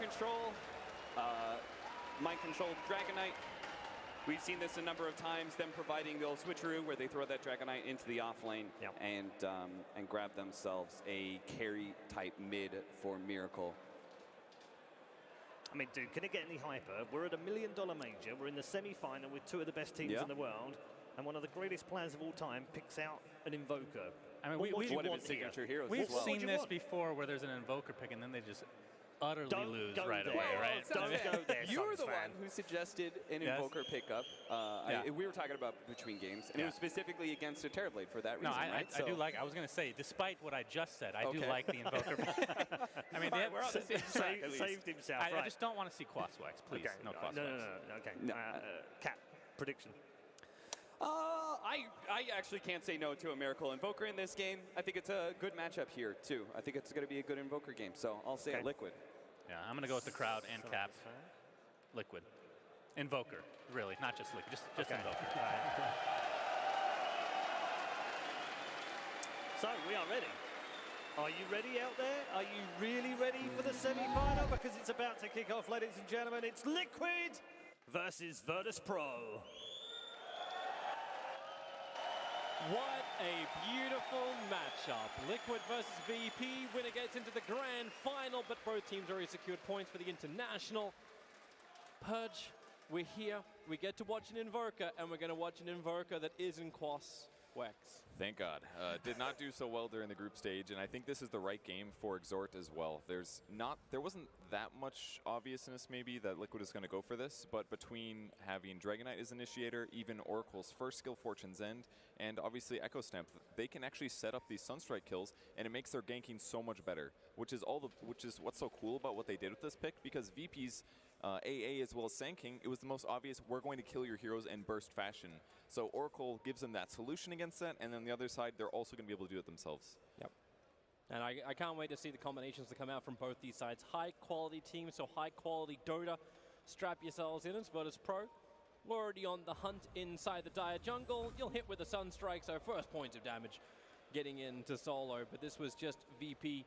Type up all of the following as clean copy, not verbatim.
control, mind-controlled Dragonite. We've seen this a number of times, them providing the old switcheroo where they throw that Dragonite into the off lane and grab themselves a carry-type mid for Miracle. I mean, dude, can it get any hyper? We're at $1 million major. We're in the semi-final with two of the best teams in the world. And one of the greatest players of all time picks out an Invoker. I mean, we've seen this before where there's an Invoker pick and then they just utterly lose right away, right? Don't go there, You were the one who suggested an Invoker pickup. We were talking about between games, and it was specifically against a Terrorblade for that reason, right? I do like, I was going to say, despite what I just said, I do like the Invoker. I mean, we're on the same track, saved himself. I just don't want to see Quaswax, please. Okay. No Quaswax. No. Okay. Cat, prediction. I actually can't say no to a Miracle Invoker in this game. I think it's a good matchup here, too. I think it's going to be a good Invoker game, so I'll say Liquid. Yeah, I'm going to go with the crowd and Cap. Liquid. Invoker, really, not just Liquid, just Invoker. So, we are ready. Are you ready out there? Are you really ready for the semi-final? Because it's about to kick off, ladies and gentlemen. It's Liquid versus Virtus Pro. What a beautiful matchup. Liquid versus VP. Winner gets into the grand final, but both teams already secured points for the international. Purge, we're here. We get to watch an Invoker, and we're going to watch an Invoker that isn't Quaswax. Thank God. Did not do so well during the group stage, and I think this is the right game for Exort as well. There wasn't that much obviousness maybe that Liquid is going to go for this, but between having Dragonite as initiator, even Oracle's first skill Fortune's End, and obviously Echo Stamp, they can actually set up these Sunstrike kills, and it makes their ganking so much better, which is what's so cool about what they did with this pick, because VP's AA as well as Sand King, it was the most obvious, we're going to kill your heroes in burst fashion. So Oracle gives them that solution against that, and then on the other side, they're also going to be able to do it themselves. Yep. And I can't wait to see the combinations that come out from both these sides. High-quality teams, so high-quality Dota. Strap yourselves in, it's Virtus Pro. We're already on the hunt inside the Dire Jungle. You'll hit with the Sunstrike, so first point of damage getting into solo. But this was just VP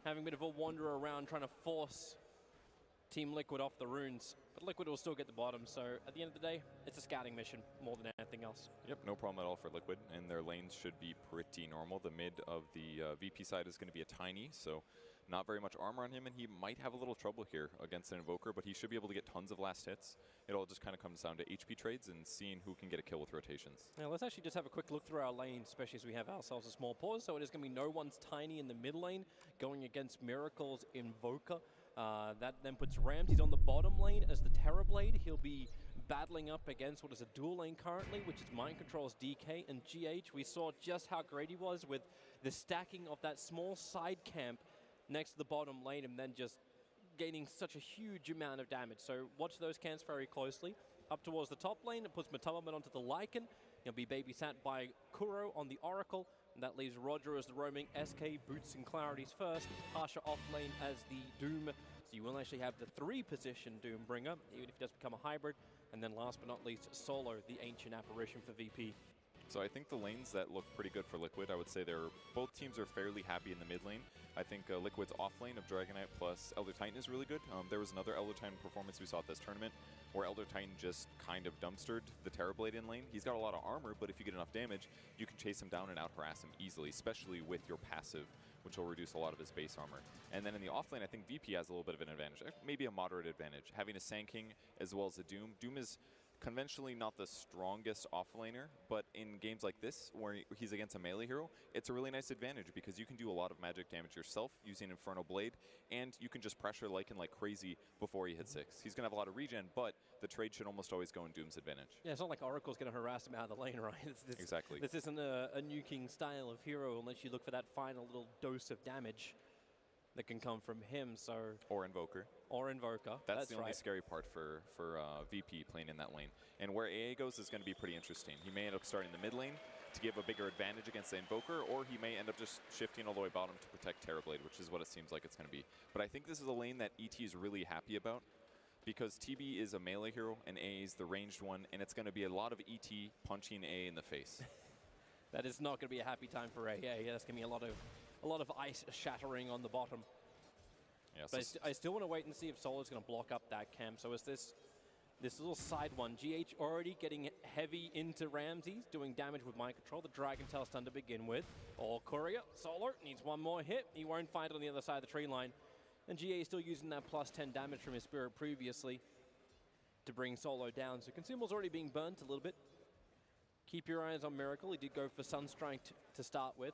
having a bit of a wander around, trying to force Team Liquid off the runes, but Liquid will still get the bottom, so at the end of the day, it's a scouting mission more than anything else. Yep, no problem at all for Liquid, and their lanes should be pretty normal. The mid of the VP side is going to be a tiny, so not very much armor on him, and he might have a little trouble here against an Invoker, but he should be able to get tons of last hits. It all just kind of comes down to HP trades and seeing who can get a kill with rotations. Now let's actually just have a quick look through our lane, especially as we have ourselves a small pause, so it is going to be no one's tiny in the mid lane, going against Miracle's Invoker. That then puts Ramses on the bottom lane as the Terrorblade. He'll be battling up against what is a dual lane currently, which is Mind Control's DK and GH. We saw just how great he was with the stacking of that small side camp next to the bottom lane and then just gaining such a huge amount of damage. So watch those camps very closely. Up towards the top lane, it puts Matabaman onto the Lycan. He'll be babysat by Kuro on the Oracle. And that leaves Roger as the roaming SK, Boots and Clarity's first, Harsha off lane as the Doom. So you will actually have the 3-position Doom bringer, even if he does become a hybrid. And then last but not least, Solo, the Ancient Apparition for VP. So I think the lanes that look pretty good for Liquid, I would say both teams are fairly happy in the mid lane. I think Liquid's off lane of Dragonite plus Elder Titan is really good. There was another Elder Titan performance we saw at this tournament where Elder Titan just kind of dumpstered the Terrorblade in lane. He's got a lot of armor, but if you get enough damage, you can chase him down and out-harass him easily, especially with your passive, which will reduce a lot of his base armor. And then in the off lane, I think VP has a little bit of an advantage, maybe a moderate advantage. Having a Sand King as well as a Doom. Doom is conventionally not the strongest offlaner, but in games like this, where he's against a melee hero, it's a really nice advantage because you can do a lot of magic damage yourself using Infernal Blade, and you can just pressure Lycan like crazy before he hits 6. He's going to have a lot of regen, but the trade should almost always go in Doom's advantage. Yeah, it's not like Oracle's going to harass him out of the lane, right? Exactly. This isn't a nuking style of hero unless you look for that final little dose of damage that can come from him, so... Or Invoker. Or Invoker. That's the only scary part for VP playing in that lane. And where AA goes is going to be pretty interesting. He may end up starting the mid lane to give a bigger advantage against the Invoker, or he may end up just shifting all the way bottom to protect Terrorblade, which is what it seems like it's going to be. But I think this is a lane that ET is really happy about, because TB is a melee hero and AA is the ranged one, and it's going to be a lot of ET punching AA in the face. That is not going to be a happy time for AA. That's going to be a lot of ice shattering on the bottom. Yeah, but I still want to wait and see if Solo's going to block up that camp. So is this little side one, GH already getting heavy into Ramses, doing damage with Mind Control, the Dragon Tail stun to begin with. Or Courier, Solo needs one more hit. He won't find it on the other side of the tree line. And GA is still using that plus 10 damage from his Spirit previously to bring Solo down. So Consumable's already being burnt a little bit. Keep your eyes on Miracle. He did go for Sunstrike to start with.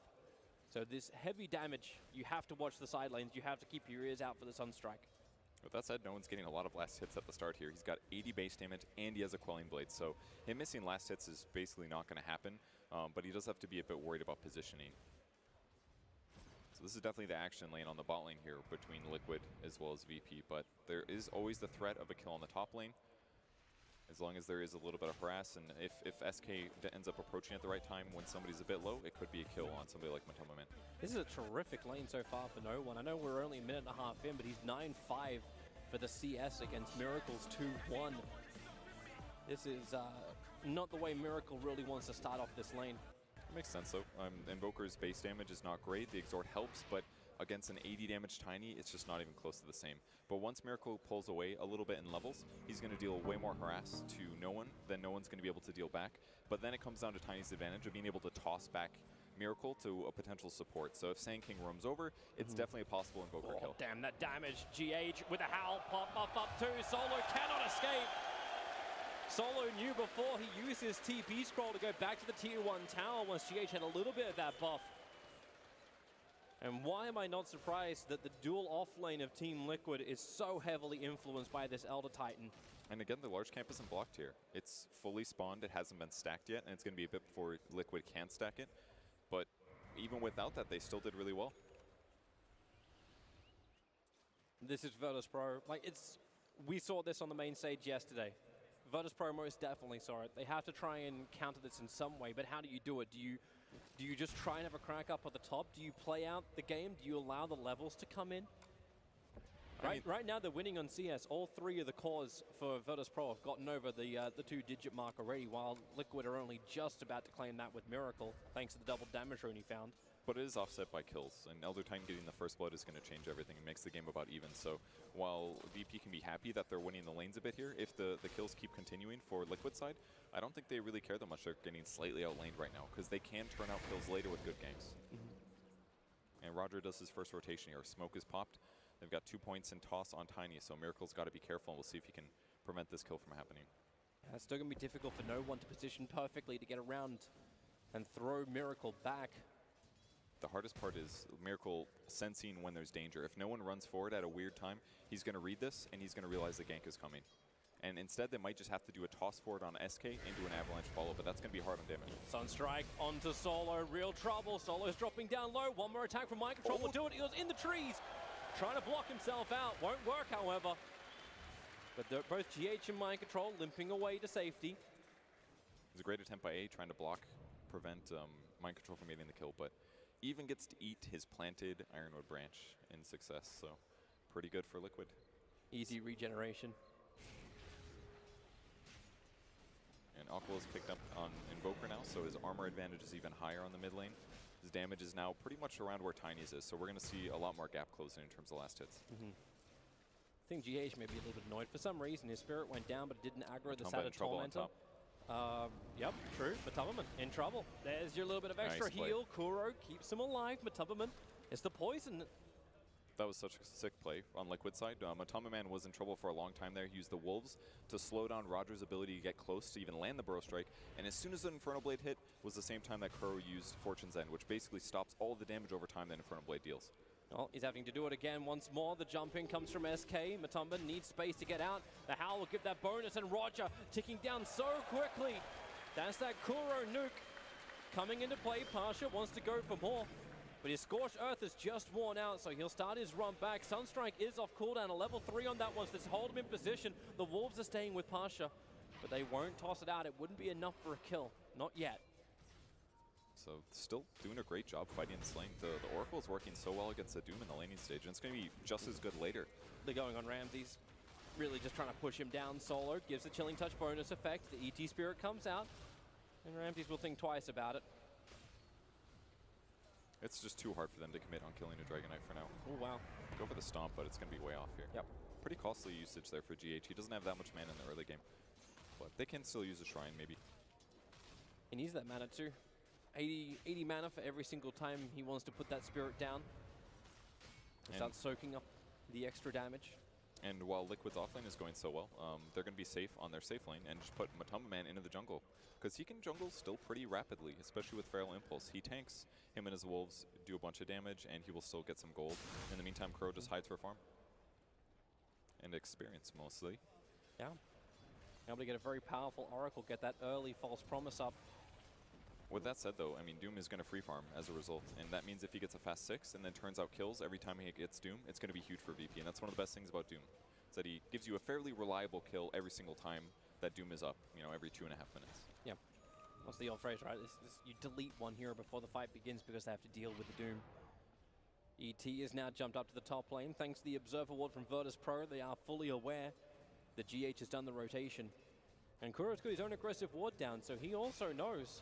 So this heavy damage, you have to watch the side lanes. You have to keep your ears out for the Sunstrike. With that said, no one's getting a lot of last hits at the start here. He's got 80 base damage, and he has a Quelling Blade. So him missing last hits is basically not going to happen, but he does have to be a bit worried about positioning. So this is definitely the action lane on the bot lane here between Liquid as well as VP, but there is always the threat of a kill on the top lane, as long as there is a little bit of harass, and if SK ends up approaching at the right time when somebody's a bit low, it could be a kill on somebody like Matoma Man. This is a terrific lane so far for no one. I know we're only a minute and a half in, but he's 9-5 for the CS against Miracle's 2-1. This is not the way Miracle really wants to start off this lane. It makes sense though. Invoker's base damage is not great. The Exhort helps, but against an 80 damage Tiny, it's just not even close to the same. But once Miracle pulls away a little bit in levels, he's going to deal way more harass to no one, then no one's going to be able to deal back. But then it comes down to Tiny's advantage of being able to toss back Miracle to a potential support. So if Sand King roams over, it's definitely a possible Invoker kill. Damn, that damage. GH with a howl, pop up too. Solo cannot escape. Solo knew before he used his TP scroll to go back to the tier 1 tower once GH had a little bit of that buff. And why am I not surprised that the dual off lane of Team Liquid is so heavily influenced by this Elder Titan? And again, the large camp isn't blocked here. It's fully spawned, it hasn't been stacked yet, and it's going to be a bit before Liquid can stack it. But even without that, they still did really well. This is Virtus Pro. We saw this on the main stage yesterday. Virtus Pro most definitely saw it. They have to try and counter this in some way, but how do you do it? Do you just try and have a crack up at the top? Do you play out the game? Do you allow the levels to come in? Right now they're winning on CS. All 3 of the cores for Virtus Pro have gotten over the 2-digit mark already, while Liquid are only just about to claim that with Miracle, thanks to the double damage rune he found. But it is offset by kills, and Elder Titan getting the first blood is going to change everything. It makes the game about even. So while VP can be happy that they're winning the lanes a bit here, if the kills keep continuing for Liquid side, I don't think they really care that much. They're getting slightly outlaned right now, because they can turn out kills later with good ganks. And Roger does his first rotation here. Smoke is popped. They've got 2 points in toss on Tiny, so Miracle's got to be careful, and we'll see if he can prevent this kill from happening. Yeah, it's still going to be difficult for no one to position perfectly to get around and throw Miracle back. The hardest part is Miracle sensing when there's danger. If no one runs forward at a weird time, he's going to read this, and he's going to realize the gank is coming. And instead, they might just have to do a toss forward on SK into an avalanche follow, but that's going to be hard on damage. Sunstrike onto Solo, real trouble. Solo's dropping down low. One more attack from Mind Control will do it. He goes in the trees, trying to block himself out. Won't work, however. But both GH and Mind Control limping away to safety. It was a great attempt by A, trying to block, prevent Mind Control from getting the kill, but even gets to eat his planted Ironwood branch in success, so pretty good for Liquid. Easy regeneration. And Aqua is picked up on Invoker now, so his armor advantage is even higher on the mid lane. His damage is now pretty much around where Tiny's is, so we're going to see a lot more gap closing in terms of last hits. I think GH may be a little bit annoyed. For some reason, his Spirit went down, but it didn't aggro the Saturn Tormentor. Yep, true. Matubaman in trouble. There's your little bit of extra heal. Kuro keeps him alive. Matubaman is the poison. That was such a sick play on Liquid side. Matama-Man was in trouble for a long time there. He used the Wolves to slow down Roger's ability to get close to even land the Burrow Strike. And as soon as the Inferno Blade hit was the same time that Kuro used Fortune's End, which basically stops all the damage over time that Inferno Blade deals. Well, he's having to do it again once more. The jump in comes from SK. Matumba needs space to get out. The Howl will give that bonus, and Roger ticking down so quickly. That's that Kuro nuke coming into play. Pasha wants to go for more, but his Scorched Earth is just worn out, so he'll start his run back. Sunstrike is off cooldown, a level 3 on that one, so let's hold him in position. The Wolves are staying with Pasha, but they won't toss it out. It wouldn't be enough for a kill, not yet. So still doing a great job fighting this lane. The Oracle is working so well against the Doom in the laning stage, and it's going to be just as good later. They're going on Ramses, really just trying to push him down solo. Gives the Chilling Touch bonus effect. The ET Spirit comes out, and Ramses will think twice about it. It's just too hard for them to commit on killing a Dragonite for now. Oh, wow. Go for the Stomp, but it's going to be way off here. Yep. Pretty costly usage there for GH. He doesn't have that much mana in the early game. But they can still use a Shrine, maybe. He needs that mana too. 80 mana for every single time he wants to put that Spirit down. Start soaking up the extra damage. And while Liquid's offlane is going so well, they're going to be safe on their safe lane and just put Matamba Man into the jungle. Because he can jungle still pretty rapidly, especially with Feral Impulse. He tanks, him and his wolves do a bunch of damage, and he will still get some gold. In the meantime, Crow just hides for farm. And experience, mostly. Yeah. Able to get a very powerful Oracle, get that early false promise up. With that said, though, I mean, Doom is going to free farm as a result, and that means if he gets a fast 6 and then turns out kills every time he gets Doom, it's going to be huge for VP, and that's one of the best things about Doom, is that he gives you a fairly reliable kill every single time that Doom is up, you know, every 2.5 minutes. Yeah, that's the old phrase, right? You delete one hero before the fight begins because they have to deal with the Doom. ET is now jumped up to the top lane. Thanks to the Observer Ward from Virtus Pro, they are fully aware that GH has done the rotation. And Kuro's got his own aggressive ward down, so he also knows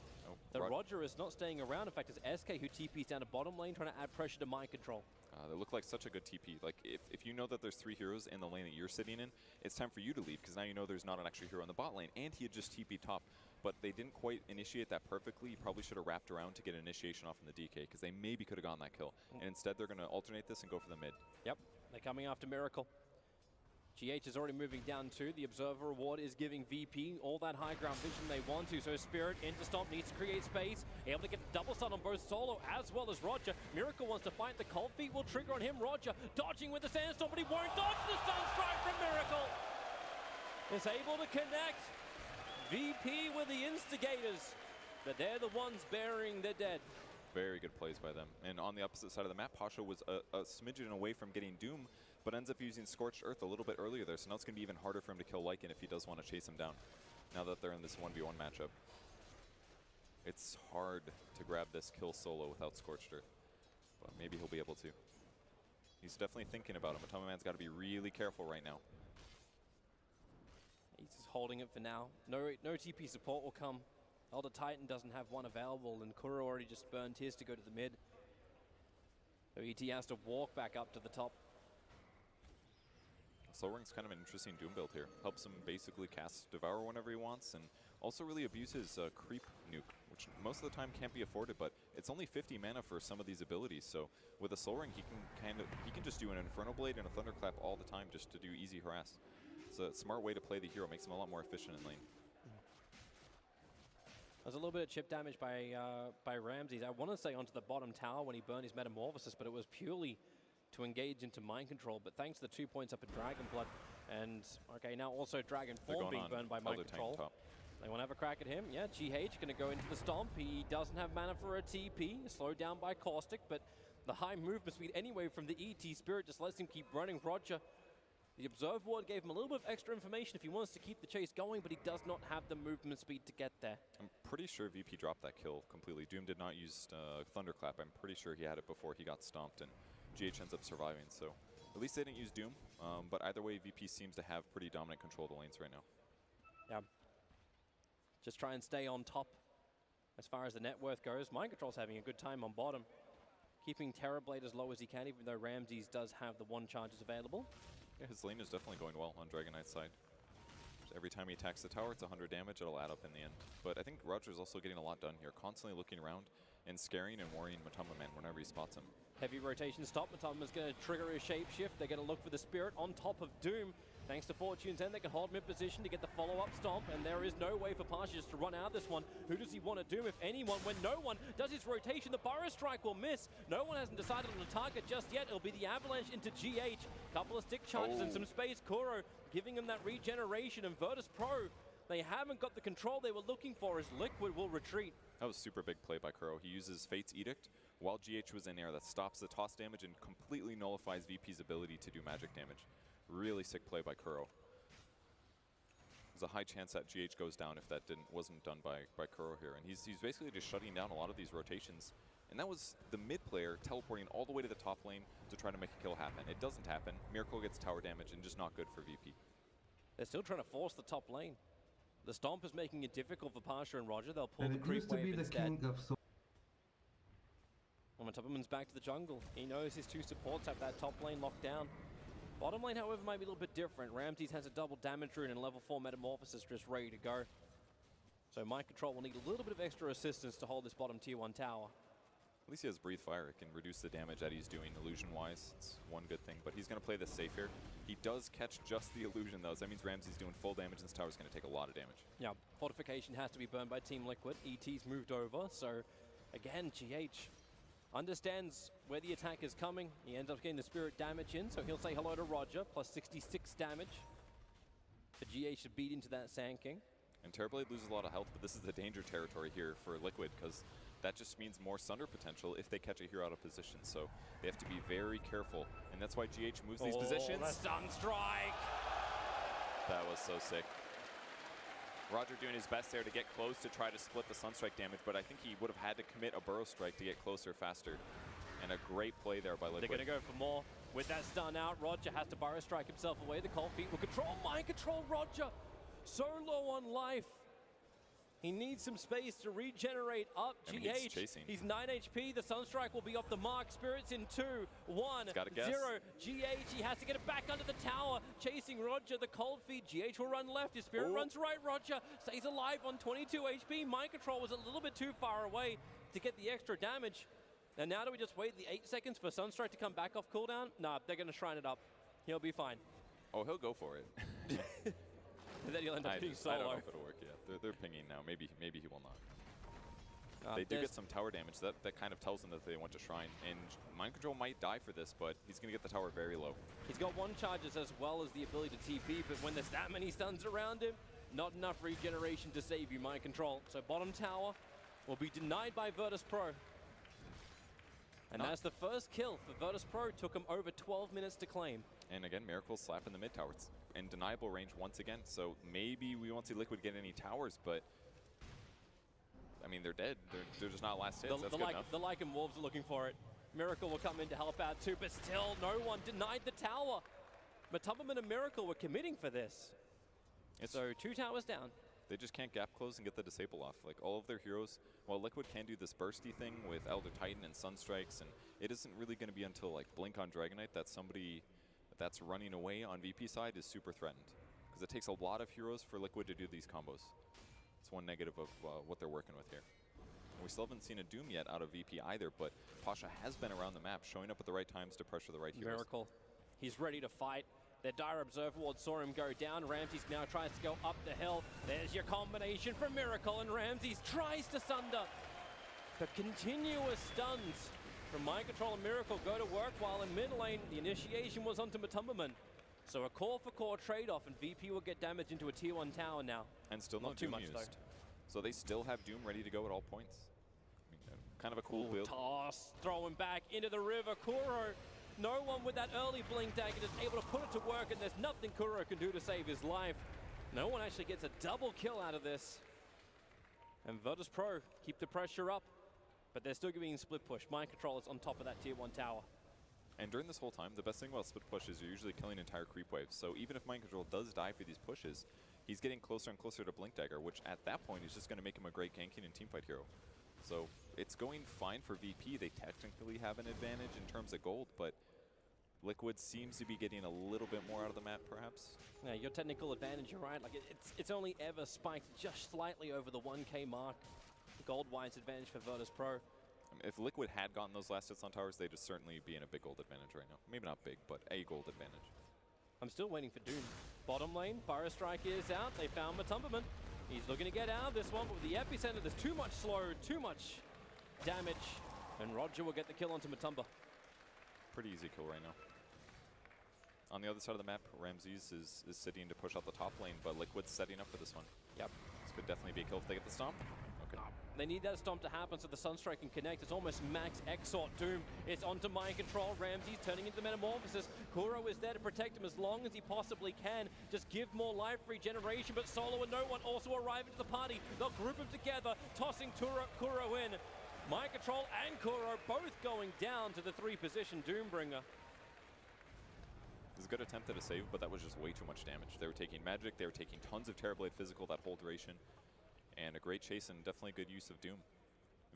that Roger is not staying around. In fact, it's SK who TP's down to bottom lane, trying to add pressure to mind control. They look like such a good TP. Like, if you know that there's 3 heroes in the lane that you're sitting in, it's time for you to leave, because now you know there's not an extra hero in the bot lane, and he had just TP'd top. But they didn't quite initiate that perfectly. You probably should have wrapped around to get an initiation off in the DK, because they maybe could have gotten that kill. And instead, they're going to alternate this and go for the mid. Yep, they're coming after Miracle. GH is already moving down too. The Observer Award is giving VP all that high ground vision they want to. So Spirit into Stomp needs to create space. Able to get the double stun on both Solo as well as Roger. Miracle wants to fight. The Cold Feet will trigger on him. Roger dodging with the Sandstorm, but he won't dodge the Stun Strike from Miracle. Is able to connect. VP with the Instigators, but they're the ones burying the dead. Very good plays by them. And on the opposite side of the map, Pasha was a smidgen away from getting Doom, but ends up using Scorched Earth a little bit earlier there, so now it's going to be even harder for him to kill Lycan if he does want to chase him down, now that they're in this 1v1 matchup. It's hard to grab this kill solo without Scorched Earth, but maybe he'll be able to. He's definitely thinking about it. Matoma Man's got to be really careful right now. He's just holding it for now. No TP support will come. Elder Titan doesn't have one available, and Kuro already just burned his to go to the mid. So ET has to walk back up to the top. Soul Ring's kind of an interesting Doom build here. Helps him basically cast Devour whenever he wants, and also really abuses Creep Nuke, which most of the time can't be afforded, but it's only 50 mana for some of these abilities, so with a Soul Ring he can just do an Inferno Blade and a Thunderclap all the time just to do easy harass. It's a smart way to play the hero, makes him a lot more efficient in lane. There's a little bit of chip damage by Ramses. I want to say onto the bottom tower when he burned his Metamorphosis, but it was purely to engage into mind control. But thanks to the 2 points up in Dragon Blood, and okay, now also Dragon Form being burned by mind control. They want to have a crack at him. Yeah, GH going to go into the Stomp. He doesn't have mana for a TP, slowed down by Caustic, but the high movement speed anyway from the ET Spirit just lets him keep running. Roger, the Observe Ward gave him a little bit of extra information if he wants to keep the chase going, but he does not have the movement speed to get there. I'm pretty sure VP dropped that kill completely. Doom did not use Thunderclap. I'm pretty sure he had it before he got stomped, and GH ends up surviving. So at least they didn't use Doom, but either way, VP seems to have pretty dominant control of the lanes right now. Yeah. Just try and stay on top as far as the net worth goes. Mind Control's having a good time on bottom, keeping Terrorblade as low as he can, even though Ramses does have the 1 charges available. Yeah, his lane is definitely going well on Dragon Knight's side. So every time he attacks the tower, it's 100 damage. It'll add up in the end. But I think Roger's also getting a lot done here, constantly looking around and scaring and worrying Matamba Man whenever he spots him. Heavy rotation stop. Matamba's going to trigger his shapeshift. They're going to look for the Spirit on top of Doom. Thanks to Fortune's End, they can hold him in position to get the follow-up Stomp, and there is no way for Pasha just to run out of this one. Who does he want to Doom, if anyone? When no one does his rotation, the Burrow Strike will miss. No one hasn't decided on a target just yet. It'll be the Avalanche into GH. Couple of stick charges and some space. Kuro giving him that regeneration, and Virtus Pro, they haven't got the control they were looking for as Liquid will retreat. That was a super big play by Kuro. He uses Fate's Edict while GH was in air. That stops the toss damage and completely nullifies VP's ability to do magic damage. Really sick play by Kuro. There's a high chance that GH goes down if that wasn't done by Kuro here. And he's basically just shutting down a lot of these rotations. And that was the mid player teleporting all the way to the top lane to try to make a kill happen. It doesn't happen. Miracle gets tower damage and just not good for VP. They're still trying to force the top lane. The Stomp is making it difficult for Pasha and Roger. They'll pull the creep wave instead. Matumbaman's back to the jungle. He knows his two supports have that top lane locked down. Bottom lane, however, might be a little bit different. Ramses has a double damage rune and level 4 Metamorphosis just ready to go. So Mind Control will need a little bit of extra assistance to hold this bottom tier 1 tower. At least he has Breathe Fire. It can reduce the damage that he's doing illusion-wise. It's one good thing, but he's going to play this safe here. He does catch just the illusion, though, so that means Ramsey's doing full damage, and this tower's going to take a lot of damage. Yeah, Fortification has to be burned by Team Liquid. ET's moved over, so again, GH understands where the attack is coming. He ends up getting the spirit damage in, so he'll say hello to Roger, plus 66 damage. The GH should beat into that Sand King. And Terrorblade loses a lot of health, but this is the danger territory here for Liquid, because that just means more Sunder potential if they catch a hero out of position. So they have to be very careful, and that's why GH moves these positions. The Sunstrike! That was so sick. Roger doing his best there to get close to try to split the Sunstrike damage, but I think he would have had to commit a Burrow Strike to get closer faster. And a great play there by Liquid. They're going to go for more. With that stun out, Roger has to Burrow Strike himself away. The Cold Feet will control, Mind Control Roger. So low on life. He needs some space to regenerate up. GH, he's 9 HP. The Sunstrike will be off the mark. Spirits in 2, 1, 0. GH, he has to get it back under the tower. Chasing Roger, the Cold Feet. GH will run left. His Spirit runs right. Roger stays alive on 22 HP. Mind Control was a little bit too far away to get the extra damage. And now do we just wait the 8 seconds for Sunstrike to come back off cooldown? Nah, they're going to shrine it up. He'll be fine. Oh, he'll go for it. And then he'll end up being solo. I don't know if it'll work yet. They're pinging now. Maybe he will not. They do get some tower damage. That kind of tells them that they want to shrine. And Mind Control might die for this, but he's going to get the tower very low. He's got 1 charges as well as the ability to TP, but when there's that many stuns around him, not enough regeneration to save you, Mind Control. So bottom tower will be denied by Virtus Pro. And that's the first kill for Virtus Pro. Took him over 12 minutes to claim. And again, Miracle slapping the mid tower. It's in deniable range once again, so maybe we won't see Liquid get any towers, but I mean, they're dead. They're just not last hits. That's good enough. The Lycan Wolves are looking for it. Miracle will come in to help out too, but still no one denied the tower. Matumbaman and Miracle were committing for this. So 2 towers down. They just can't gap close and get the disable off. Like all of their heroes, while Liquid can do this bursty thing with Elder Titan and Sunstrikes, and it isn't really going to be until like Blink on Dragonite that somebody that's running away on VP side is super threatened. Because it takes a lot of heroes for Liquid to do these combos. It's one negative of what they're working with here. And we still haven't seen a Doom yet out of VP either, but Pasha has been around the map, showing up at the right times to pressure the right heroes. Miracle, he's ready to fight. Their Dire Observer Ward saw him go down. Ramses now tries to go up the hill. There's your combination for Miracle, and Ramses tries to Sunder. The continuous stuns from Mind Control and Miracle go to work, while in mid lane, the initiation was onto Matumbaman. So a core for core trade-off, and VP will get damage into a tier 1 tower now. And still not too much used. Though. So they still have Doom ready to go at all points. I mean, kind of a cool build. Toss, throwing back into the river. Kuro, no one with that early blink dagger is able to put it to work, and there's nothing Kuro can do to save his life. No one actually gets a double kill out of this. And Virtus Pro keep the pressure up, but they're still giving split push. Mind Control is on top of that tier 1 tower. And during this whole time, the best thing about split push is you're usually killing entire creep waves. So even if Mind Control does die for these pushes, he's getting closer and closer to Blink Dagger, which at that point is just going to make him a great ganking and teamfight hero. So it's going fine for VP. They technically have an advantage in terms of gold, but Liquid seems to be getting a little bit more out of the map, perhaps. Yeah, your technical advantage, you're right. Like it's only ever spiked just slightly over the 1K mark. Gold-wise advantage for Virtus Pro. I mean, if Liquid had gotten those last hits on towers, they'd just certainly be in a big gold advantage right now. Maybe not big, but a gold advantage. I'm still waiting for Doom. Bottom lane, Burrow Strike is out. They found Matumbaman. He's looking to get out of this one, but with the epicenter, there's too much slow, too much damage. And Roger will get the kill onto Matumba. Pretty easy kill right now. On the other side of the map, Ramses is sitting to push out the top lane, but Liquid's setting up for this one. Yep. This could definitely be a kill if they get the stomp. Okay. They need that stomp to happen so the Sunstrike can connect. It's almost max Exort Doom. It's onto Mind Control. Ramses turning into Metamorphosis. Kuro is there to protect him as long as he possibly can. Just give more life regeneration, but Solo and no one also arrive into the party. They'll group them together, tossing Kuro in. Mind Control and Kuro both going down to the 3-position Doombringer. It was a good attempt at a save, but that was just way too much damage. They were taking magic, they were taking tons of Terrorblade physical that whole duration, and a great chase and definitely good use of Doom.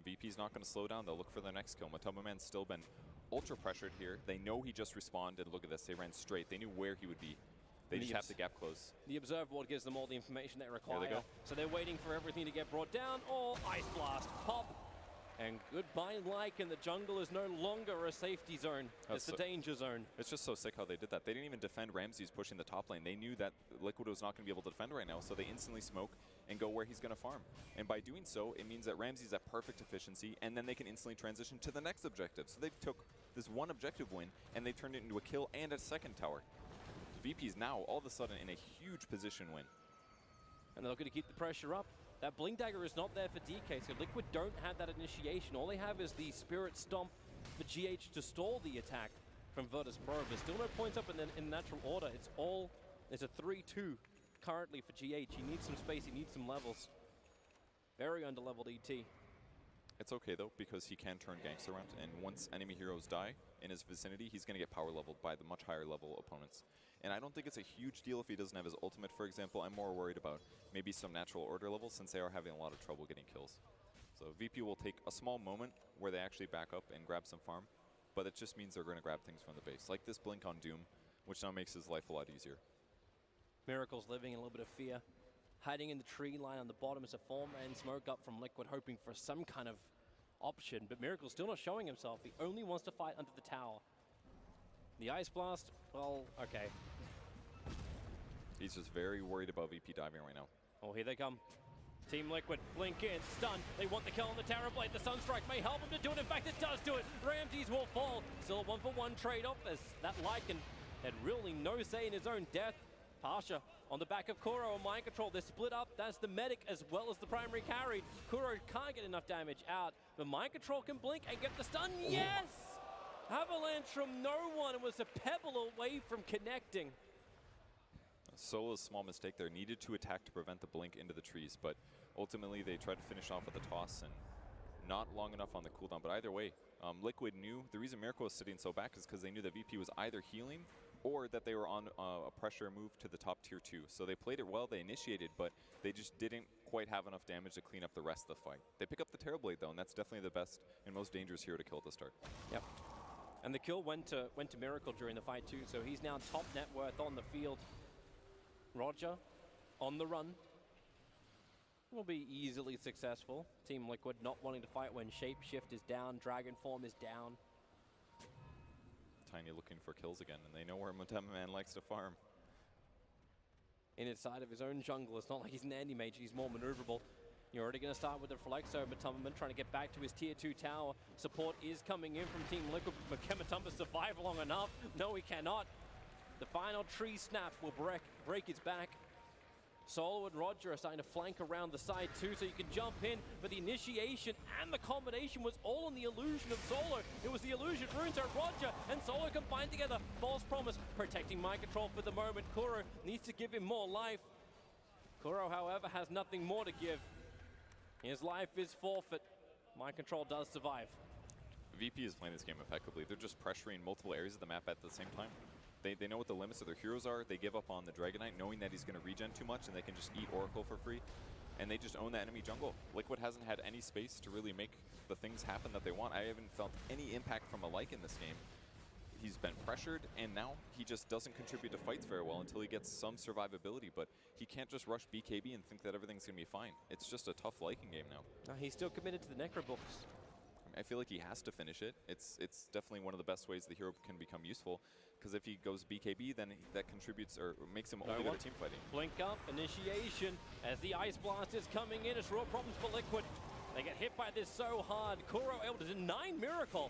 VP's not going to slow down. They'll look for their next kill. Matomaman's still been ultra pressured here. They know he just respawned, and look at this. They ran straight. They knew where he would be. They just have to gap close. The observe ward gives them all the information they require. There they go. So they're waiting for everything to get brought down. Or Ice Blast, pop. And goodbye, Lycan. The jungle is no longer a safety zone. It's the danger zone. It's just so sick how they did that. They didn't even defend Ramses pushing the top lane. They knew that Liquid was not going to be able to defend right now, so they instantly smoke and go where he's going to farm. And by doing so, it means that Ramses at perfect efficiency, and then they can instantly transition to the next objective. So they took this one objective win, and they turned it into a kill and a second tower. VP's now, all of a sudden, in a huge position win. And they're looking to keep the pressure up. That Blink Dagger is not there for DK, so Liquid don't have that initiation. All they have is the Spirit Stomp for GH to stall the attack from Virtus Pro. There's still no points up in natural order. It's a 3-2 currently for GH. He needs some space, he needs some levels. Very underleveled ET. It's okay though, because he can turn ganks around, and once enemy heroes die in his vicinity, he's going to get power leveled by the much higher level opponents. And I don't think it's a huge deal if he doesn't have his ultimate, for example. I'm more worried about maybe some natural order levels, since they are having a lot of trouble getting kills. So VP will take a small moment where they actually back up and grab some farm, but it just means they're going to grab things from the base, like this blink on Doom, which now makes his life a lot easier. Miracle's living in a little bit of fear. Hiding in the tree line on the bottom is a 4-man smoke up from Liquid, hoping for some kind of option, but Miracle's still not showing himself. He only wants to fight under the tower. The Ice Blast, well, okay. He's just very worried about VP diving right now. Oh, here they come. Team Liquid, blink in, stun. They want the kill on the Terrorblade. The Sunstrike may help them to do it. In fact, it does do it. Ramses will fall. Still a 1-for-1 trade-off as that Lycan had really no say in his own death. Pasha on the back of Kuro and Mind Control. They're split up. That's the medic as well as the primary carry. Kuro can't get enough damage out, but Mind Control can blink and get the stun. Yes! Avalanche from no one. It was a pebble away from connecting. Solo's small mistake there. Needed to attack to prevent the blink into the trees, but ultimately they tried to finish off with a toss and not long enough on the cooldown. But either way, Liquid knew the reason Miracle was sitting so back is because they knew that VP was either healing or that they were on a pressure move to the top tier 2. So they played it well, they initiated, but they just didn't quite have enough damage to clean up the rest of the fight. They pick up the Terrorblade though, and that's definitely the best and most dangerous hero to kill at the start. Yep. And the kill went to Miracle during the fight too, so he's now top net worth on the field. Roger, on the run, will be easily successful. Team Liquid not wanting to fight when Shapeshift is down, Dragon Form is down. Tiny looking for kills again, and they know where Matomaman likes to farm. In inside of his own jungle, it's not like he's an anti-mage, he's more maneuverable. You're already going to start with the Flexo. Matomaman trying to get back to his tier 2 tower. Support is coming in from Team Liquid. Can Matumba survive long enough? No, he cannot. The final tree snap will break his back. Solo and Roger are starting to flank around the side too, so you can jump in, but the initiation and the combination was all on the illusion of Solo. It was the illusion ruined to Roger and Solo combined together. False promise, protecting Mind Control for the moment. Kuro needs to give him more life. Kuro, however, has nothing more to give. His life is forfeit. Mind Control does survive. VP is playing this game impeccably. They're just pressuring multiple areas of the map at the same time. They know what the limits of their heroes are. They give up on the Dragonite, knowing that he's going to regen too much, and they can just eat Oracle for free. And they just own the enemy jungle. Liquid hasn't had any space to really make the things happen that they want. I haven't felt any impact from a Lycan in this game. He's been pressured, and now he just doesn't contribute to fights very well until he gets some survivability. But he can't just rush BKB and think that everything's going to be fine. It's just a tough Lycan game now. He's still committed to the Necro books. I feel like he has to finish it. It's definitely one of the best ways the hero can become useful, because if he goes BKB, then that contributes or makes him only good at team fighting. Blink up, initiation, as the Ice Blast is coming in. It's real problems for Liquid. They get hit by this so hard. Kuro able to deny Miracle.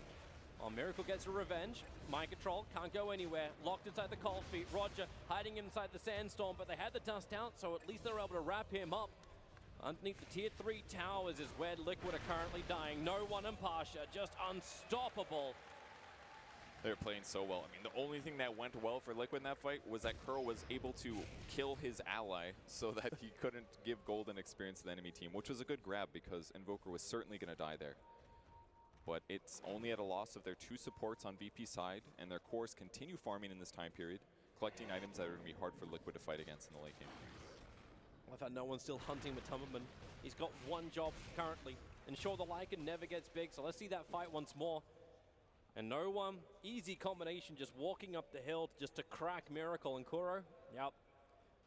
Oh, Miracle gets a revenge. Mind Control can't go anywhere. Locked inside the cold feet. Roger hiding inside the sandstorm, but they had the dust out, so at least they're able to wrap him up. Underneath the tier 3 towers is where Liquid are currently dying. No one in Pasha, just unstoppable. They're playing so well. I mean, the only thing that went well for Liquid in that fight was that Kuro was able to kill his ally so that he couldn't give golden experience to the enemy team, which was a good grab because Invoker was certainly going to die there. But it's only at a loss of their 2 supports on VP side, and their cores continue farming in this time period, collecting items that are going to be hard for Liquid to fight against in the late game. I've had no one still hunting Matomaman. He's got one job currently, ensure the Lycan never gets big. So let's see that fight once more. And no one, easy combination, just walking up the hill just to crack Miracle. And Kuro, yep,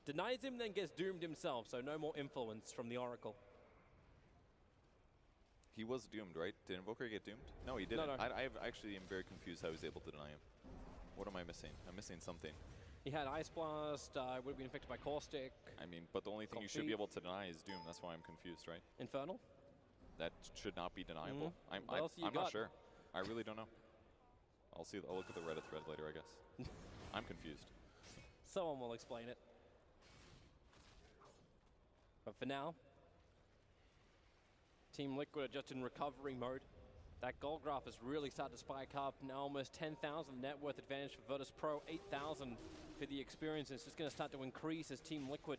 denies him, then gets doomed himself. So no more influence from the Oracle. He was doomed, right? Did Invoker get doomed? No, he didn't. No. I actually am very confused how he was able to deny him. What am I missing? I'm missing something. He had Ice Blast, would have been affected by Caustic. I mean, but the only thing you should be able to deny is Doom. That's why I'm confused, right? Infernal? That should not be deniable. I'm not sure. I really don't know. I'll look at the Reddit thread later, I guess. I'm confused. Someone will explain it. But for now, Team Liquid are just in recovery mode. That gold graph has really started to spike up. Now almost 10,000 net worth advantage for Virtus Pro, 8,000 for the experience. It's just going to start to increase as Team Liquid,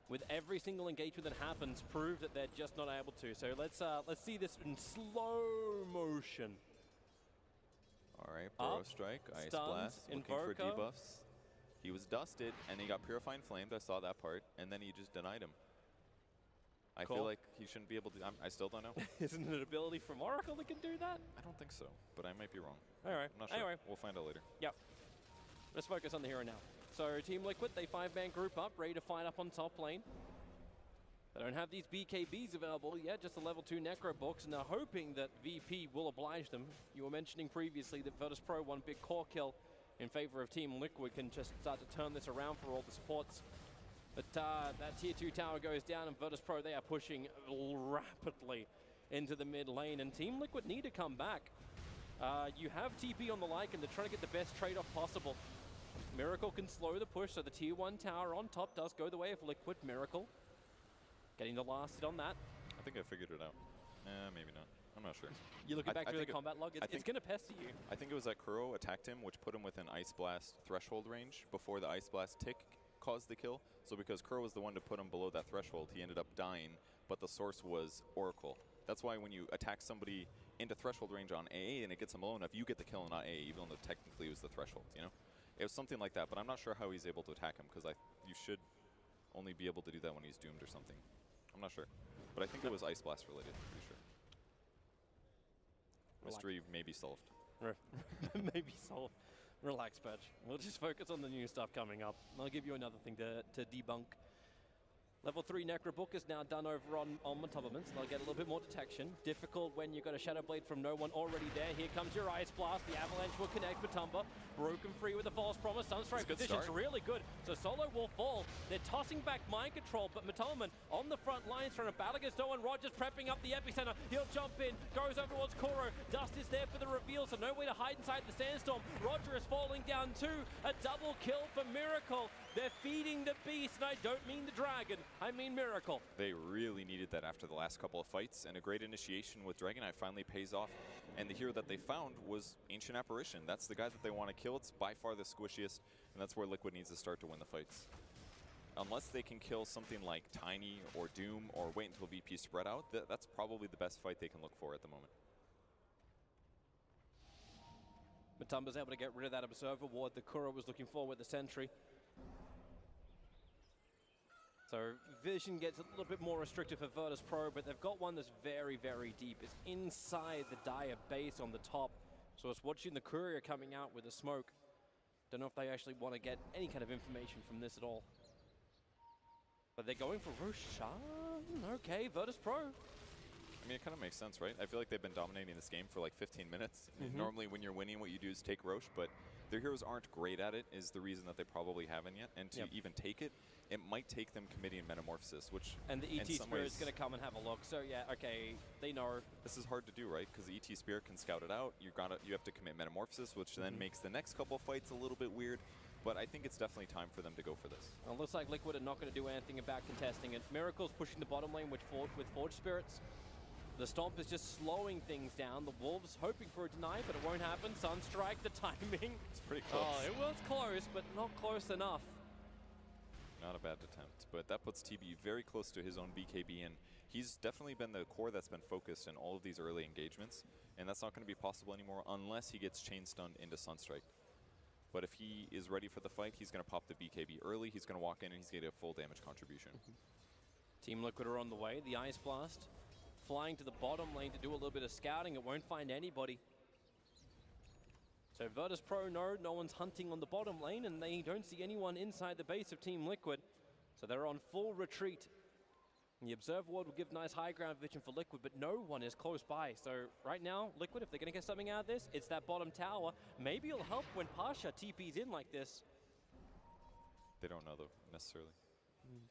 with every single engagement that happens, prove that they're just not able to. So let's see this in slow motion. All right, Burrow Strike, Ice Blast, looking for debuffs. He was dusted, and he got Purifying Flamed. I saw that part, and then he just denied him. I feel like he shouldn't be able to. I still don't know. Isn't it an ability from Oracle that can do that? I don't think so, but I might be wrong. All right. I'm not sure. Anyway. We'll find out later. Yep. Let's focus on the here and now. So Team Liquid, they 5-man group up, ready to fight up on top lane. They don't have these BKBs available yet, just the level 2 Necro books, and they're hoping that VP will oblige them. You were mentioning previously that Virtus Pro, one big core kill in favor of Team Liquid, can just start to turn this around for all the supports. But that tier 2 tower goes down, and Virtus Pro, they are pushing rapidly into the mid lane, and Team Liquid need to come back. You have TP on the Lycan, and they're trying to get the best trade-off possible. Miracle can slow the push, so the tier 1 tower on top does go the way of Liquid. Miracle getting the last hit on that. I think I figured it out. Maybe not. I'm not sure. You're looking back through the combat log. It's going to pester you. I think it was that Kuro attacked him, which put him within Ice Blast threshold range before the Ice Blast tick caused the kill. So because Kuro was the one to put him below that threshold, he ended up dying, but the source was Oracle. That's why when you attack somebody into threshold range on AA and it gets them low enough, you get the kill on AA, even though technically it was the threshold, you know? It was something like that, but I'm not sure how he's able to attack him, because you should only be able to do that when he's doomed or something. I'm not sure. But I think it was Ice Blast related, pretty sure. Mystery may be solved. Maybe solved. Relax, Patch. We'll just focus on the new stuff coming up. I'll give you another thing to debunk. Level 3 Necrobook is now done over on Matumberments. They'll get a little bit more detection. Difficult when you've got a Shadow Blade from no one already there. Here comes your Ice Blast. The Avalanche will connect Matumba. Broken free with a False Promise. Sunstrike position's really good. So Solo will fall. They're tossing back Mind Control, but Matumberman on the front lines trying to battle against no one. Rogers prepping up the epicenter. He'll jump in, goes over towards Kuro. Dust is there for the reveal, so no way to hide inside the Sandstorm. Roger is falling down too. A double kill for Miracle. They're feeding the beast, and I don't mean the dragon, I mean Miracle. They really needed that after the last couple of fights, and a great initiation with Dragonite finally pays off. And the hero that they found was Ancient Apparition. That's the guy that they want to kill. It's by far the squishiest, and that's where Liquid needs to start to win the fights. Unless they can kill something like Tiny or Doom or wait until VP spread out, that's probably the best fight they can look for at the moment. Matumba's able to get rid of that Observer Ward that Kuro was looking for with the Sentry. So vision gets a little bit more restrictive for Virtus Pro, but they've got one that's very, very deep. It's inside the Dire base on the top. So it's watching the Courier coming out with the smoke. Don't know if they actually want to get any kind of information from this at all. But they're going for Roshan. Okay, Virtus Pro. I mean, it kind of makes sense, right? I feel like they've been dominating this game for like 15 minutes. Normally when you're winning, what you do is take Roche, but their heroes aren't great at it is the reason that they probably haven't yet. And to even take it, it might take them committing Metamorphosis, which and the ET Spirit's going to come and have a look. So yeah, okay, they know. This is hard to do, right? Because the ET Spirit can scout it out. You have to commit Metamorphosis, which then makes the next couple of fights a little bit weird. But I think it's definitely time for them to go for this. Well, it looks like Liquid are not going to do anything about contesting it. Miracle's pushing the bottom lane with Forge Spirits. The Stomp is just slowing things down. The Wolves hoping for a deny, but it won't happen. Sunstrike, the timing. It's pretty close. Oh, it was close, but not close enough. Not a bad attempt, but that puts TB very close to his own BKB, and he's definitely been the core that's been focused in all of these early engagements, and that's not going to be possible anymore unless he gets chain stunned into Sunstrike. But if he is ready for the fight, he's going to pop the BKB early, he's going to walk in, and he's going to get a full damage contribution. Team Liquid are on the way. The Ice Blast flying to the bottom lane to do a little bit of scouting. It won't find anybody. So Virtus Pro know no one's hunting on the bottom lane, and they don't see anyone inside the base of Team Liquid. So they're on full retreat. And the Observe Ward will give nice high ground vision for Liquid, but no one is close by. So right now, Liquid, if they're going to get something out of this, it's that bottom tower. Maybe it'll help when Pasha TP's in like this. They don't know, though, necessarily.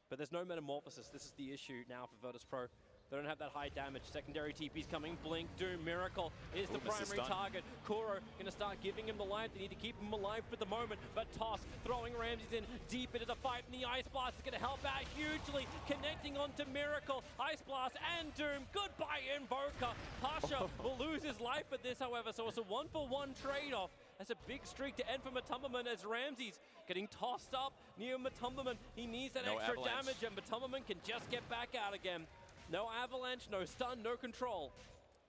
But there's no metamorphosis. This is the issue now for Virtus Pro. They don't have that high damage. Secondary TP's coming. Blink, Doom, Miracle is the primary target. Kuro going to start giving him the life. They need to keep him alive for the moment. But Toss throwing Ramses in deep into the fight. And the Ice Blast is going to help out hugely. Connecting onto Miracle. Ice Blast and Doom. Goodbye, Invoker. Pasha will lose his life for this, however. So it's a 1-for-1 trade-off. That's a big streak to end for Matumberman as Ramses getting tossed up near Matumberman. He needs that extra damage, and Matumberman can just get back out again. No avalanche, no stun, no control.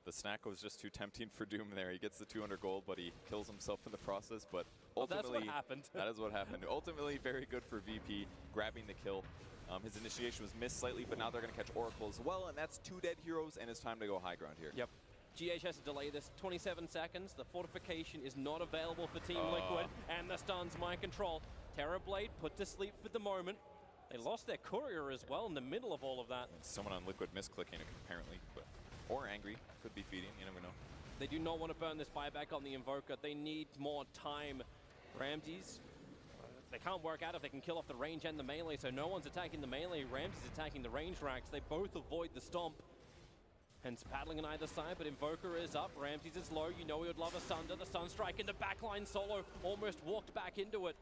The snack was just too tempting for Doom there. He gets the 200 gold, but he kills himself in the process. But ultimately, that's what happened. That is what happened. Ultimately, very good for VP, grabbing the kill. His initiation was missed slightly, but now they're going to catch Oracle as well, and that's 2 dead heroes, and it's time to go high ground here. Yep. GH has to delay this 27 seconds. The fortification is not available for Team Liquid, and the stun's mind control. Terrorblade put to sleep for the moment. They lost their courier as well in the middle of all of that. Someone on Liquid misclicking it, apparently, or angry. Could be feeding, you never know. They do not want to burn this buyback on the Invoker. They need more time. Ramses, they can't work out if they can kill off the range and the melee, so no one's attacking the melee. Ramses attacking the range racks. They both avoid the stomp. Hence paddling on either side, but Invoker is up. Ramses is low. You know he would love a Sunder. The Sunstrike in the backline solo almost walked back into it.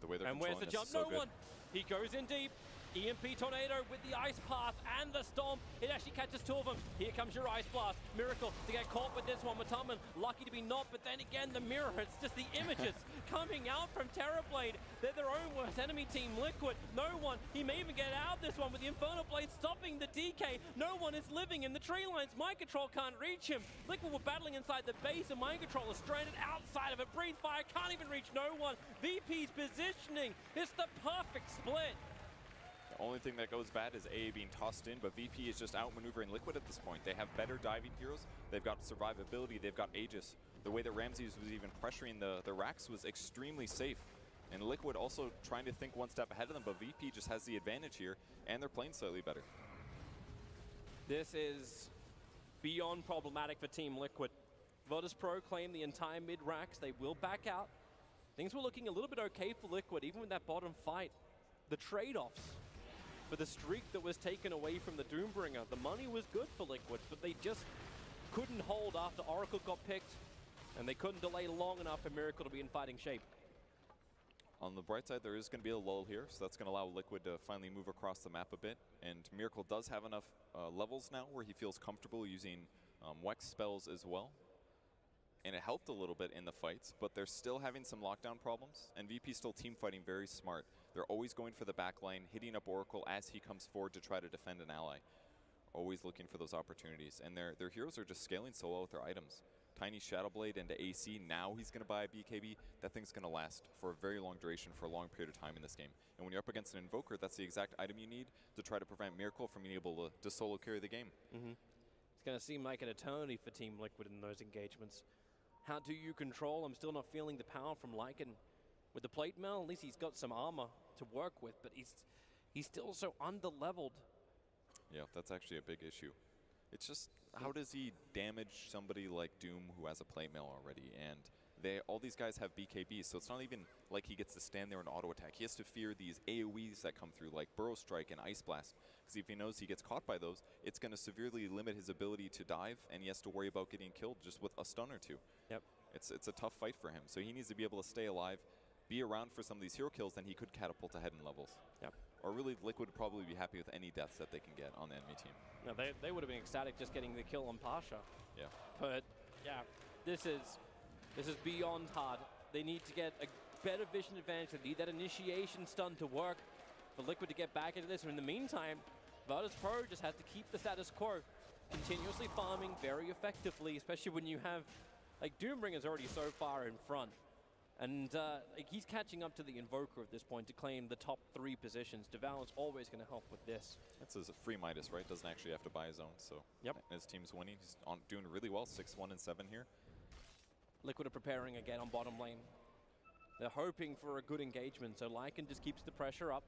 The way they're and where's the jump? So no one. He goes in deep. EMP Tornado with the Ice Path and the Stomp. It actually catches 2 of them. Here comes your Ice Blast. Miracle to get caught with this one. Matumberman lucky to be not, but then again the mirror. It's just the images coming out from Terrorblade. They're their own worst enemy, Team Liquid. No one. He may even get out of this one with the Infernal Blade stopping the DK. No one is living in the tree lines. Mind Control can't reach him. Liquid were battling inside the base, and Mind Control is stranded outside of it. Breathe Fire can't even reach no one. VP's positioning. It's the perfect split. The only thing that goes bad is A being tossed in, but VP is just outmaneuvering Liquid at this point. They have better diving heroes. They've got survivability. They've got Aegis. The way that Ramses was even pressuring the racks was extremely safe. And Liquid also trying to think one step ahead of them, but VP just has the advantage here, and they're playing slightly better. This is beyond problematic for Team Liquid. Virtus Pro claim the entire mid racks. They will back out. Things were looking a little bit okay for Liquid, even with that bottom fight. The trade-offs for the streak that was taken away from the Doombringer. The money was good for Liquid, but they just couldn't hold after Oracle got picked, and they couldn't delay long enough for Miracle to be in fighting shape. On the bright side, there is going to be a lull here, so that's going to allow Liquid to finally move across the map a bit. And Miracle does have enough levels now where he feels comfortable using Wex spells as well. And it helped a little bit in the fights, but they're still having some lockdown problems, and VP still team fighting very smart. They're always going for the back line, hitting up Oracle as he comes forward to try to defend an ally. Always looking for those opportunities, and their heroes are just scaling so well with their items. Tiny Shadowblade into AC, now he's going to buy a BKB. That thing's going to last for a very long duration, for a long period of time in this game. And when you're up against an Invoker, that's the exact item you need to try to prevent Miracle from being able to solo carry the game. It's going to seem like an eternity for Team Liquid in those engagements. How do you control? I'm still not feeling the power from Lycan. With the plate mail, at least he's got some armor to work with, but he's still so under-leveled. Yeah, that's actually a big issue. It's just, how does he damage somebody like Doom who has a plate mail already? And all these guys have BKBs, so it's not even like he gets to stand there and auto-attack. He has to fear these AoEs that come through, like Burrow Strike and Ice Blast. Because if he knows he gets caught by those, it's going to severely limit his ability to dive, and he has to worry about getting killed just with a stun or two. Yep. It's a tough fight for him. So he needs to be able to stay alive, be around for some of these hero kills, then he could catapult ahead in levels. Yep. Or really, Liquid would probably be happy with any deaths that they can get on the enemy team. No, they would have been ecstatic just getting the kill on Pasha. Yeah. But yeah, this is beyond hard. They need to get a better vision advantage. They need that initiation stun to work for Liquid to get back into this. And in the meantime, Virtus Pro just has to keep the status quo, continuously farming very effectively, especially when you have, like, Doombringer's already so far in front. And like he's catching up to the Invoker at this point to claim the top 3 positions. Deval's always going to help with this. That's a free Midas, right? Doesn't actually have to buy his own. So yep. His team's winning. He's doing really well, 6-1 and 7 here. Liquid are preparing again on bottom lane. They're hoping for a good engagement, so Lycan just keeps the pressure up.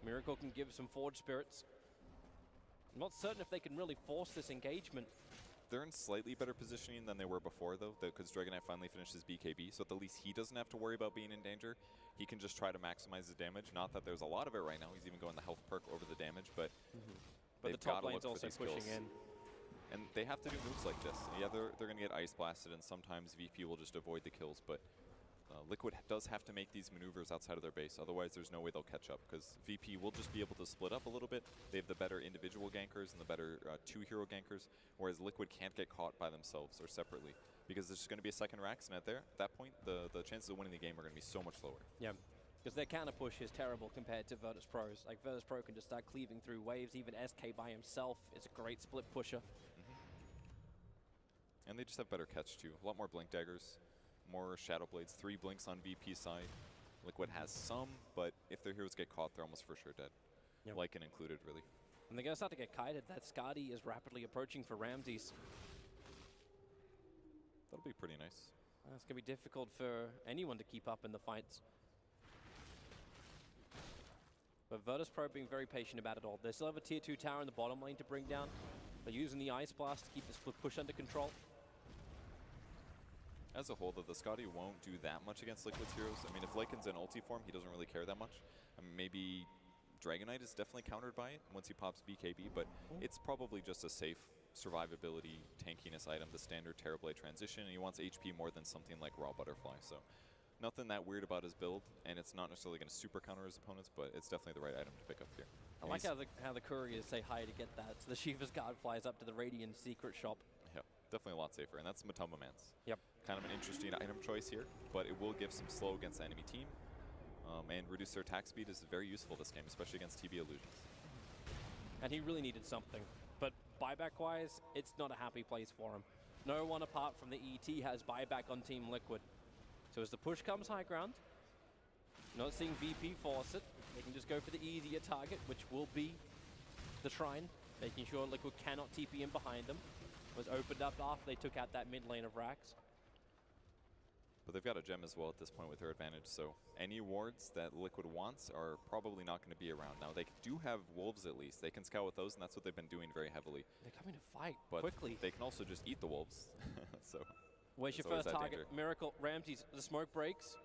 Miracle can give some Forge Spirits. I'm not certain if they can really force this engagement. They're in slightly better positioning than they were before, though, because Dragon Knight finally finished his BKB, so at the least he doesn't have to worry about being in danger. He can just try to maximize his damage. Not that there's a lot of it right now. He's even going the health perk over the damage, but the top lane's also pushing in. And they have to do moves like this. Yeah, they're going to get ice blasted, and sometimes VP will just avoid the kills, but Liquid does have to make these maneuvers outside of their base. Otherwise, there's no way they'll catch up, because VP will just be able to split up a little bit. They have the better individual gankers and the better 2-hero gankers, whereas Liquid can't get caught by themselves or separately, because there's just going to be a second Raxnet there. At that point, the chances of winning the game are going to be so much lower. Yeah, because their counter push is terrible compared to Virtus Pro's. Like, Virtus Pro can just start cleaving through waves. Even SK by himself is a great split pusher. And they just have better catch, too. A lot more Blink Daggers. More Shadow Blades, 3 blinks on VP side. Liquid has some, but if their heroes get caught, they're almost for sure dead. Yep. Lycan included, really. And they're going to start to get kited. That Skadi is rapidly approaching for Ramses. That'll be pretty nice. It's going to be difficult for anyone to keep up in the fights. But Virtus Pro being very patient about it all. They still have a tier 2 tower in the bottom lane to bring down. They're using the Ice Blast to keep the split push under control. As a whole, though, the Skadi won't do that much against Liquid's heroes. I mean, if Lycan's in ulti form, he doesn't really care that much. I mean, maybe Dragon Knight is definitely countered by it once he pops BKB, but it's probably just a safe survivability, tankiness item, the standard Terrorblade transition, and he wants HP more than something like Raw Butterfly. So nothing that weird about his build, and it's not necessarily going to super counter his opponents, but it's definitely the right item to pick up here. I like how the couriers say hi to get that. So the Shiva's Guard flies up to the Radiant secret shop. Yep, definitely a lot safer, and that's Matumba Mance. Yep. Kind of an interesting item choice here, but it will give some slow against the enemy team, and reduce their attack speed is very useful this game, especially against TB Illusions. And he really needed something, but buyback-wise, it's not a happy place for him. No one apart from the ET has buyback on Team Liquid. So as the push comes high ground, not seeing VP force it, they can just go for the easier target, which will be the Shrine, making sure Liquid cannot TP in behind them. Was opened up after they took out that mid lane of Rax. But they've got a gem as well at this point with their advantage, so any wards that Liquid wants are probably not going to be around. Now, they do have wolves at least. They can scout with those, and that's what they've been doing very heavily. They're coming to fight but quickly. They can also just eat the wolves. So where's your first target? Danger. Miracle, Ramses, the smoke breaks.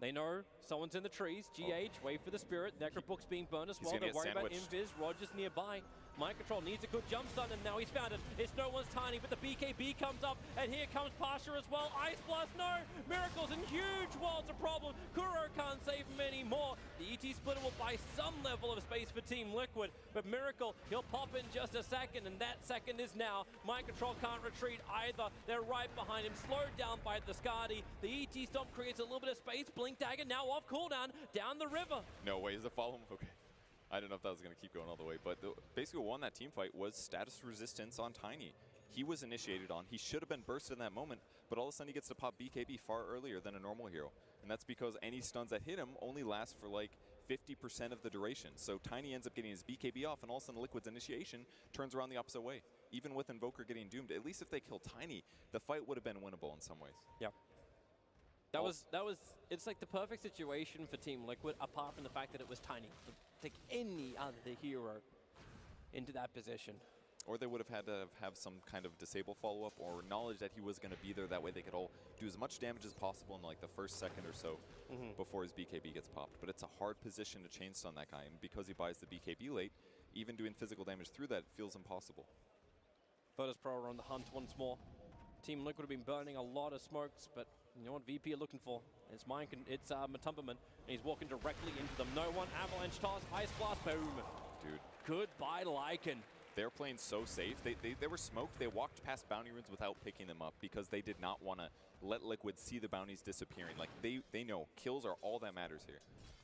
They know someone's in the trees. GH, wait for the spirit. Necrobook's being burned as well. They're worried about Invis. Rogers nearby. Mind Control needs a good jump stun, and now he's found it. It's no one's tiny, but the BKB comes up, and here comes Pasha as well. Ice Blast, no! Miracle's in huge world's a problem. Kuro can't save him anymore. The ET Splitter will buy some level of space for Team Liquid, but Miracle, he'll pop in just a second, and that second is now. Mind Control can't retreat either. They're right behind him, slowed down by the Skadi. The ET Stomp creates a little bit of space. Blink Dagger now off cooldown, down the river. No ways to follow him? Okay. I don't know if that was going to keep going all the way, but basically what won that team fight was status resistance on Tiny. He was initiated on. He should have been bursted in that moment, but all of a sudden he gets to pop BKB far earlier than a normal hero. And that's because any stuns that hit him only last for like 50% of the duration. So Tiny ends up getting his BKB off, and all of a sudden Liquid's initiation turns around the opposite way. Even with Invoker getting doomed, at least if they kill Tiny, the fight would have been winnable in some ways. Yeah. It's like the perfect situation for Team Liquid, apart from the fact that it was Tiny. Take any other hero into that position. Or they would have had to have some kind of disable follow-up or knowledge that he was going to be there. That way they could all do as much damage as possible in like the first second or so before his BKB gets popped. But it's a hard position to chain stun that guy, and because he buys the BKB late, even doing physical damage through that feels impossible. Virtus Pro are on the hunt once more. Team Liquid have been burning a lot of smokes, but you know what VP are looking for? It's Matumberman, and he's walking directly into them. No one, avalanche toss, ice blast, boom. Dude. Goodbye, Lycan. They're playing so safe. They were smoked. They walked past bounty runes without picking them up because they did not want to let Liquid see the bounties disappearing. Like, they know kills are all that matters here.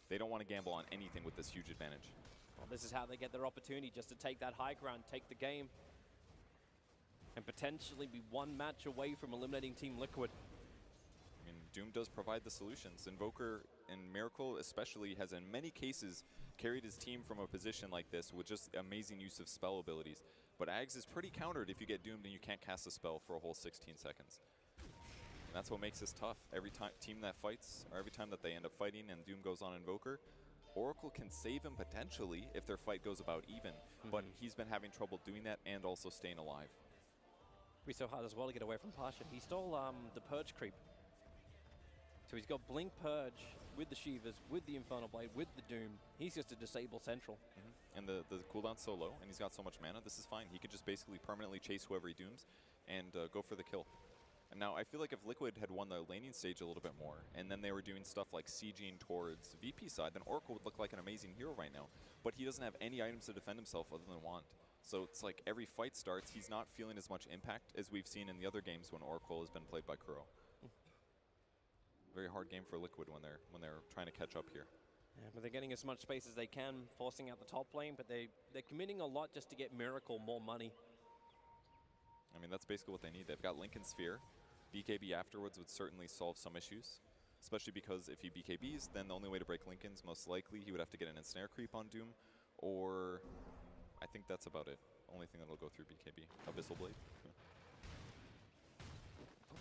They don't want to gamble on anything with this huge advantage. Well, this is how they get their opportunity, just to take that high ground, take the game, and potentially be one match away from eliminating Team Liquid. I mean, Doom does provide the solutions. Invoker and Miracle especially has in many cases carried his team from a position like this with just amazing use of spell abilities. But Ags is pretty countered if you get doomed and you can't cast a spell for a whole 16 seconds. And that's what makes this tough. Every team that fights, or every time that they end up fighting and Doom goes on Invoker, Oracle can save him potentially if their fight goes about even, but he's been having trouble doing that and also staying alive. Be so hard as well to get away from Pasha. He stole the Purge creep. So he's got Blink Purge with the Shivas, with the Infernal Blade, with the Doom. He's just a disable central. And the cooldown's so low, and he's got so much mana, this is fine. He could just basically permanently chase whoever he dooms and go for the kill. And now I feel like if Liquid had won the laning stage a little bit more, and then they were doing stuff like sieging towards VP side, then Oracle would look like an amazing hero right now. But he doesn't have any items to defend himself other than Wand. So it's like every fight starts, he's not feeling as much impact as we've seen in the other games when Oracle has been played by Kuro. Very hard game for Liquid when they're trying to catch up here. Yeah, but they're getting as much space as they can, forcing out the top lane, but they're committing a lot just to get Miracle more money. I mean, that's basically what they need. They've got Lincoln Sphere. BKB afterwards would certainly solve some issues, especially because if he BKBs, then the only way to break Lincoln's most likely he would have to get an ensnare creep on Doom, or I think that's about it. Only thing that'll go through BKB. Abyssal Blade.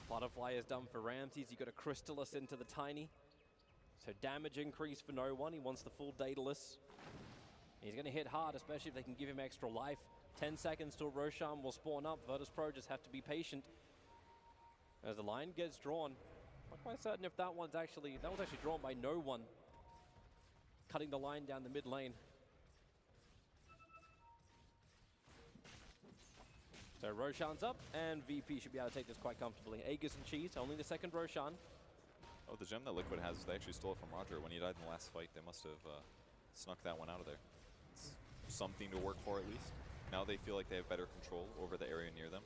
Butterfly is done for Ramses. You got a Crystallis into the Tiny. So damage increase for no one. He wants the full Daedalus. He's going to hit hard, especially if they can give him extra life. 10 seconds till Roshan will spawn up. Virtus.pro just have to be patient. As the line gets drawn, not quite certain if that was actually drawn by no one. Cutting the line down the mid lane. So Roshan's up, and VP should be able to take this quite comfortably. Aegis and Cheese, only the second Roshan. Oh, the gem that Liquid has, they actually stole it from Roger when he died in the last fight. They must have snuck that one out of there. It's something to work for at least. Now they feel like they have better control over the area near them.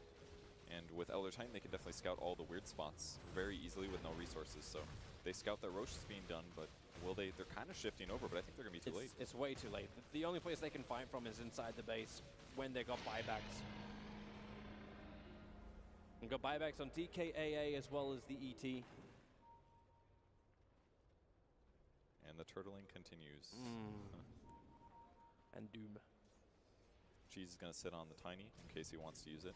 And with Elder Titan, they can definitely scout all the weird spots very easily with no resources. So they scout that Roche is being done, but will they? They're kind of shifting over, but I think they're going to be too late. It's way too late. The only place they can fight from is inside the base when they got buybacks. And got buybacks on DKAA as well as the ET. And the turtling continues. And Doom. Cheese is going to sit on the Tiny in case he wants to use it.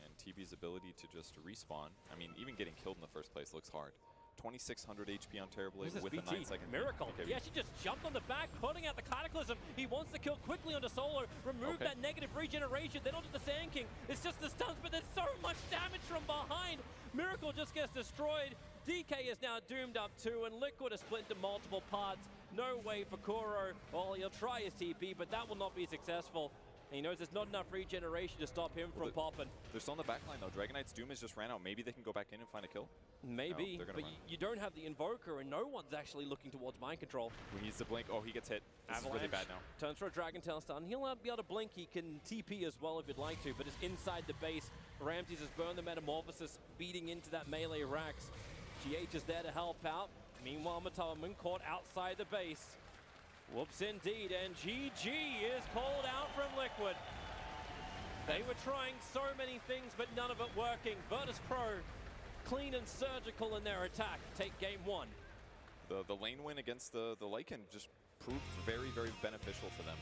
And TB's ability to just respawn, I mean, even getting killed in the first place looks hard. 2,600 HP on Terrorblade with a 9-second Miracle. He actually just jumped on the back, putting out the Cataclysm. He wants to kill quickly onto Solo, remove that negative regeneration. They don't do the Sand King. It's just the stuns, but there's so much damage from behind. Miracle just gets destroyed. DK is now doomed up too, and Liquid is split into multiple parts. No way for Kuro. Well, he'll try his TP, but that will not be successful. And he knows there's not enough regeneration to stop him from popping. They're still on the backline though. Dragon Knight's Doom has just ran out. Maybe they can go back in and find a kill. Maybe, no, but you don't have the Invoker, and no one's actually looking towards mind control. He needs to blink. Oh, he gets hit. This is really bad now. Turns for a Dragon Tail stun. He'll not be able to blink. He can TP as well if you'd like to, but it's inside the base. Ramses has burned the Metamorphosis, beating into that melee Rax. GH is there to help out. Meanwhile, Mataman caught outside the base. Whoops indeed, and GG is called out from Liquid. They were trying so many things, but none of it working. Virtus.pro, clean and surgical in their attack. Take game one. The lane win against the Lycan just proved very, very beneficial for them.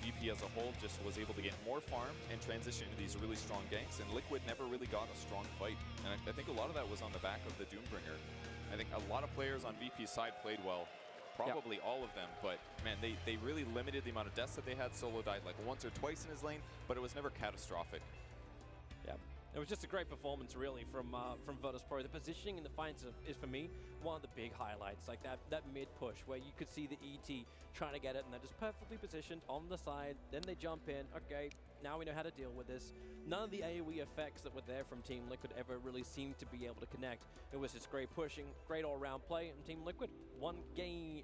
VP as a whole just was able to get more farm and transition into these really strong ganks, and Liquid never really got a strong fight. And I think a lot of that was on the back of the Doombringer. I think a lot of players on VP's side played well. Probably all of them, but man, they really limited the amount of deaths that they had. Solo died like once or twice in his lane, but it was never catastrophic. Yeah, it was just a great performance really from Virtus.pro. The positioning in the fights is for me one of the big highlights, like that mid push where you could see the ET trying to get it and they're just perfectly positioned on the side, then they jump in. Okay, now we know how to deal with this. None of the AoE effects that were there from Team Liquid ever really seemed to be able to connect. It was just great pushing, great all-round play, and Team Liquid one game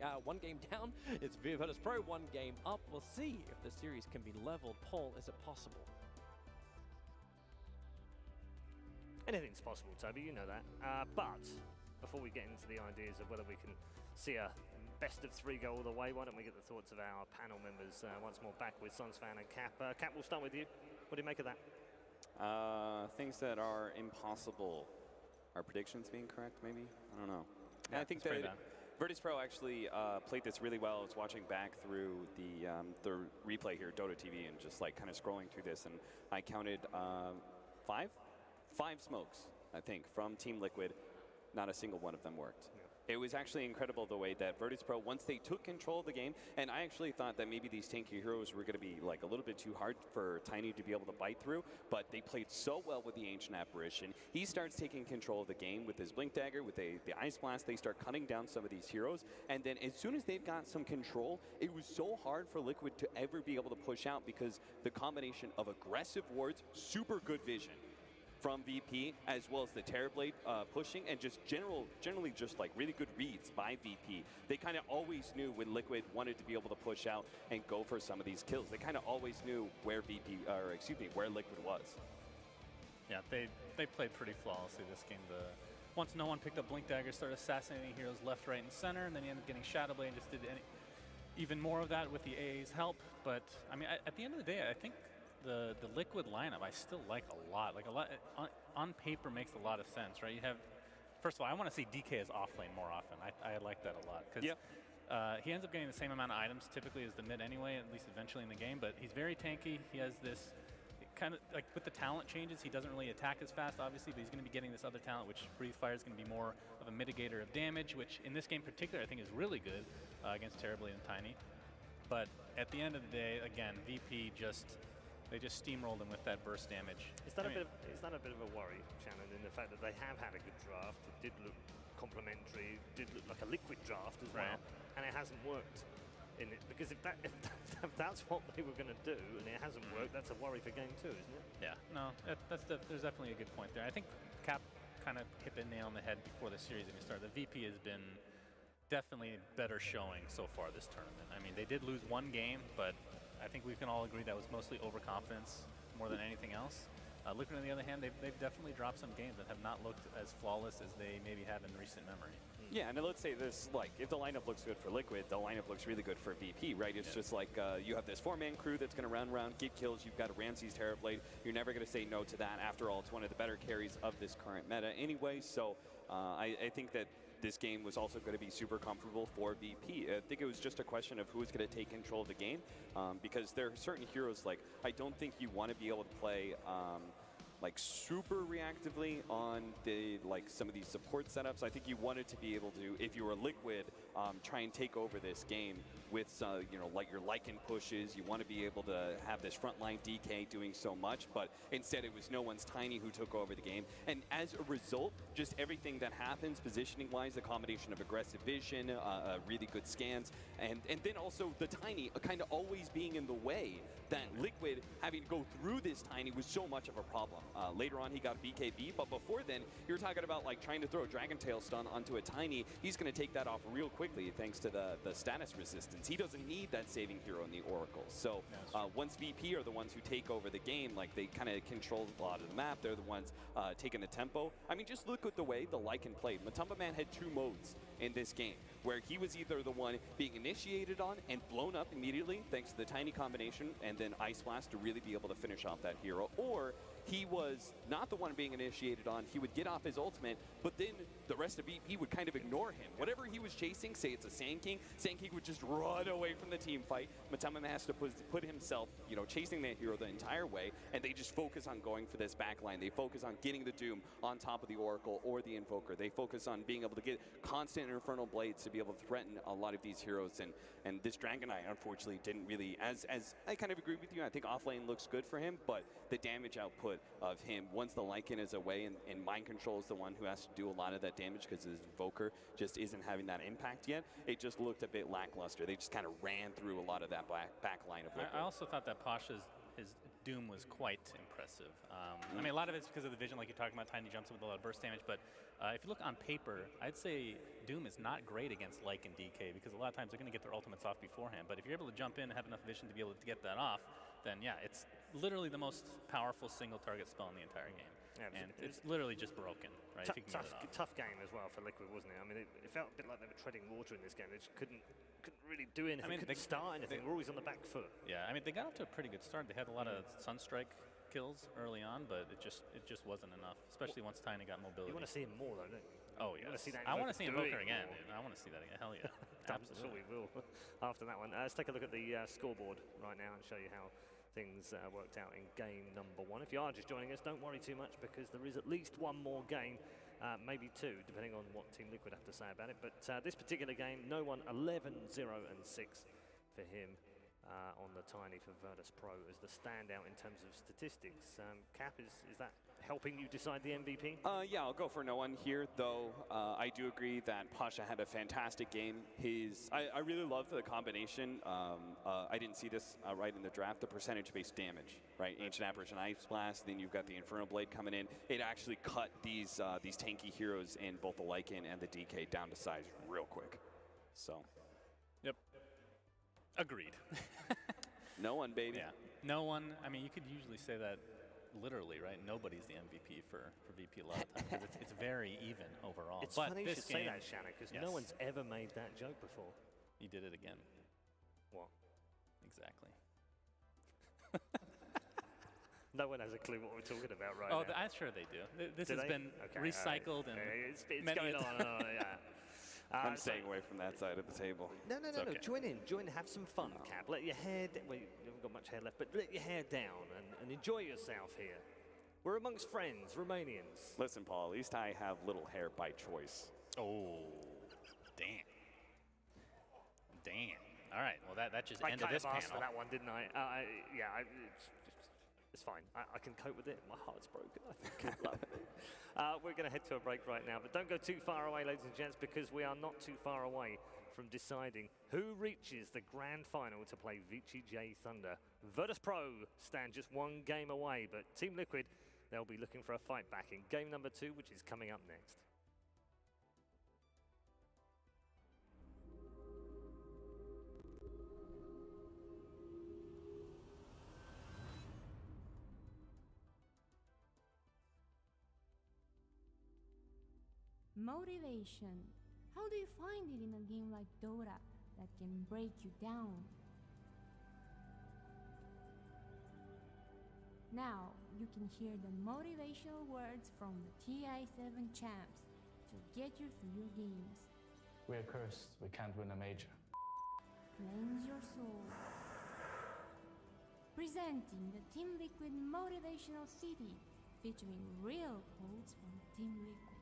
down. It's Virtus.pro 1 game up. We'll see if the series can be leveled. Paul, is it possible? Anything's possible, Toby, you know that. But before we get into the ideas of whether we can see a best of three go all the way, why don't we get the thoughts of our panel members once more, back with Sunsfan and Cap. Cap, we'll start with you. What do you make of that? Things that are impossible. our predictions being correct, maybe? I don't know. Yeah, I think that Virtus Pro actually played this really well. I was watching back through the replay here, Dota TV, and just like kind of scrolling through this, and I counted five smokes, I think, from Team Liquid. Not a single one of them worked. Yeah. It was actually incredible the way that Virtus Pro, once they took control of the game, and I actually thought that maybe these tanky heroes were going to be like a little bit too hard for Tiny to be able to bite through, but they played so well with the Ancient Apparition. He starts taking control of the game with his Blink Dagger, with the Ice Blast. They start cutting down some of these heroes, and then as soon as they've got some control, it was so hard for Liquid to ever be able to push out because the combination of aggressive wards, super good vision from VP, as well as the Terrorblade pushing, and just generally just like really good reads by VP. They kind of always knew when Liquid wanted to be able to push out and go for some of these kills. They kind of always knew where where Liquid was. Yeah, they played pretty flawlessly this game. Once no one picked up Blink Dagger, started assassinating heroes left, right, and center, and then he ended up getting Shadowblade and just did even more of that with the AA's help. But I mean, at the end of the day, I think the Liquid lineup I still like a lot. Like on paper makes a lot of sense, right? You have, first of all, I want to see DK as offlane more often. I like that a lot because he ends up getting the same amount of items typically as the mid anyway, at least eventually in the game. But he's very tanky. He has this kind of like with the talent changes, he doesn't really attack as fast, obviously, but he's going to be getting this other talent, which Breathe Fire is going to be more of a mitigator of damage, which in this game in particular I think is really good against Terrorblade and Tiny. But at the end of the day, again, VP they just steamrolled him with that burst damage. Is that a bit of a worry, Shannon, in the fact that they have had a good draft? It did look complementary, did look like a Liquid draft as well, and it hasn't worked. Because if that's what they were going to do and it hasn't worked, that's a worry for game 2, isn't it? Yeah, no, there's definitely a good point there. I think Cap kind of hit the nail on the head before the series even started. The VP has been definitely better showing so far this tournament. I mean, they did lose one game, but I think we can all agree that was mostly overconfidence more than anything else. Liquid, on the other hand, they've definitely dropped some games that have not looked as flawless as they maybe have in recent memory. Yeah, and let's say this, like, if the lineup looks good for Liquid, the lineup looks really good for VP, right? It's just like you have this 4-man crew that's going to run around, get kills. You've got a Ramsey's Terrorblade. You're never going to say no to that. After all, it's one of the better carries of this current meta anyway. So I think that this game was also going to be super comfortable for VP. I think it was just a question of who was going to take control of the game because there are certain heroes, like, I don't think you want to be able to play like super reactively on some of these support setups. I think you wanted to be able to, if you were Liquid, try and take over this game with like your Lycan pushes. You want to be able to have this frontline DK doing so much, but instead it was no one's Tiny who took over the game. And as a result, just everything that happens positioning wise, a combination of aggressive vision, really good scans, and then also the Tiny kind of always being in the way, that Liquid having to go through this Tiny was so much of a problem. Later on he got BKB, but before then you're talking about like trying to throw a Dragon Tail stun onto a Tiny. He's going to take that off real quickly thanks to the status resistance. He doesn't need that saving hero in the Oracle. So once VP are the ones who take over the game, like they kind of control a lot of the map, they're the ones taking the tempo. I mean, just look at the way the Lycan played. Matumba Man had 2 modes in this game, where he was either the one being initiated on and blown up immediately thanks to the Tiny combination and then Ice Blast to really be able to finish off that hero, or he was not the one being initiated on. He would get off his ultimate, but then the rest of VP would kind of ignore him. Whatever he was chasing, say it's a Sand King would just run away from the team fight. Matumba has to put himself, chasing that hero the entire way, and they just focus on going for this backline. They focus on getting the Doom on top of the Oracle or the Invoker. They focus on being able to get constant Infernal Blades to be able to threaten a lot of these heroes, and this Dragon Knight unfortunately didn't really, as I kind of agree with you, I think offlane looks good for him, but the damage output of him, once the Lycan is away and Mind Control is the one who has to do a lot of that damage because his Invoker just isn't having that impact yet, it just looked a bit lackluster. They just kind of ran through a lot of that back line of Liquid. I also thought that Pasha's his Doom was quite impressive. I mean, a lot of it's because of the vision, like you're talking about. Tiny jumps with a lot of burst damage, but if you look on paper, I'd say Doom is not great against Lycan DK because a lot of times they're going to get their ultimates off beforehand. But if you're able to jump in and have enough vision to be able to get that off, then yeah, it's literally the most powerful single target spell in the entire game. Yeah, and it's literally just broken, right? Tough game as well for Liquid, wasn't it? I mean, it felt a bit like they were treading water in this game. They just couldn't really do anything. I mean, couldn't start anything. We're always on the back foot. Yeah, I mean, they got off to a pretty good start. They had a lot of Sunstrike kills early on, but it just wasn't enough, especially once Tiny got mobility. You want to see him more, though, don't you? Oh, You yes. want to see that I want to see Invoker doing again, more. dude. I want to see that again. Hell yeah. I'm sure we will after that one. Let's take a look at the scoreboard right now and show you how things worked out in game number 1. If you are just joining us, don't worry too much because there is at least one more game, maybe 2, depending on what Team Liquid have to say about it. But this particular game, no one 11-0-6 for him on the Tiny for Virtus Pro as the standout in terms of statistics. Cap, is that helping you decide the MVP? Yeah, I'll go for no one here, though. I do agree that Pasha had a fantastic game. I really love the combination. I didn't see this right in the draft, the percentage-based damage, right? Ancient Apparition Ice Blast, then you've got the Inferno Blade coming in. It actually cut these tanky heroes in both the Lycan and the DK down to size real quick. So. Yep. Agreed. No one, baby. Yeah. No one. I mean, you could usually say that literally, right? Nobody's the MVP for VP a lot of times because it's very even overall. It's but funny you this should say game, that, Shannon, because yes. no one's ever made that joke before. You did it again. What? Exactly. No one has a clue what we're talking about right Oh, now. I'm sure they do. This Do has they? been Okay, recycled and it's many going a on. Yeah. I'm so- staying away from that side of the table. No. okay. Join in. Have some fun, Cap. Let your hair. Well, you haven't got much hair left, but let your hair down and enjoy yourself here. We're amongst friends, Romanians. Listen, Paul, at least I have little hair by choice. Oh, damn. Damn. All right. Well, that just I ended kind this of asked panel. for that one, didn't I? It's fine. I can cope with it. My heart's broken. I think I love it. We're going to head to a break right now, but don't go too far away, ladies and gents, because we are not too far away from deciding who reaches the grand final to play Vici J Thunder. Virtus Pro stand just one game away, but Team Liquid, they'll be looking for a fight back in game number 2, which is coming up next. Motivation. How do you find it in a game like Dota that can break you down? Now, you can hear the motivational words from the TI7 champs to get you through your games. We're cursed. We can't win a major. Cleanse your soul. Presenting the Team Liquid Motivational CD, featuring real quotes from Team Liquid.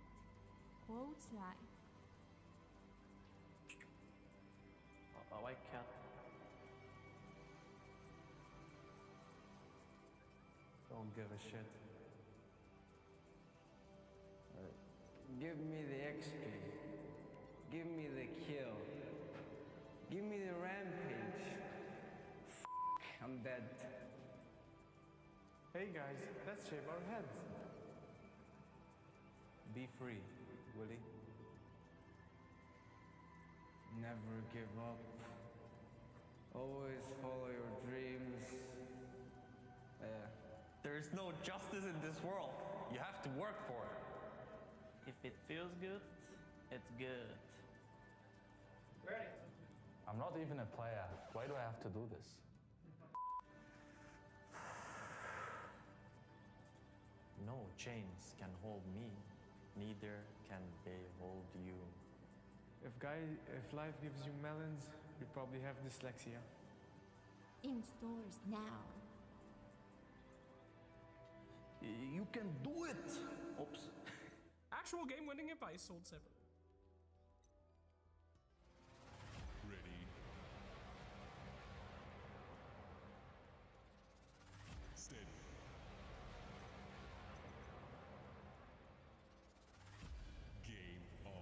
Quotes like, A white cat. Don't give a shit. Give me the XP. Give me the kill. Give me the rampage. I'm dead. Hey guys, let's shave our heads. Be free, Willie. Never give up. Always follow your dreams. There's no justice in this world. You have to work for it. If it feels good, it's good. I'm not even a player. Why do I have to do this? No chains can hold me, neither can they hold you. If life gives you melons, you probably have dyslexia. in stores now. You can do it! Oops. Actual game-winning advice sold separately. Ready. Steady. Game on.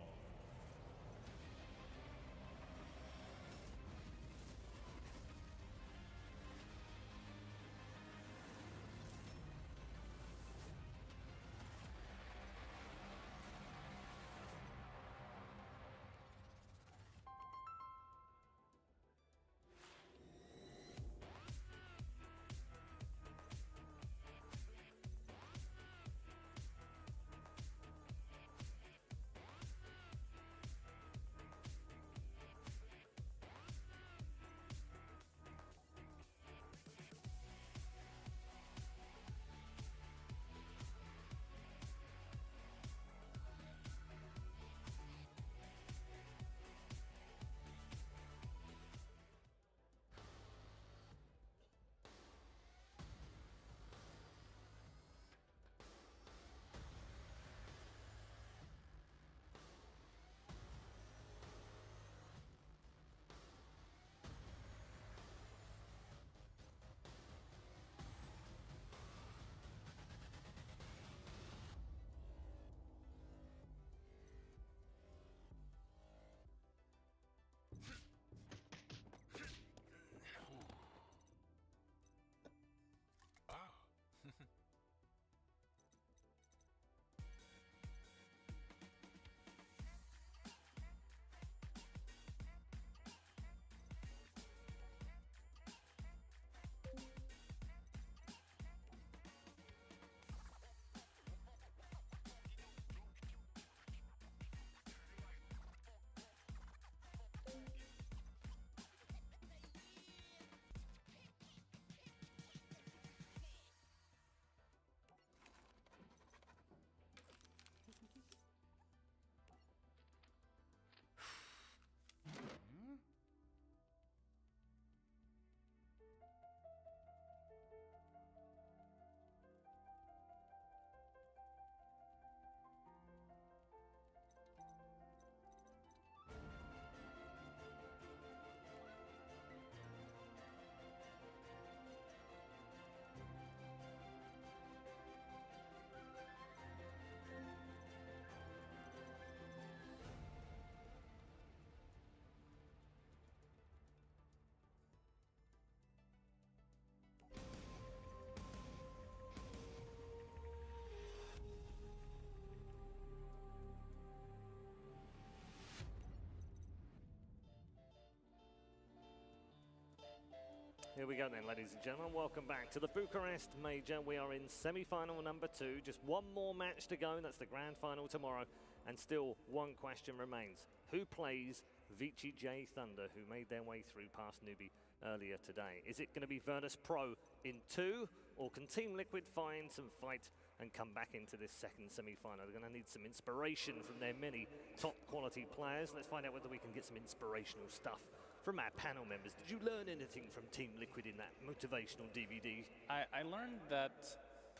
Here we go then, ladies and gentlemen. Welcome back to the Bucharest Major. We are in semi-final number 2. Just one more match to go. That's the grand final tomorrow. And still one question remains. Who plays Vici J Thunder, who made their way through past Newbie earlier today? Is it going to be Virtus Pro in 2, or can Team Liquid find some fight and come back into this second semi-final? They're going to need some inspiration from their many top quality players. Let's find out whether we can get some inspirational stuff from our panel members. Did you learn anything from Team Liquid in that motivational DVD? I learned that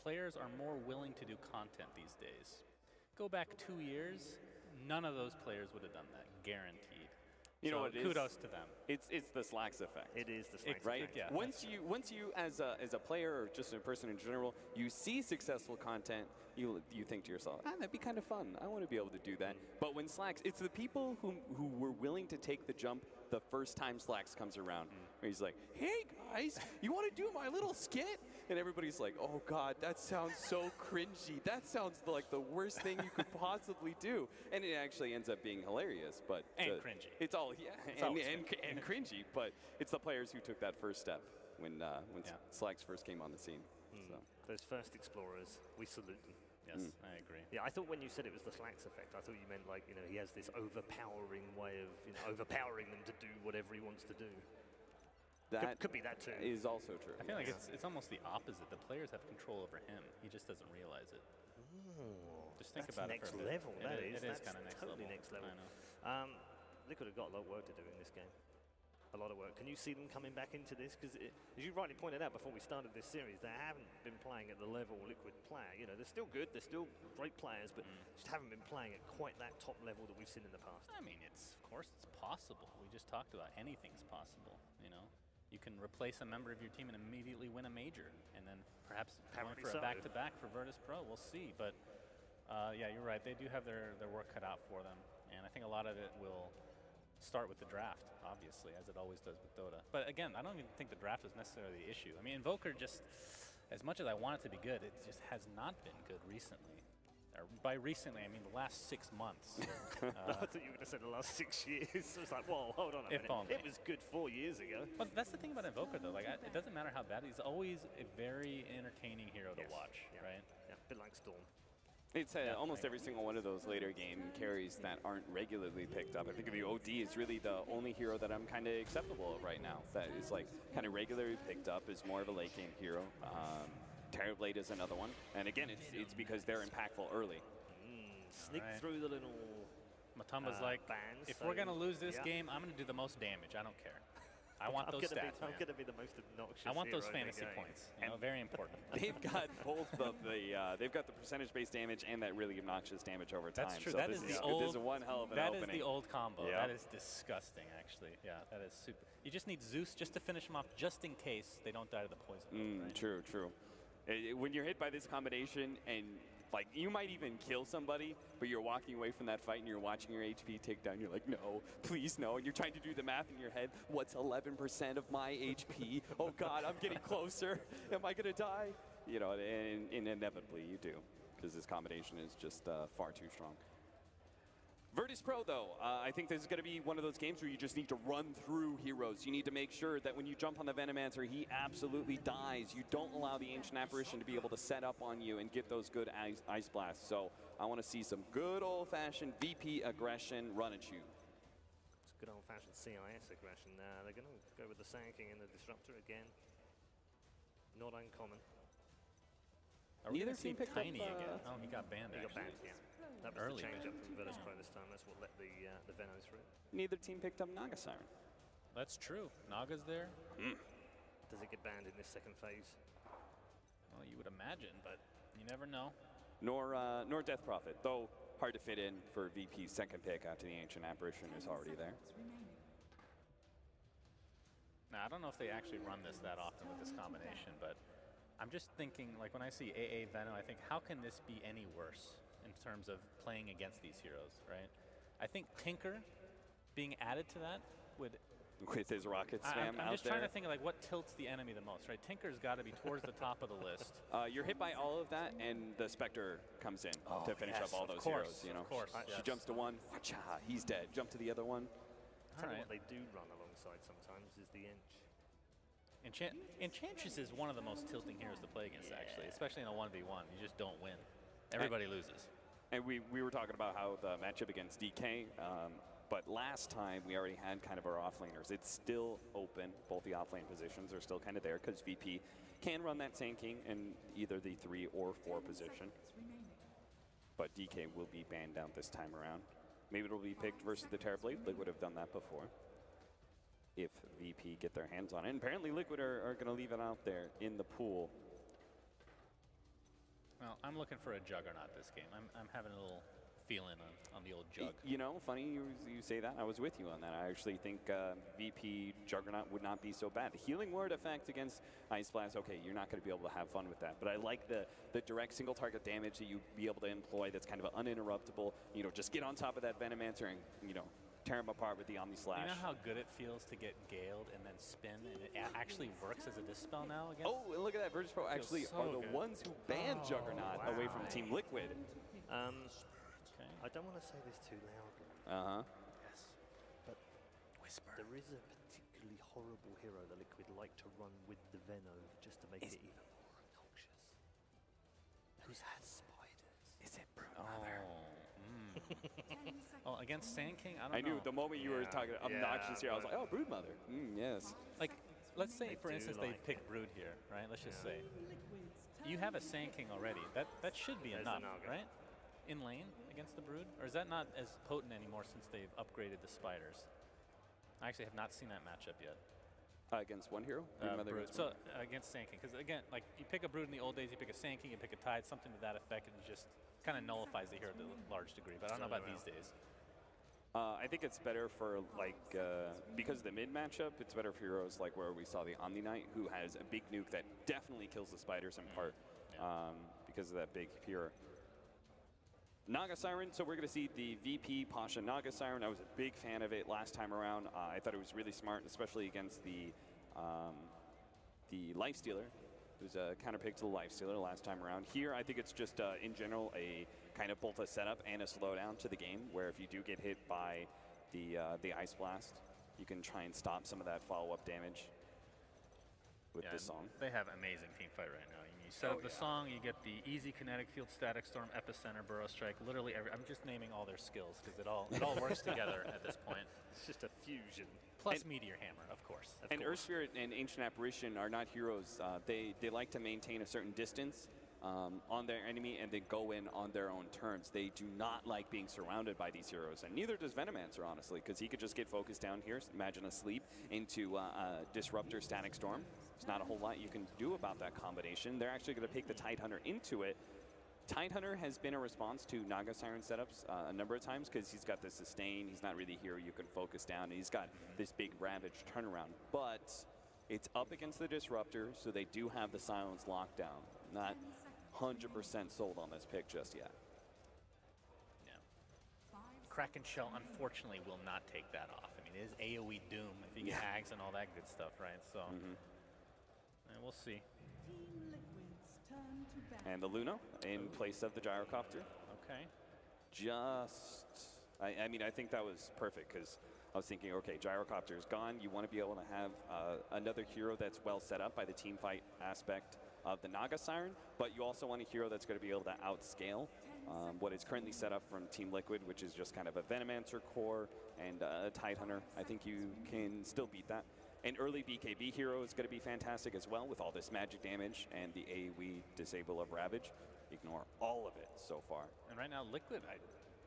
players are more willing to do content these days. Go back 2 years, none of those players would have done that, guaranteed. You know what it is? Kudos to them. It's the Slacks effect. It is the Slacks right? effect. Yeah, once you as a player or just a person in general, you see successful content, you think to yourself, that'd be kind of fun. I want to be able to do that. But when Slacks, it's the people who were willing to take the jump the first time Slacks comes around. Where he's like, hey guys, you want to do my little skit? And everybody's like, oh God, that sounds so cringy. That sounds like the worst thing you could possibly do. And it actually ends up being hilarious. But and cringy. It's all, yeah, it's and cringy. But it's the players who took that first step when Slacks first came on the scene. So. Those first explorers, we salute them. Yes, I agree. Yeah, I thought when you said it was the Slacks effect, I thought you meant like, he has this overpowering way of, overpowering them to do whatever he wants to do. That could be that too. Is also true. I feel like it's almost the opposite. The players have control over him. He just doesn't realize it. Just think about it for a bit. Next level, that is. It is kind of next totally level. next level. I know. They could have got a lot of work to do in this game. A lot of work. Can you see them coming back into this? Because as you rightly pointed out before we started this series, they haven't been playing at the level Liquid play. They're still good, they're still great players, but just haven't been playing at quite that top level that we've seen in the past. I mean, of course it's possible. We just talked about anything's possible, You can replace a member of your team and immediately win a major, and then perhaps going for a back-to-back for Virtus Pro. We'll see, but yeah, you're right. They do have their work cut out for them, and I think a lot of it will start with the draft, obviously, as it always does with Dota. But again, I don't even think the draft is necessarily the issue. I mean, Invoker just, as much as I want it to be good, it just has not been good recently. Or by recently, I mean the last 6 months. I thought you were going to say the last 6 years. I was like, whoa, hold on a minute. Only. It was good 4 years ago. But that's the thing about Invoker, though. It doesn't matter how bad. He's always a very entertaining hero to watch, right? Yeah, a bit like Storm. It's almost every single one of those later game carries that aren't regularly picked up. I think the OD is really the only hero that I'm kind of acceptable of right now. That is kind of regularly picked up as more of a late game hero. Terrorblade is another one. And again, it's because they're impactful early. Sneak through the little Matumba's like, bands, if we're going to lose this game, I'm going to do the most damage. I don't care. I want those stats, I'm going to be the most obnoxious. I want those hero fantasy in the game. points. Very important. They've got both they've got the percentage-based damage and that really obnoxious damage over time. That's true. So that this is the old. This is one hell of an opening. That is the old combo. Yeah. That is disgusting, actually. Yeah, that is super. You just need Zeus just to finish them off, just in case they don't die to the poison. Right? True. When you're hit by this combination and you might even kill somebody, but you're walking away from that fight and you're watching your HP tick down. You're like, no, please no. And you're trying to do the math in your head. What's 11% of my HP? Oh God, I'm getting closer. Am I gonna die? And inevitably you do, because this combination is just far too strong. Virtus Pro, though, I think this is going to be one of those games where you just need to run through heroes. You need to make sure that when you jump on the Venomancer, he absolutely dies. You don't allow the Ancient Apparition to be able to set up on you and get those good ice blasts. So I want to see some good old-fashioned VP aggression, run and shoot. It's good old-fashioned CIS aggression. They're going to go with the Sanking and the Disruptor again. Not uncommon. Neither team picked Tiny again. Oh, he got banned. He got banned, yeah. That was early the change up from Virtus Pro this time. That's what let the Veno through. Neither team picked up Naga Siren. That's true. Naga's there. Does it get banned in this second phase? Well, you would imagine, but you never know. Nor Death Prophet, though hard to fit in for VP's second pick after the Ancient Apparition is already there. Now, I don't know if they actually run this that often with this combination, but I'm just thinking, when I see AA Veno, I think, how can this be any worse in terms of playing against these heroes, right? I think Tinker being added to that would... With his rocket spam I'm just trying to think of what tilts the enemy the most, right? Tinker's got to be towards the top of the list. You're hit by all of that, and the Spectre comes in to finish up all those heroes. Of course. She jumps to one, he's dead. Jump to the other one. What they do run alongside sometimes is the Ench. Enchantress is one of the most tilting heroes to play against, actually, especially in a 1v1. You just don't win. Everybody loses. And we were talking about how the matchup against DK, but last time we already had kind of our offlaners. It's still open. Both the offlane positions are still kind of there because VP can run that Sand King in either the 3 or 4 position. But DK will be banned down this time around. Maybe it'll be picked versus the Terrorblade. Liquid have done that before. If VP get their hands on it. And apparently Liquid are going to leave it out there in the pool. Well, I'm looking for a Juggernaut this game. I'm having a little feeling on the old Jug. You know, funny you say that. I was with you on that. I actually think VP Juggernaut would not be so bad. The Healing Word effect against Ice Blast, okay, you're not going to be able to have fun with that. But I like the direct single target damage that you'd be able to employ that's kind of uninterruptible. You know, just get on top of that Venomancer and, you know, tear him apart with the Omni Slash. You know how good it feels to get Galed and then spin, and it actually works as a Dispel now against? Oh, and look at that. Virtus Pro actually so are the good. ones who banned Juggernaut away from Team Liquid. I don't want to say this too loudly. Yes. But Whisper. There is a particularly horrible hero that Liquid like to run with the Veno just to make it even more obnoxious. Who's had spiders? Is it Broodmother? Oh, against Sand King, I don't know. I knew the moment you were talking obnoxious here, I was like, oh, Broodmother. Yes. Like, let's say, for instance, they pick Brood here, right? Let's just say. You have a Sand King already. That should be enough, right? In lane against the Brood? Or is that not as potent anymore since they've upgraded the spiders? I actually have not seen that matchup yet. Against one hero? Brood. So against Sand King. Because again, like you pick a Brood in the old days, you pick a Sand King, you pick a Tide, something to that effect, and it just kind of nullifies the hero to a large degree. But I don't know about these days. I think it's better for, like, because of the mid matchup, it's better for heroes like where we saw the Omni Knight, who has a big nuke that definitely kills the spiders in part because of that big pure. Naga Siren, so we're going to see the VP Pasha Naga Siren. I was a big fan of it last time around. I thought it was really smart, especially against the Lifestealer. It was a counter pick to the Lifestealer last time around. Here, I think it's just, in general, a kind of both a setup and a slowdown to the game, where if you do get hit by the Ice Blast, you can try and stop some of that follow-up damage with this song. They have amazing team fight right now. You set up the song, you get the easy kinetic field, static storm, epicenter, burrow strike. Literally, I'm just naming all their skills because it all works together at this point. It's just a fusion. Plus Meteor Hammer, of course. Earth Spirit and Ancient Apparition are not heroes. They like to maintain a certain distance on their enemy and then go in on their own terms. They do not like being surrounded by these heroes, and neither does Venomancer, honestly, because he could just get focused down here, imagine a sleep, into Disruptor, Static Storm. There's not a whole lot you can do about that combination. They're actually going to pick the Tidehunter into it. Tidehunter has been a response to Naga Siren setups a number of times because he's got the sustain, he's not really a hero you can focus down, and he's got this big Ravage turnaround. But it's up against the Disruptor, so they do have the Silence lockdown. Not 100% sold on this pick just yet. Yeah. Kraken Shell, unfortunately, will not take that off. I mean, it is AoE Doom if you get hags and all that good stuff, right? So, and we'll see. And the Luna in place of the Gyrocopter. Okay. I mean, I think that was perfect because I was thinking, okay, Gyrocopter is gone. You want to be able to have another hero that's well set up by the team fight aspect of the Naga Siren, but you also want a hero that's going to be able to outscale what is currently set up from Team Liquid, which is just kind of a Venomancer core and a Tidehunter. I think you can still beat that. An early BKB hero is going to be fantastic as well with all this magic damage and the AoE disable of Ravage. Ignore all of it so far. And right now, Liquid,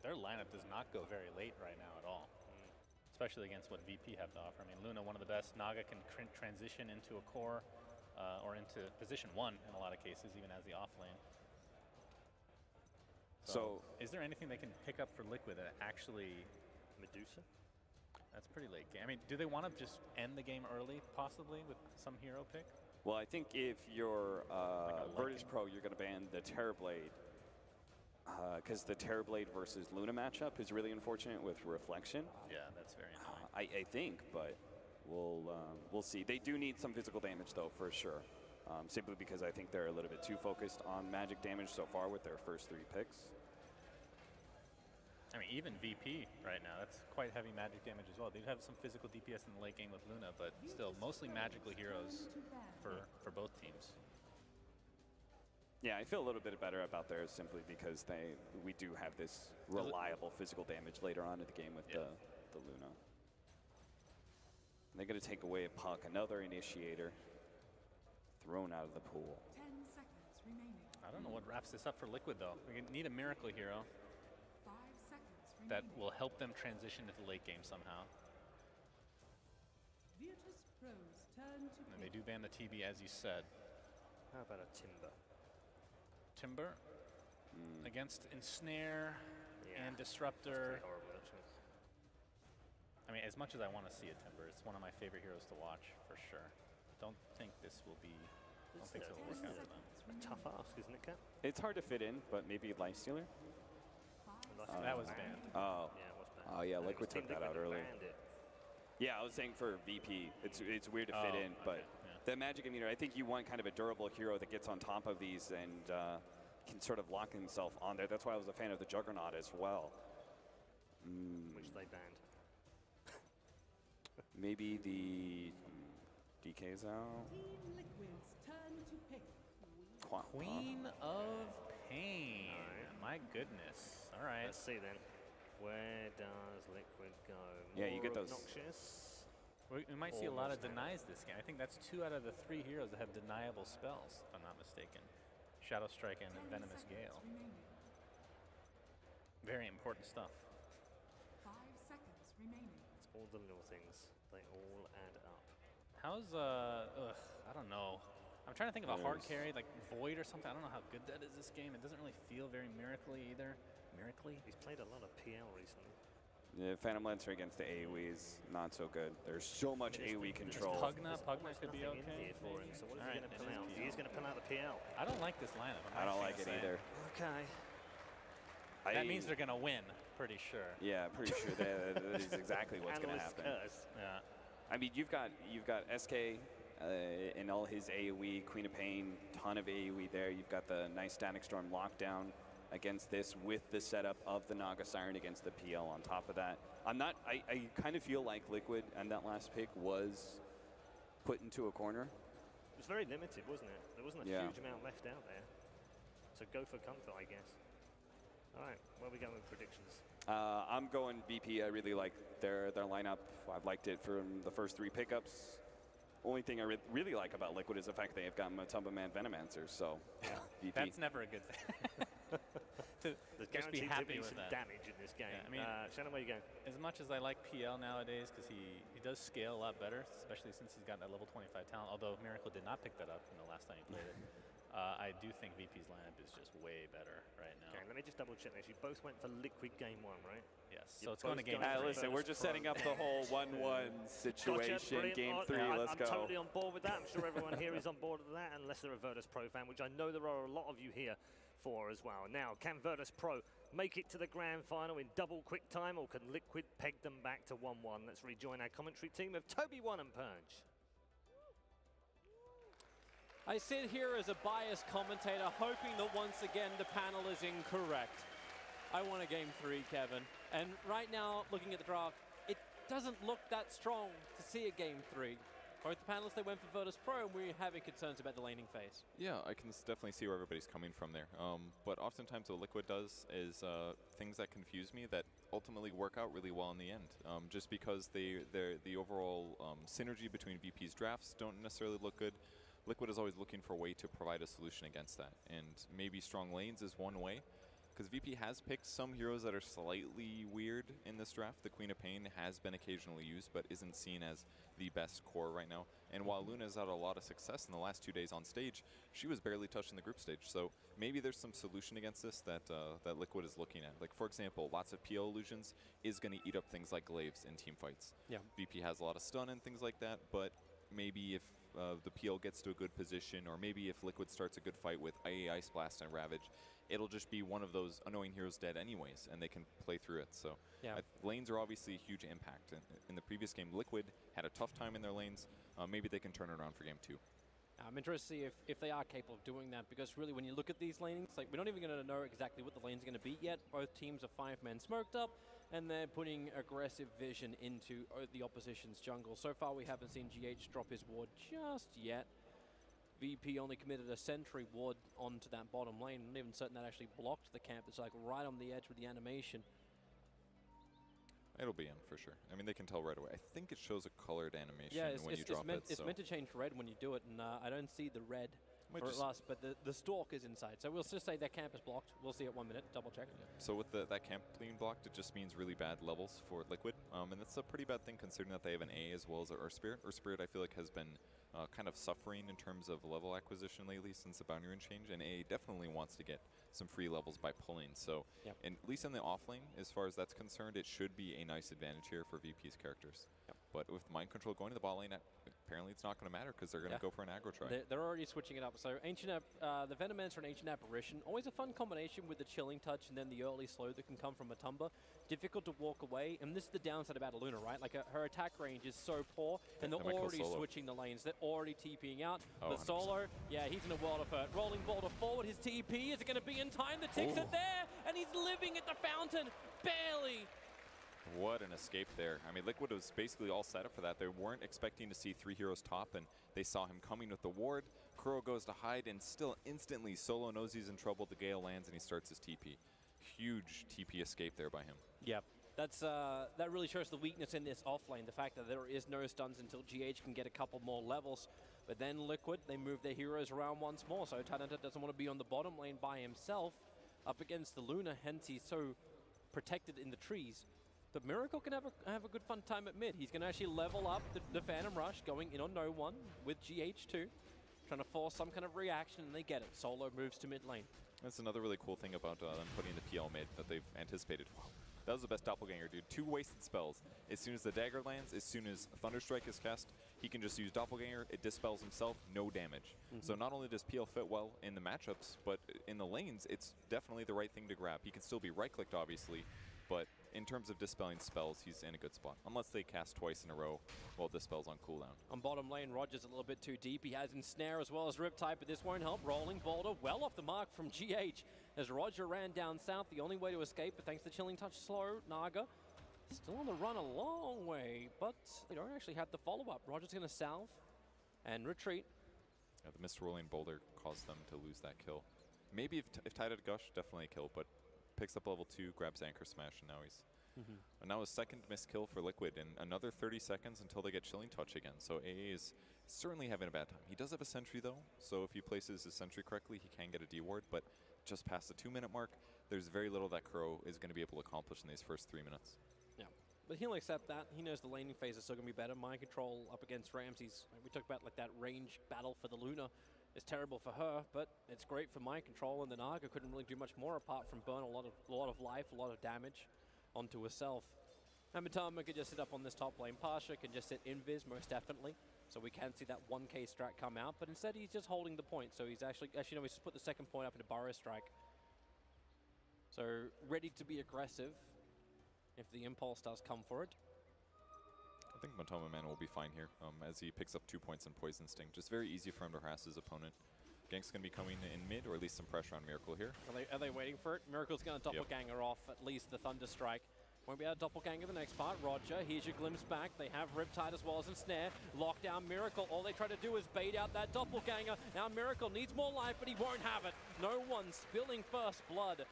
their lineup does not go very late right now at all, especially against what VP have to offer. I mean, Luna, one of the best. Naga can transition into a core or into position 1 in a lot of cases, even as the off lane. So is there anything they can pick up for Liquid that actually... Medusa? That's pretty late game. I mean, do they want to just end the game early, possibly, with some hero pick? Well, I think if you're Virtus Pro, you're going to ban the Terrorblade. Because the Terrorblade versus Luna matchup is really unfortunate with Reflection. Yeah, that's very annoying. I think, but we'll see. They do need some physical damage, though, for sure. Simply because I think they're a little bit too focused on magic damage so far with their first 3 picks. I mean, even VP right now, that's quite heavy magic damage as well. They have some physical DPS in the late game with Luna, but still mostly magical heroes for both teams. Yeah, I feel a little bit better about theirs simply because we do have this reliable physical damage later on in the game with the Luna. And they're going to take away a puck, another initiator thrown out of the pool. 10 seconds remaining. I don't know what wraps this up for Liquid, though. We need a miracle hero 5 seconds remaining. that will help them transition to the late game somehow. Virtus Pro's turn to And they do ban the TB, as you said. How about a Timber? Timber against Ensnare and Disruptor. That's pretty horrible, actually. I mean, as much as I want to see a Timber, it's one of my favorite heroes to watch, for sure. Don't think this will be... I don't think so will work out for them. A tough ask, isn't it, Cap? It's hard to fit in, but maybe Lifestealer? That was banned. Oh. Yeah, it was banned. Oh, yeah, Liquid took that out earlier. Banned it. Yeah, I was saying for VP, it's weird to fit in, but the magic immunity, I think you want kind of a durable hero that gets on top of these and can sort of lock himself on there. That's why I was a fan of the Juggernaut as well. Which they banned. Maybe the DK's out. Team Liquid's turn to pick. Queen of Pain. My goodness. All right. Let's see then. Where does Liquid go? Yeah, you get More those- obnoxious? We might see a lot of Almost denies this game. I think that's 2 out of the 3 heroes that have deniable spells, if I'm not mistaken. Shadow Strike and 10 Venomous seconds Gale. remaining. Very important stuff. 5 seconds remaining. It's all the little things. They all add up. How's, I don't know. I'm trying to think of a hard There's- carry, like Void or something. I don't know how good that is this game. It doesn't really feel very miracle-y either. Miracle-y? He's played a lot of PL recently. Yeah, Phantom Lancer against the AoEs, not so good. There's so much AoE control. Pugna could be Nothing okay. in here for him. So what is All he right, going to it pull is out? PL. He's going to pull out the PL. I don't like this lineup. I don't like it either. Okay. That means they're going to win, pretty sure. Yeah, pretty sure that is exactly what's going to Analyst happen. curse. Yeah. I mean, you've got SK and all his AoE, Queen of Pain, ton of AoE there. You've got the nice Static Storm lockdown against this with the setup of the Naga Siren against the PL on top of that. I kind of feel like Liquid and that last pick was put into a corner. It was very limited, wasn't it? There wasn't a huge amount left out there. So go for comfort, I guess. All right, where are we going with predictions? I'm going VP. I really like their lineup. I've liked it from the first 3 pickups. Only thing I really like about Liquid is the fact they have gotten Matumba Man Venomancer, so VP. That's never a good thing. There's Just be guaranteed to happy be with some that. damage in this game. Yeah, I mean, Shannon, where you going? As much as I like PL nowadays, because he does scale a lot better, especially since he's got that level 25 talent, although Miracle did not pick that up in the last time he played it. I do think VP's lineup is just way better right now. Okay, let me just double check this. You both went for Liquid game 1, right? Yes, You're so it's going to both game going 3. Listen, we're just setting up the whole 1-1 situation. Gotcha, Game brilliant. 3, let's I'm go. totally on board with that. I'm sure everyone here is on board with that, unless they're a Virtus Pro fan, which I know there are a lot of you here for as well. Now, can Virtus Pro make it to the grand final in double quick time, or can Liquid peg them back to 1-1? Let's rejoin our commentary team of Toby One and Purge. I sit here as a biased commentator, hoping that once again the panel is incorrect. I want a game 3, Kevin. And right now, looking at the draft, it doesn't look that strong to see a game 3. Both the panelists, they went for Virtus Pro, and we're having concerns about the laning phase. Yeah, I can definitely see where everybody's coming from there. But oftentimes what Liquid does is things that confuse me that ultimately work out really well in the end. Just because the overall synergy between VP's drafts don't necessarily look good, Liquid is always looking for a way to provide a solution against that. And maybe strong lanes is one way, because VP has picked some heroes that are slightly weird in this draft. The Queen of Pain has been occasionally used, but isn't seen as the best core right now. And while Luna's had a lot of success in the last 2 days on stage, she was barely touched in the group stage. So maybe there's some solution against this that Liquid is looking at. Like, for example, lots of PL illusions is going to eat up things like glaives in team fights. Yeah. VP has a lot of stun and things like that, but maybe if the PL gets to a good position, or maybe if Liquid starts a good fight with IA Ice Blast and Ravage, it'll just be one of those annoying heroes dead anyways, and they can play through it. So yeah. Lanes are obviously a huge impact. In the previous game, Liquid had a tough time in their lanes. Maybe they can turn it around for game 2. I'm interested to see if they are capable of doing that, because really when you look at these lanes, like we're not even going to know exactly what the lane's going to be yet. Both teams are 5-man smoked up, and they're putting aggressive vision into the opposition's jungle. So far we haven't seen GH drop his ward just yet. VP only committed a sentry ward onto that bottom lane. I'm not even certain that actually blocked the camp. It's like right on the edge with the animation. It'll be in for sure. I mean, they can tell right away. I think it shows a colored animation when you drop it. It's meant to change red when you do it, and I don't see the red for it last, but the stalk is inside. So we'll just say that camp is blocked. We'll see it 1 minute, double check. Yeah. So with that camp being blocked, it just means really bad levels for Liquid. And that's a pretty bad thing considering that they have an A as well as our Spirit. Our Spirit, I feel like, has been kind of suffering in terms of level acquisition lately since the boundary rune change, and A definitely wants to get some free levels by pulling. So at least in the off lane, as far as that's concerned, it should be a nice advantage here for VP's characters. But with mind control going to the bot lane, apparently it's not going to matter because they're going to go for an aggro try. They're already switching it up. So the Venomancer and Ancient Apparition, always a fun combination with the Chilling Touch and then the early slow that can come from a Tumba. Difficult to walk away, and this is the downside about Luna, right? Like her attack range is so poor, and they're already switching the lanes. They're already TPing out. The solo, he's in a world of hurt. Rolling Boulder forward, his TP, is it going to be in time? The ticks are there, and he's living at the fountain, barely. What an escape there. I mean, Liquid was basically all set up for that. They weren't expecting to see 3 heroes top, and they saw him coming with the ward. Kuro goes to hide, and still instantly Solo knows he's in trouble. The Gale lands, and he starts his TP. Huge TP escape there by him. Yep. That really shows the weakness in this offlane, the fact that there is no stuns until GH can get a couple more levels. But then Liquid, they move their heroes around once more, so Talented doesn't want to be on the bottom lane by himself up against the Luna, hence he's so protected in the trees. But Miracle can have a good fun time at mid. He's going to actually level up the Phantom Rush, going in on no one with GH2, trying to force some kind of reaction, and they get it. Solo moves to mid lane. That's another really cool thing about them putting the PL mid that they've anticipated. Wow. That was the best Doppelganger, dude. 2 wasted spells. As soon as the dagger lands, as soon as Thunderstrike is cast, he can just use Doppelganger. It dispels himself, no damage. So not only does PL fit well in the matchups, but in the lanes, it's definitely the right thing to grab. He can still be right-clicked, obviously, but in terms of dispelling spells, he's in a good spot. Unless they cast twice in a row while dispel's on cooldown. On bottom lane, Roger's a little bit too deep. He has Ensnare as well as Riptide, but this won't help. Rolling Boulder well off the mark from GH. As Roger ran down south, the only way to escape, but thanks to Chilling Touch slow, Naga still on the run a long way, but they don't actually have the follow-up. Roger's going to salve and retreat. Yeah, the missed Rolling Boulder caused them to lose that kill. Maybe if Tide had Gush, definitely a kill, but picks up level 2, grabs Anchor Smash, and now he's... And now his second missed kill for Liquid, and another 30 seconds until they get Chilling Touch again. So AA is certainly having a bad time. He does have a sentry though, so if he places his sentry correctly, he can get a D-ward, but just past the 2-minute mark, there's very little that Kuro is going to be able to accomplish in these first 3 minutes. Yeah, but he'll accept that. He knows the laning phase is still going to be better. Mind control up against Ramses. We talked about like that range battle for the Luna. It's terrible for her, but it's great for mind control, and the Naga couldn't really do much more apart from burn a lot of life, a lot of damage onto herself. And Matama could just sit up on this top lane. Pasha can just sit invis, most definitely. So we can see that 1k strat come out, but instead he's just holding the point. So he's actually no, he's just put the second point up into Burrow Strike. So ready to be aggressive if the impulse does come for it. I think Matoma Man will be fine here as he picks up 2 points in Poison Sting. Just very easy for him to harass his opponent. Gank's going to be coming in mid, or at least some pressure on Miracle here. Are they waiting for it? Miracle's going to doppelganger off at least the Thunder Strike. Won't be able to doppelganger the next part. Roger, here's your glimpse back. They have Riptide as well as Ensnare. Lockdown Miracle. All they try to do is bait out that doppelganger. Now Miracle needs more life, but he won't have it. No one spilling first blood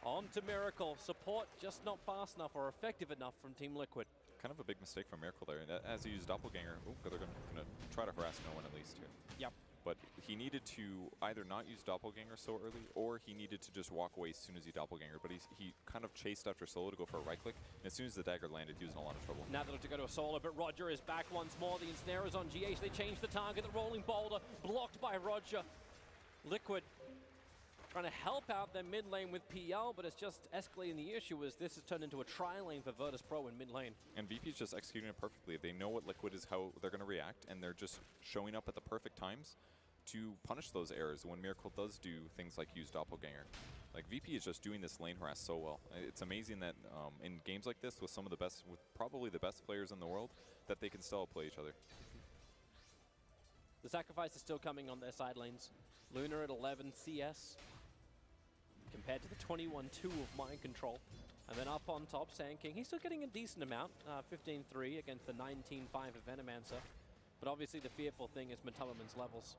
onto Miracle. Support just not fast enough or effective enough from Team Liquid. Kind of a big mistake from Miracle there. And as he used Doppelganger, they're going to try to harass no one at least here. Yep. But he needed to either not use Doppelganger so early, or he needed to just walk away as soon as he Doppelganger. But he kind of chased after Solo to go for a right click, and as soon as the dagger landed, he was in a lot of trouble. Now they look to go to a Solo, but Roger is back once more. The Ensnare is on GH. They change the target. The Rolling Boulder blocked by Roger. Liquid trying to help out their mid lane with PL, but it's just escalating the issue as this has turned into a tri-lane for Virtus Pro in mid lane. And VP's just executing it perfectly. They know what Liquid is, how they're going to react, and they're just showing up at the perfect times to punish those errors when Miracle does do things like use Doppelganger. Like, VP is just doing this lane harass so well. It's amazing that in games like this with some of the best, with probably the best players in the world, that they can still play each other. The sacrifice is still coming on their side lanes. Luna at 11 CS compared to the 21-2 of Mind Control. And then up on top, Sand King, he's still getting a decent amount, 15-3 against the 19-5 of Venomancer. But obviously the fearful thing is Matumbaman's levels.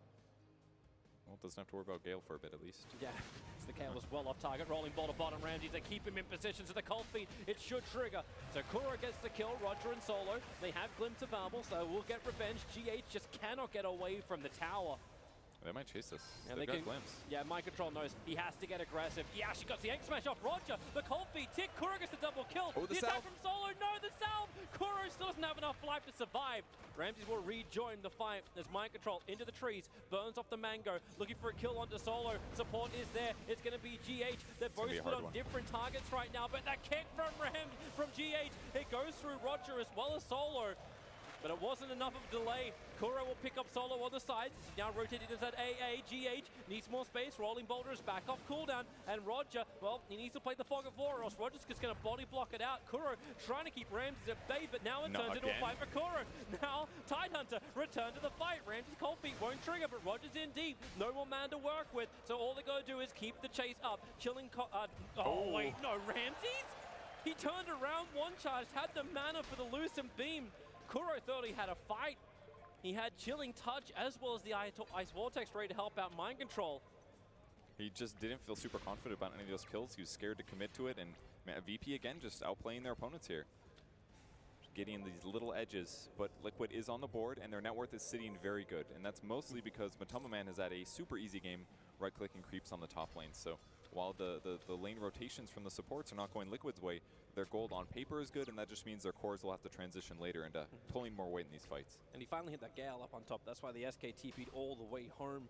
Well, doesn't have to worry about Gale for a bit at least. Yeah, the Gale was well off target. Rolling ball to bottom Ramsey. They keep him in position to the cold feet. It should trigger. So Kuro gets the kill. Roger and Solo. They have glimpse available, so we'll get revenge. GH just cannot get away from the tower. They might chase this. And They've got glimpse. Yeah, Mind Control knows he has to get aggressive. Yeah, she got the Ink Smash off Roger. The cold feet tick. Kuro gets the double kill. Oh, the attack salve. from Solo. No, the salve. Kuro still doesn't have enough life to survive. Ramses will rejoin the fight as Mind Control into the trees. Burns off the Mango. Looking for a kill onto Solo. Support is there. It's going to be GH. They're both split on different targets right now. But that kick from GH, it goes through Roger as well as Solo. But it wasn't enough of a delay. Kuro will pick up Solo on the sides. He's now rotated into that AA. GH needs more space. Rolling Boulder is back off cooldown. And Roger, well, he needs to play the Fog of War or else Roger's just going to body block it out. Kuro trying to keep Ramses at bay, but now it turns into a fight for Kuro. Now, Tidehunter return to the fight. Ramses' cold feet won't trigger, but Roger's in deep. No more man to work with. So all they got to do is keep the chase up. Chilling, wait, no, Ramses? He turned around, one charge, had the mana for the Lucent Beam. Kuro thought he had a fight. He had Chilling Touch as well as the Ice Vortex ready to help out Mind Control. He just didn't feel super confident about any of those kills. He was scared to commit to it, and man, VP again just outplaying their opponents here. Getting these little edges, but Liquid is on the board, and their net worth is sitting very good. And that's mostly because Matumbaman has had a super easy game right-clicking creeps on the top lane. So while the lane rotations from the supports are not going Liquid's way, their gold on paper is good, and that just means their cores will have to transition later into pulling more weight in these fights. And he finally hit that Gale up on top. That's why the SK TP'd all the way home.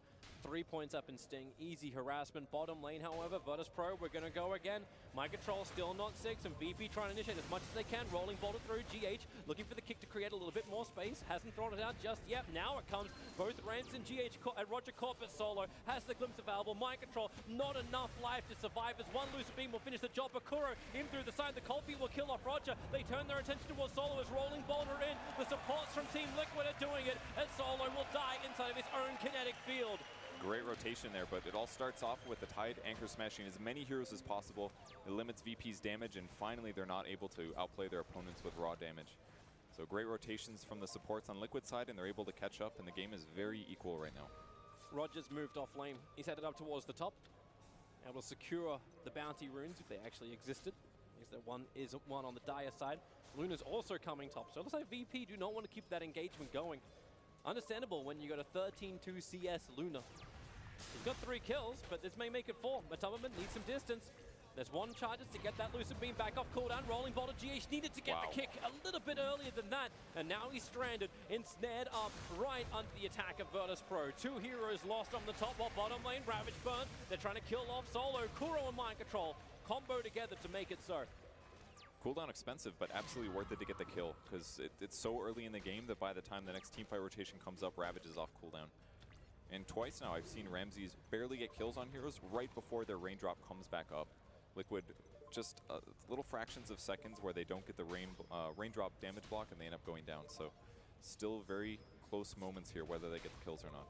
3 points up in Sting. Easy harassment. Bottom lane, however, Virtus Pro, we're going to go again. Mind Control still not 6, and VP trying to initiate as much as they can. Rolling Boulder through GH, looking for the kick to create a little bit more space. Hasn't thrown it out just yet. Now it comes. Both Rams and GH and Roger caught, but Solo has the glimpse available. Mind Control, not enough life to survive as one loose beam will finish the job. Bakuro in through the side. The cold feet will kill off Roger. They turn their attention towards Solo as Rolling Boulder in. The supports from Team Liquid are doing it, and Solo will die inside of his own kinetic field. Great rotation there, but it all starts off with the Tide anchor smashing as many heroes as possible. It limits VP's damage, and finally they're not able to outplay their opponents with raw damage. So great rotations from the supports on Liquid side, and they're able to catch up, and the game is very equal right now. Roger's moved off lane. He's headed up towards the top. Able to secure the bounty runes if they actually existed. Because there isn't one on the Dire side. Luna's also coming top, so it looks like VP do not want to keep that engagement going. Understandable when you got a 13-2 CS Luna. He's got 3 kills, but this may make it 4. Matumbaman needs some distance. There's 1 charges to get that Lucid Beam back off cooldown. Rolling Boulder, GH needed to get the kick a little bit earlier than that. And now he's stranded, ensnared up right under the attack of Virtus Pro. 2 heroes lost on the top while bottom lane, Ravage burnt. They're trying to kill off Solo. Kuro and Mind Control combo together to make it so. Cooldown expensive, but absolutely worth it to get the kill, because it's so early in the game that by the time the next teamfight rotation comes up, Ravage is off cooldown. And twice now I've seen Ramses barely get kills on heroes right before their raindrop comes back up. Liquid just little fractions of seconds where they don't get the raindrop damage block and they end up going down. So still very close moments here whether they get the kills or not.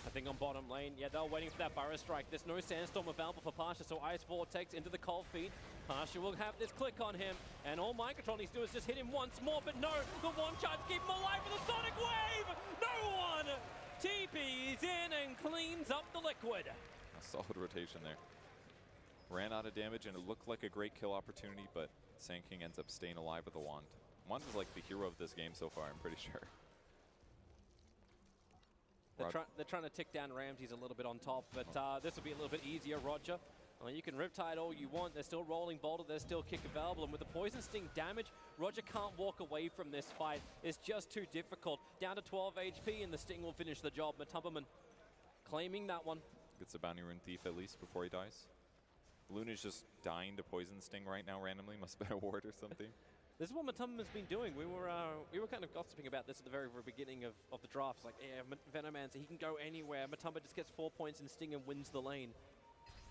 I think on bottom lane, yeah, they're waiting for that Burrow Strike. There's no Sandstorm available for Pasha, so Ice Vortex into the cold feet. Pasha will have this click on him, and all Mind Control needs to do is just hit him once more, but no, the one charge keep him alive with a Sonic Wave! No one! TP's in and cleans up the Liquid. A solid rotation there. Ran out of damage, and it looked like a great kill opportunity, but Sand King ends up staying alive with the wand. Wand is like the hero of this game so far, I'm pretty sure. They're trying to tick down Ramses a little bit on top, but this will be a little bit easier, Roger. You can Riptide all you want. There's still Rolling Boulder, there's still Kick available, and with the Poison Sting damage, Roger can't walk away from this fight. It's just too difficult. Down to 12 HP, and the Sting will finish the job. Matumbaman claiming that one. Gets a Bounty Rune Thief at least before he dies. Luna's just dying to Poison Sting right now randomly. Must have been a ward or something. This is what Matumbaman's been doing. We were kind of gossiping about this at the very beginning of the draft. Like, yeah, Venomancer, he can go anywhere. Matumba just gets 4 points in Sting and wins the lane.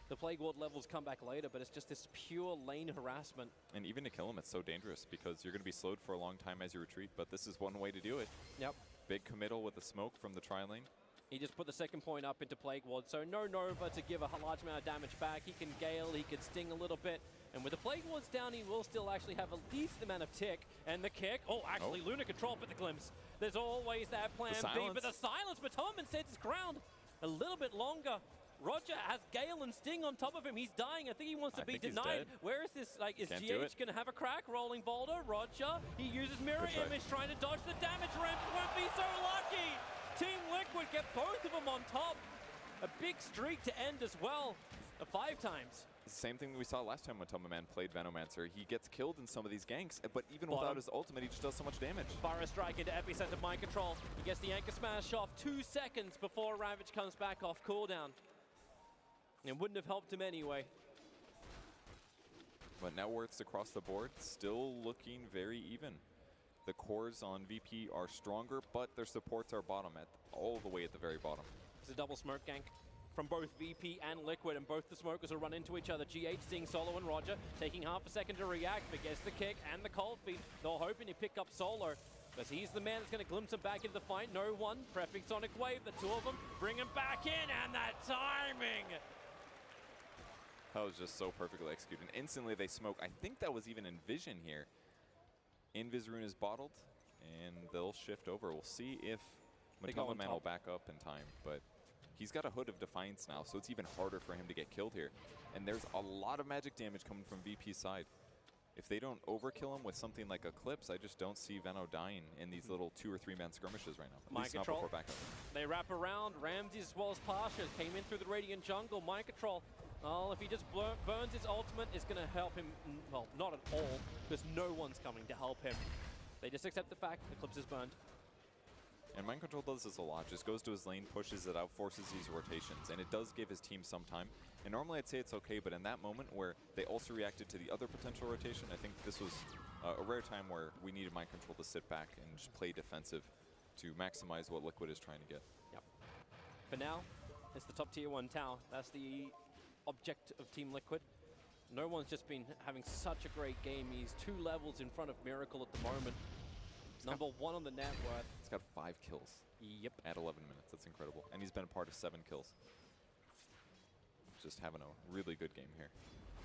The Plague Ward levels come back later, but it's just this pure lane harassment. And even to kill him, it's so dangerous because you're going to be slowed for a long time as you retreat, but this is one way to do it. Yep. Big committal with the smoke from the tri-lane. He just put the second point up into Plague Ward, so no Nova to give a large amount of damage back. He can Gale, he can Sting a little bit. And with the Plague Wards down, he will still actually have a decent amount of tick. And the kick, actually Luna control with the glimpse. There's always that plan B, but the silence, but Tommen stands his ground a little bit longer. Roger has Gale and Sting on top of him. He's dying. I think he wants to be denied. Where is this? Like, is GH going to have a crack? Rolling Boulder. Roger. He uses Mirror Image trying to dodge the damage. Ramps won't be so lucky. Team Liquid get both of them on top. A big streak to end as well. 5 times. Same thing we saw last time when Tommen played Venomancer. He gets killed in some of these ganks, but even without his ultimate, he just does so much damage. Fire Strike into Epicenter Mind Control. He gets the Anchor Smash off 2 seconds before Ravage comes back off cooldown. It wouldn't have helped him anyway. But net worths across the board still looking very even. The cores on VP are stronger, but their supports are bottom all the way at the very bottom. It's a double smoke gank from both VP and Liquid, and both the smokers will run into each other. GH seeing Solo and Roger, taking half a second to react, but gets the kick and the cold feet. They're hoping to pick up Solo, because he's the man that's going to glimpse him back into the fight. No one, prepping Sonic Wave, the 2 of them bring him back in, and that timing! That was just so perfectly executed. And instantly they smoke. I think that was even in Vision here. Invis Rune is bottled, and they'll shift over. We'll see if Matama Man will back up in time, but he's got a Hood of Defiance now, so it's even harder for him to get killed here. And there's a lot of magic damage coming from VP's side. If they don't overkill him with something like Eclipse, I just don't see Veno dying in these little 2 or 3 man skirmishes right now. At least not before backup. They wrap around. Ramsey as well as Pasha came in through the Radiant Jungle. Mind Control. Well, if he just burns his ultimate, it's going to help him. Well, not at all, because no one's coming to help him. They just accept the fact Eclipse is burned. And Mind Control does this a lot. Just goes to his lane, pushes it out, forces these rotations, and it does give his team some time. And normally I'd say it's okay, but in that moment where they also reacted to the other potential rotation, I think this was a rare time where we needed Mind Control to sit back and just play defensive to maximize what Liquid is trying to get. Yep. For now, it's the top tier 1 tower. That's the object of Team Liquid. No one's just been having such a great game. He's 2 levels in front of Miracle at the moment. Number 1 on the net worth. He's got 5 kills. Yep. At 11 minutes. That's incredible. And he's been a part of 7 kills. Just having a really good game here.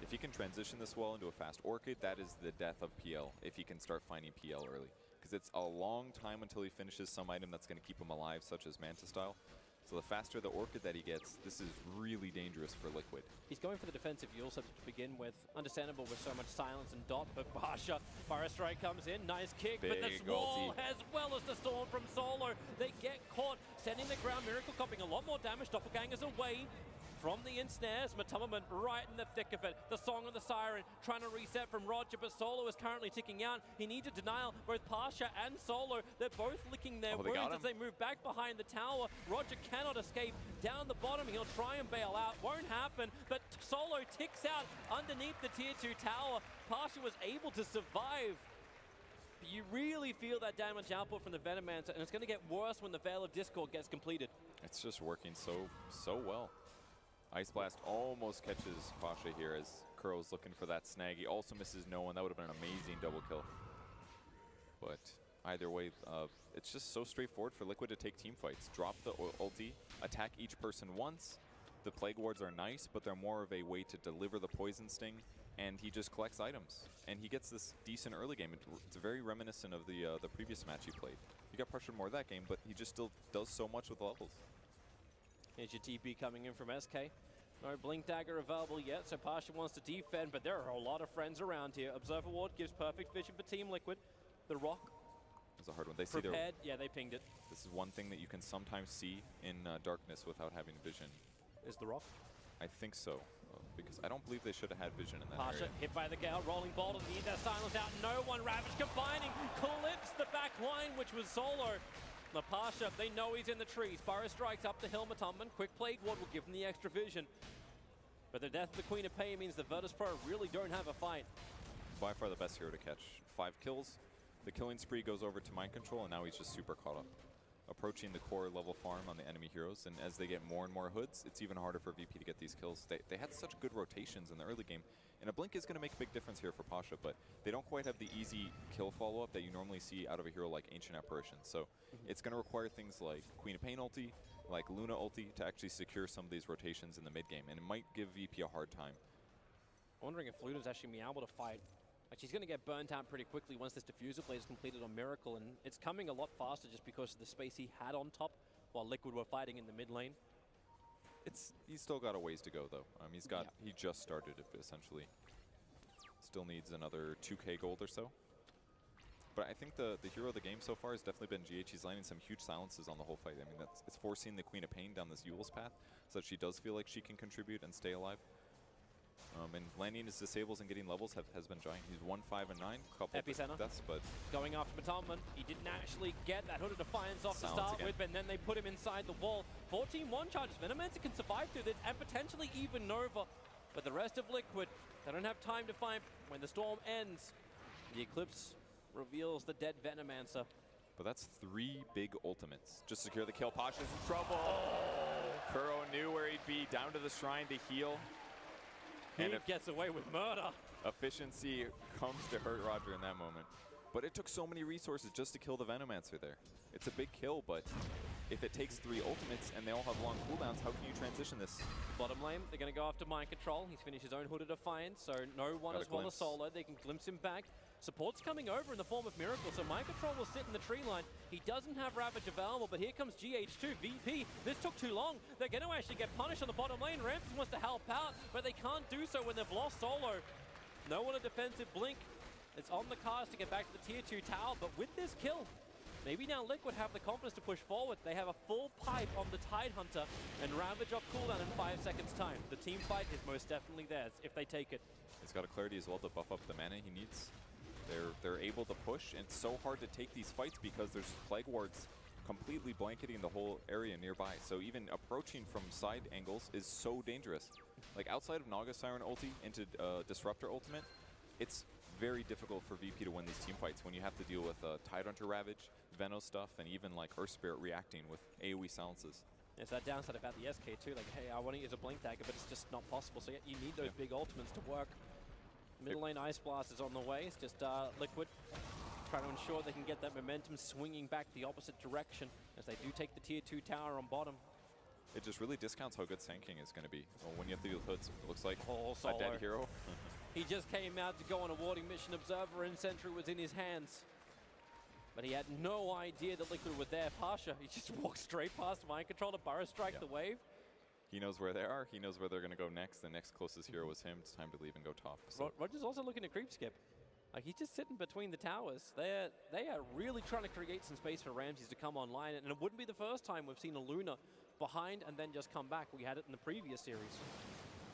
If he can transition this well into a fast Orchid, that is the death of PL, if he can start finding PL early. Because it's a long time until he finishes some item that's going to keep him alive, such as Manta Style. So the faster the Orchid that he gets, this is really dangerous for Liquid. He's going for the defensive use to begin with. Understandable with so much silence and dot, but Pasha, Fire Strike comes in, nice kick, but the wall as well as the storm from Solo. They get caught, sending the ground. Miracle copying a lot more damage. Doppelgangers away from the ensnares. Matama right in the thick of it. The Song of the Siren trying to reset from Roger, but Solo is currently ticking out. He needs a denial. Both Pasha and Solo, they're both licking their wounds as they move back behind the tower. Roger cannot escape. Down the bottom, he'll try and bail out. Won't happen, but Solo ticks out underneath the tier 2 tower. Pasha was able to survive. But you really feel that damage output from the Venomancer, and it's going to get worse when the Veil of Discord gets completed. It's just working so well. Ice Blast almost catches Pasha here as Kuro's looking for that snag. He also misses no one. That would have been an amazing double kill. But either way, it's just so straightforward for Liquid to take team fights. Drop the ulti, attack each person once. The Plague Wards are nice, but they're more of a way to deliver the Poison Sting, and he just collects items. And he gets this decent early game. It's very reminiscent of the previous match he played. He got pressured more that game, but he just still does so much with levels. Here's your TP coming in from SK. No Blink Dagger available yet, so Pasha wants to defend, but there are a lot of friends around here. Observer Ward gives perfect vision for Team Liquid. The Rock. It's a hard one. They see their, yeah, they pinged it. This is one thing that you can sometimes see in darkness without having vision. Is the Rock? I think so, because I don't believe they should have had vision in that Pasha area. hit by the Gale, rolling Boulder, need that silence out. No one, Ravage combining, clips the back line, which was Solo. The Pasha, they know he's in the trees. Burrow strikes up the hill, Matumban. Quick Plague Ward will give them the extra vision. But the death of the Queen of Pain means the Virtus Pro really don't have a fight. By far the best hero to catch. 5 kills. The killing spree goes over to Mind Control, and now he's just super caught up. approaching the core level farm on the enemy heroes, and as they get more and more hoods, it's even harder for VP to get these kills. They had such good rotations in the early game, and a blink is going to make a big difference here for Pasha, but they don't quite have the easy kill follow-up that you normally see out of a hero like Ancient Apparition. So it's going to require things like Queen of Pain ulti, like Luna ulti, to actually secure some of these rotations in the mid game, and it might give VP a hard time. Wondering if Luna's actually going to be able to fight. Like, she's going to get burnt out pretty quickly once this diffuser play is completed on Miracle, and it's coming a lot faster just because of the space he had on top while Liquid were fighting in the mid lane. He's still got a ways to go though. He just started it essentially. Still needs another 2k gold or so. But I think the hero of the game so far has definitely been GH. He's landing some huge silences on the whole fight. I mean, it's forcing the Queen of Pain down this Yule's path so that she does feel like she can contribute and stay alive. And landing his disables and getting levels has been giant. He's 1, 5, and 9, couple Epicenter deaths, but going after Batalman. He didn't actually get that Hood of Defiance off to start with, and then they put him inside the wall. 14-1 charges. Venomancer can survive through this and potentially even Nova. But the rest of Liquid, they don't have time to fight. When the storm ends, the Eclipse reveals the dead Venomancer. But that's 3 big ultimates. Just secure the kill. Pasha's in trouble. Kuro knew where he'd be, down to the shrine to heal. He gets away with murder. Efficiency comes to hurt Roger in that moment. But it took so many resources just to kill the Venomancer there. It's a big kill, but if it takes 3 ultimates and they all have long cooldowns, how can you transition this? Bottom lane, they're going to go after Mind Control. He's finished his own Hood of Defiance, so no one as well as solo. They can glimpse him back. Support's coming over in the form of Miracle, so Mind Control will sit in the tree line. He doesn't have Ravage available, but here comes GH2, VP. This took too long. They're going to actually get punished on the bottom lane. Ramses wants to help out, but they can't do so when they've lost solo. No one a defensive blink. It's on the cards to get back to the tier 2 tower, but with this kill, maybe now Liquid have the confidence to push forward. They have a full pipe on the Tidehunter and Ravage off cooldown in 5 seconds time. The team fight is most definitely theirs if they take it. He's got a clarity as well to buff up the mana he needs. They're able to push, and it's so hard to take these fights because there's Plague Wards completely blanketing the whole area nearby. So even approaching from side angles is so dangerous. Like outside of Naga Siren ulti into Disruptor ultimate, it's very difficult for VP to win these team fights when you have to deal with Tidehunter Ravage, Veno stuff, and even like Earth Spirit reacting with AoE silences. It's that downside about the SK too, like, hey, I want to use a Blink Dagger, but it's just not possible. So you need those big ultimates to work. Middle lane Ice Blast is on the way. It's just Liquid trying to ensure they can get that momentum swinging back the opposite direction as they do take the tier 2 tower on bottom. It just really discounts how good Sand King is going to be. Well, when you have to deal with hoods, it looks like solo. a dead hero. He just came out to go on a warding mission. Observer and Sentry was in his hands. But he had no idea that Liquid were there. Pasha, he just walked straight past Mind Control to Burrow Strike the wave. He knows where they are. He knows where they're going to go next. The next closest hero was him. It's time to leave and go top. So. Roger's also looking to creep skip. Like, he's just sitting between the towers. They are really trying to create some space for Ramses to come online. And it wouldn't be the first time we've seen a Luna behind and then just come back. We had it in the previous series.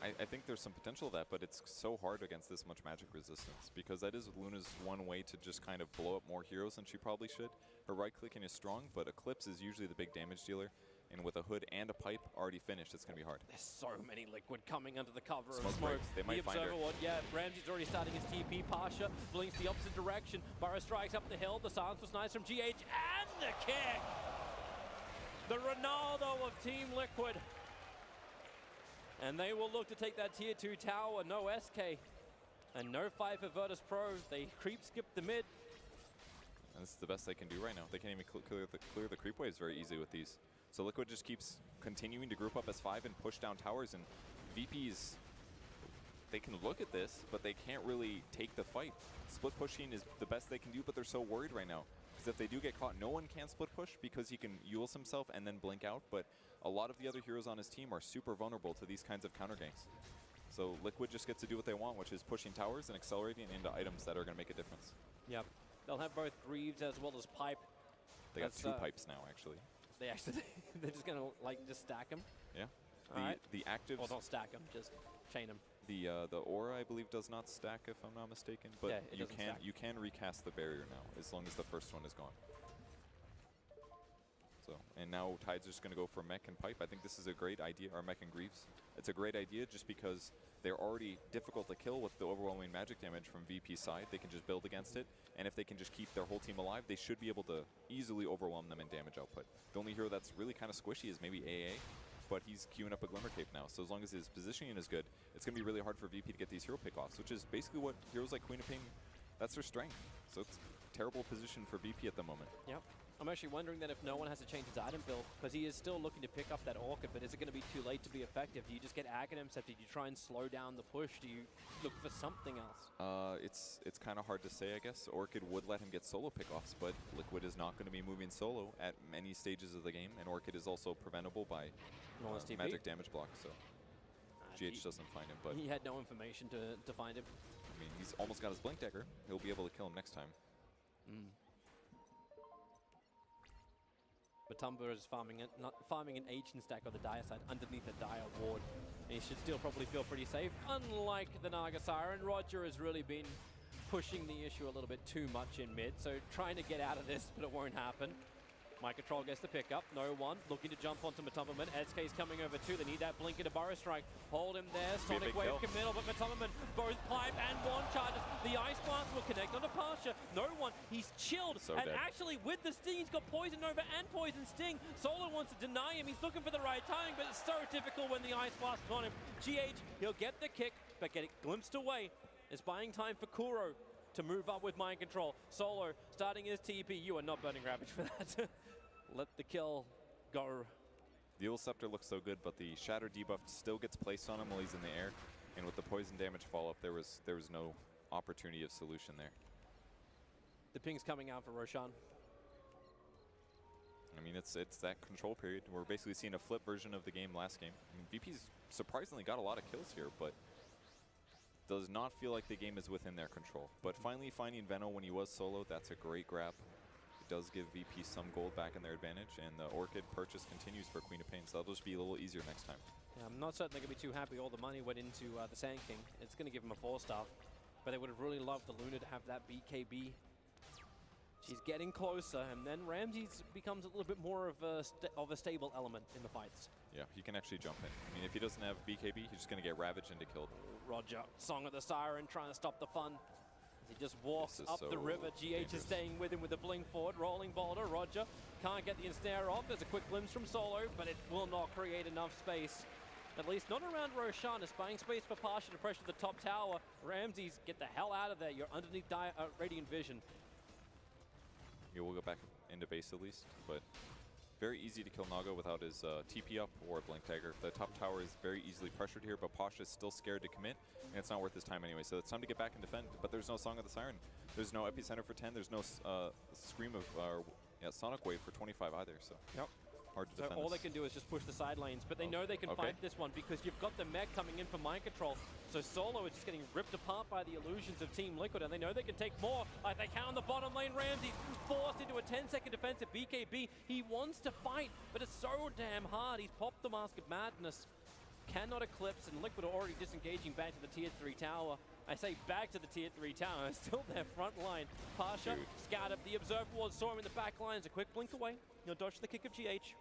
I think there's some potential of that, but it's so hard against this much magic resistance because that is Luna's one way to just kind of blow up more heroes than she probably should. Her right clicking is strong, but Eclipse is usually the big damage dealer. And with a hood and a pipe already finished, it's going to be hard. There's so many Liquid coming under the cover smoke of smoke. Breaks. They might find her. Yeah, Ramsey's already starting his TP. Pasha blinks the opposite direction. Burrow strikes up the hill. The silence was nice from GH. And the kick! The Ronaldo of Team Liquid. And they will look to take that tier 2 tower. No SK. And no fight for Virtus Pro. They creep skip the mid. And this is the best they can do right now. They can't even clear the creep waves very easily with these. So Liquid just keeps continuing to group up as 5 and push down towers, and VPs, they can look at this, but they can't really take the fight. Split pushing is the best they can do, but they're so worried right now. Because if they do get caught, no one can split push because he can Eul's himself and then blink out, but a lot of the other heroes on his team are super vulnerable to these kinds of counter ganks. So Liquid just gets to do what they want, which is pushing towers and accelerating into items that are going to make a difference. Yep. They'll have both Greaves as well as Pipe. They got 2 pipes now, actually. They actually, they're just going to, like, just stack them. Yeah. The actives... Well, don't stack them, just chain them. The aura, I believe, does not stack, if I'm not mistaken. But yeah, you can recast the barrier now, as long as the first one is gone. So, and now Tide's just going to go for Mech and Pipe. I think this is a great idea, or Mech and Greaves. It's a great idea just because they're already difficult to kill with the overwhelming magic damage from VP's side. They can just build against it, and if they can just keep their whole team alive, they should be able to easily overwhelm them in damage output. The only hero that's really kind of squishy is maybe AA, but he's queuing up a Glimmer Cape now. So as long as his positioning is good, it's going to be really hard for VP to get these hero pickoffs, which is basically what heroes like Queen of Pain, that's their strength. So it's a terrible position for VP at the moment. Yep. I'm actually wondering that if no one has to change his item build, because he is still looking to pick up that Orchid, but is it going to be too late to be effective? Do you just get Aghanim's? Do you try and slow down the push? Do you look for something else? It's kind of hard to say, I guess. Orchid would let him get solo pickoffs, but Liquid is not going to be moving solo at many stages of the game, and Orchid is also preventable by magic damage block, so GH doesn't find him. But he had no information to find him. I mean, he's almost got his Blink Dagger. He'll be able to kill him next time. Matumba is farming an Ancient stack on the Dire side underneath the Dire ward. And he should still probably feel pretty safe. Unlike the Naga Siren, Roger has really been pushing the issue a little bit too much in mid, so trying to get out of this, but it won't happen. My Control gets the pick up, no one. Looking to jump onto Matumberman. SK's coming over too. They need that blink into Burrow Strike. Hold him there. Sonic Wave committal, but Matumberman both Pipe and one charges. The Ice Blast will connect onto Pasha. No one. He's chilled. So and dead. actually, with the Sting, he's got Poison Nova and Poison Sting. Solo wants to deny him. He's looking for the right timing, but it's so difficult when the Ice Blast is on him. GH, he'll get the kick, but get it glimpsed away. It's buying time for Kuro to move up with Mind Control. Solo starting his TP. You are not burning Ravage for that. Let the kill go. The Ul Scepter looks so good, but the Shatter debuff still gets placed on him while he's in the air. And with the poison damage follow-up, there was no opportunity of solution there. The ping's coming out for Roshan. I mean, it's that control period. We're basically seeing a flip version of the game last game. I mean, VP's surprisingly got a lot of kills here, but does not feel like the game is within their control. But finally finding Veno when he was solo, that's a great grab. Does give VP some gold back in their advantage, and the Orchid purchase continues for Queen of Pain, so that'll just be a little easier next time. Yeah, I'm not certain they're going to be too happy all the money went into the Sand King. It's going to give him a 4-star, but they would have really loved the Luna to have that BKB. She's getting closer, and then Ramses becomes a little bit more of a stable element in the fights. Yeah, he can actually jump in. I mean, if he doesn't have BKB, he's just going to get ravaged into killed. Roger, Song of the Siren trying to stop the fun. He just walks up the river. GH is staying with him with a blink forward. Rolling boulder. Roger can't get the ensnare off. There's a quick glimpse from Solo, but it will not create enough space. At least not around Roshan. It's buying space for Pasha to pressure the top tower. Ramses, get the hell out of there. You're underneath Radiant Vision. Yeah, we'll go back into base at least, but very easy to kill Naga without his TP up or Blink Dagger. The top tower is very easily pressured here, but Pasha is still scared to commit, and it's not worth his time anyway. So it's time to get back and defend, but there's no Song of the Siren. There's no Epicenter for 10. There's no Scream of Sonic Wave for 25 either, so hard to defend all this. they can do is just push the side lanes, but they know they can fight this one because you've got the mech coming in for Mind Control. So Solo is just getting ripped apart by the illusions of Team Liquid, and they know they can take more. Like they can on the bottom lane. Ramses forced into a 10-second defensive BKB. He wants to fight, but it's so damn hard. He's popped the Mask of Madness. Cannot eclipse, and Liquid are already disengaging back to the tier 3 tower. I say back to the tier 3 tower. It's still their front line. Pasha scattered the Observer Ward, saw him in the back lines. A quick blink away. He'll dodge the kick of GH.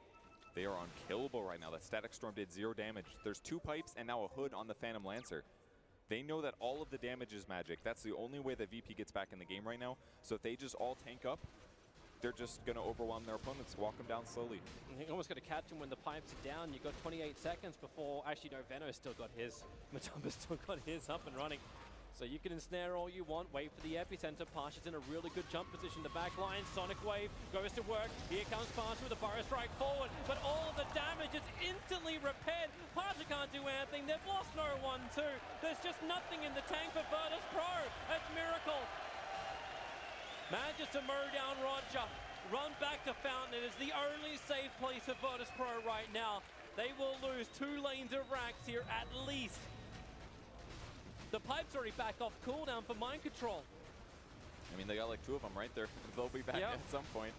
They are unkillable right now. That Static Storm did 0 damage. There's 2 pipes and now a hood on the Phantom Lancer. They know that all of the damage is magic. That's the only way that VP gets back in the game right now. So if they just all tank up, they're just going to overwhelm their opponents, walk them down slowly. You almost got to catch him when the pipes are down. You've got 28 seconds before, actually no, Veno's still got his. Matumba's still got his up and running. So you can ensnare all you want, wait for the epicenter. Pasha's in a really good jump position. The back line, Sonic Wave goes to work. Here comes Pasha with a Burrow Strike forward, but all of the damage is instantly repaired. Pasha can't do anything. They've lost no 1-2. There's just nothing in the tank for Virtus Pro. That's Miracle. Manages to mow down Roger. Run back to Fountain. It is the only safe place for Virtus Pro right now. They will lose 2 lanes of racks here at least. The pipe's already back off cooldown for Mind Control. I mean, they got like 2 of them right there. They'll be back at some point.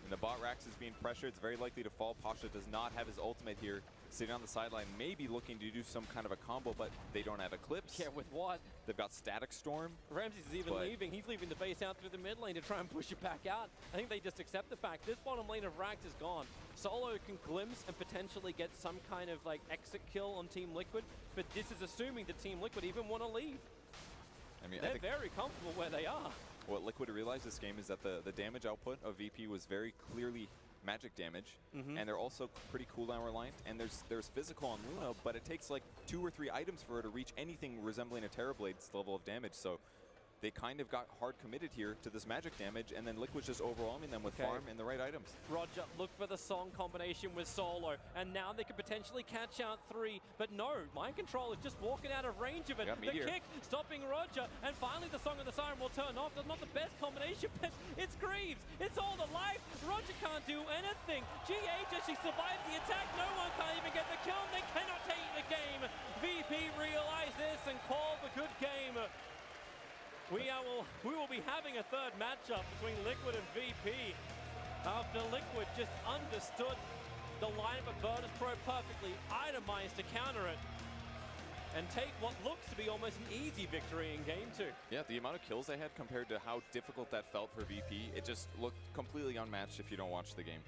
And And the bot Rax is being pressured. It's very likely to fall. Pasha does not have his ultimate here. Sitting on the sideline, maybe looking to do some kind of a combo, but they don't have Eclipse. Yeah, with what? They've got Static Storm. Ramses is even leaving. He's leaving the base out through the mid lane to try and push it back out. I think they just accept the fact this bottom lane of Rax is gone. Solo can glimpse and potentially get some kind of like exit kill on Team Liquid, but this is assuming that Team Liquid even want to leave. I mean, they're very comfortable where they are. What Liquid realized this game is that the damage output of VP was very clearly magic damage, and they're also pretty cooldown reliant, and there's physical on Luna, but it takes like 2 or 3 items for her to reach anything resembling a Terrorblade's level of damage, so they kind of got hard committed here to this magic damage, and then Liquid's just overwhelming them with farm and the right items. Roger, look for the song combination with Solo, and now they could potentially catch out 3, but no, Mind Control is just walking out of range of it. The kick stopping Roger, and finally the Song of the Siren will turn off. That's not the best combination, but it's Greaves. It's all the life. Roger can't do anything. GH, as she survives the attack, no one can even get the kill. They cannot take the game. VP realize this and call the good game. We will be having a third matchup between Liquid and VP after Liquid just understood the lineup of Virtus Pro perfectly, itemized to counter it, and take what looks to be almost an easy victory in Game 2. Yeah, the amount of kills they had compared to how difficult that felt for VP, it just looked completely unmatched if you don't watch the game.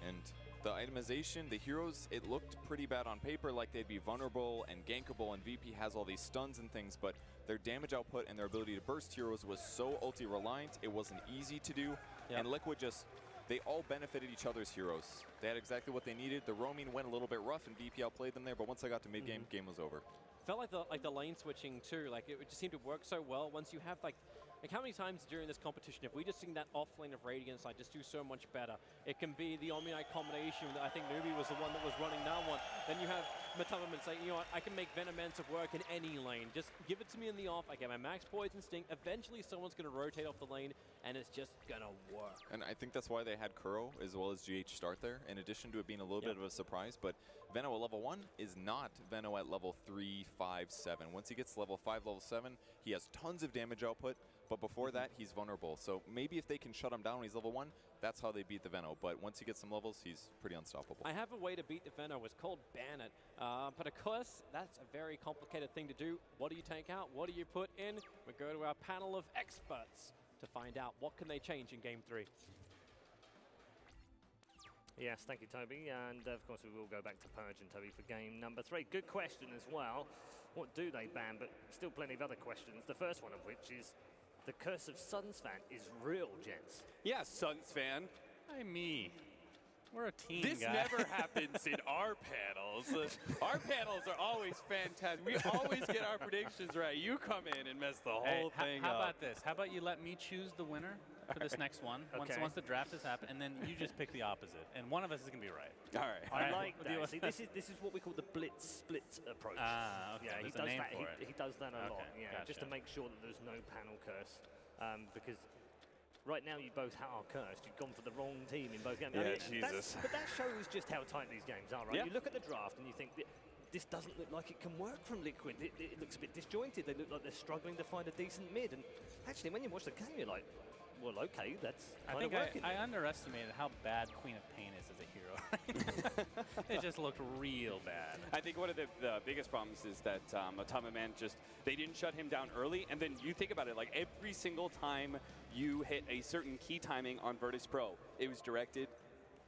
And the itemization, the heroes, it looked pretty bad on paper, like they'd be vulnerable and gankable, and VP has all these stuns and things, but their damage output and their ability to burst heroes was so ulti-reliant, it wasn't easy to do, and Liquid just, they all benefited each other's heroes. They had exactly what they needed. The roaming went a little bit rough, and VP outplayed them there, but once I got to mid-game, game was over. Felt like the lane switching too, like it just seemed to work so well once you have like how many times during this competition have we just seen that off lane of Radiance just do so much better? It can be the Omni-Knight combination that I think Newbie was the one that was running that one. Then you have Matamaman saying, you know what, I can make Venomancer work in any lane. Just give it to me in the off, I get my max poison sting. Eventually someone's gonna rotate off the lane and it's just gonna work. And I think that's why they had Kuro as well as GH start there, in addition to it being a little bit of a surprise. But Veno at level 1 is not Veno at level 3, 5, 7. Once he gets to level 5, level 7, he has tons of damage output. But before that, he's vulnerable. So maybe if they can shut him down when he's level 1, that's how they beat the Veno. But once he gets some levels, he's pretty unstoppable. I have a way to beat the Veno. It's called ban it. But of course, that's a very complicated thing to do. What do you take out? What do you put in? We go to our panel of experts to find out what can they change in Game 3. Yes, thank you, Toby. And of course, we will go back to Purge and Toby for game number 3. Good question as well. What do they ban? But still plenty of other questions. The first one of which is, the curse of Suns fan is real, gents. Yeah, Suns fan. Hi, me. We're a team, This guy. never happens in our panels. Our panels are always fantastic. We always get our predictions right. You come in and mess the whole thing how up. about this? How about you let me choose the winner for this next one, once the draft has happened, and then you just pick the opposite, and one of us is going to be right. All right. I like that. See, this is what we call the split approach. Ah, okay. Yeah, he There's does a name that. for it. He does that a lot. Yeah, gotcha. just to make sure that there's no panel curse, because right now you both are cursed. You've gone for the wrong team in both games. Yeah, Jesus. But that shows just how tight these games are, right? Yeah. You look at the draft and you think, this doesn't look like it can work from Liquid. It looks a bit disjointed. They look like they're struggling to find a decent mid. And actually, when you watch the game, you're like, well, okay, that's kind of working. I underestimated how bad Queen of Pain is as a hero. It just looked real bad. I think one of the biggest problems is that Matamaman they didn't shut him down early, and then you think about it, like every single time you hit a certain key timing on Virtus Pro, it was directed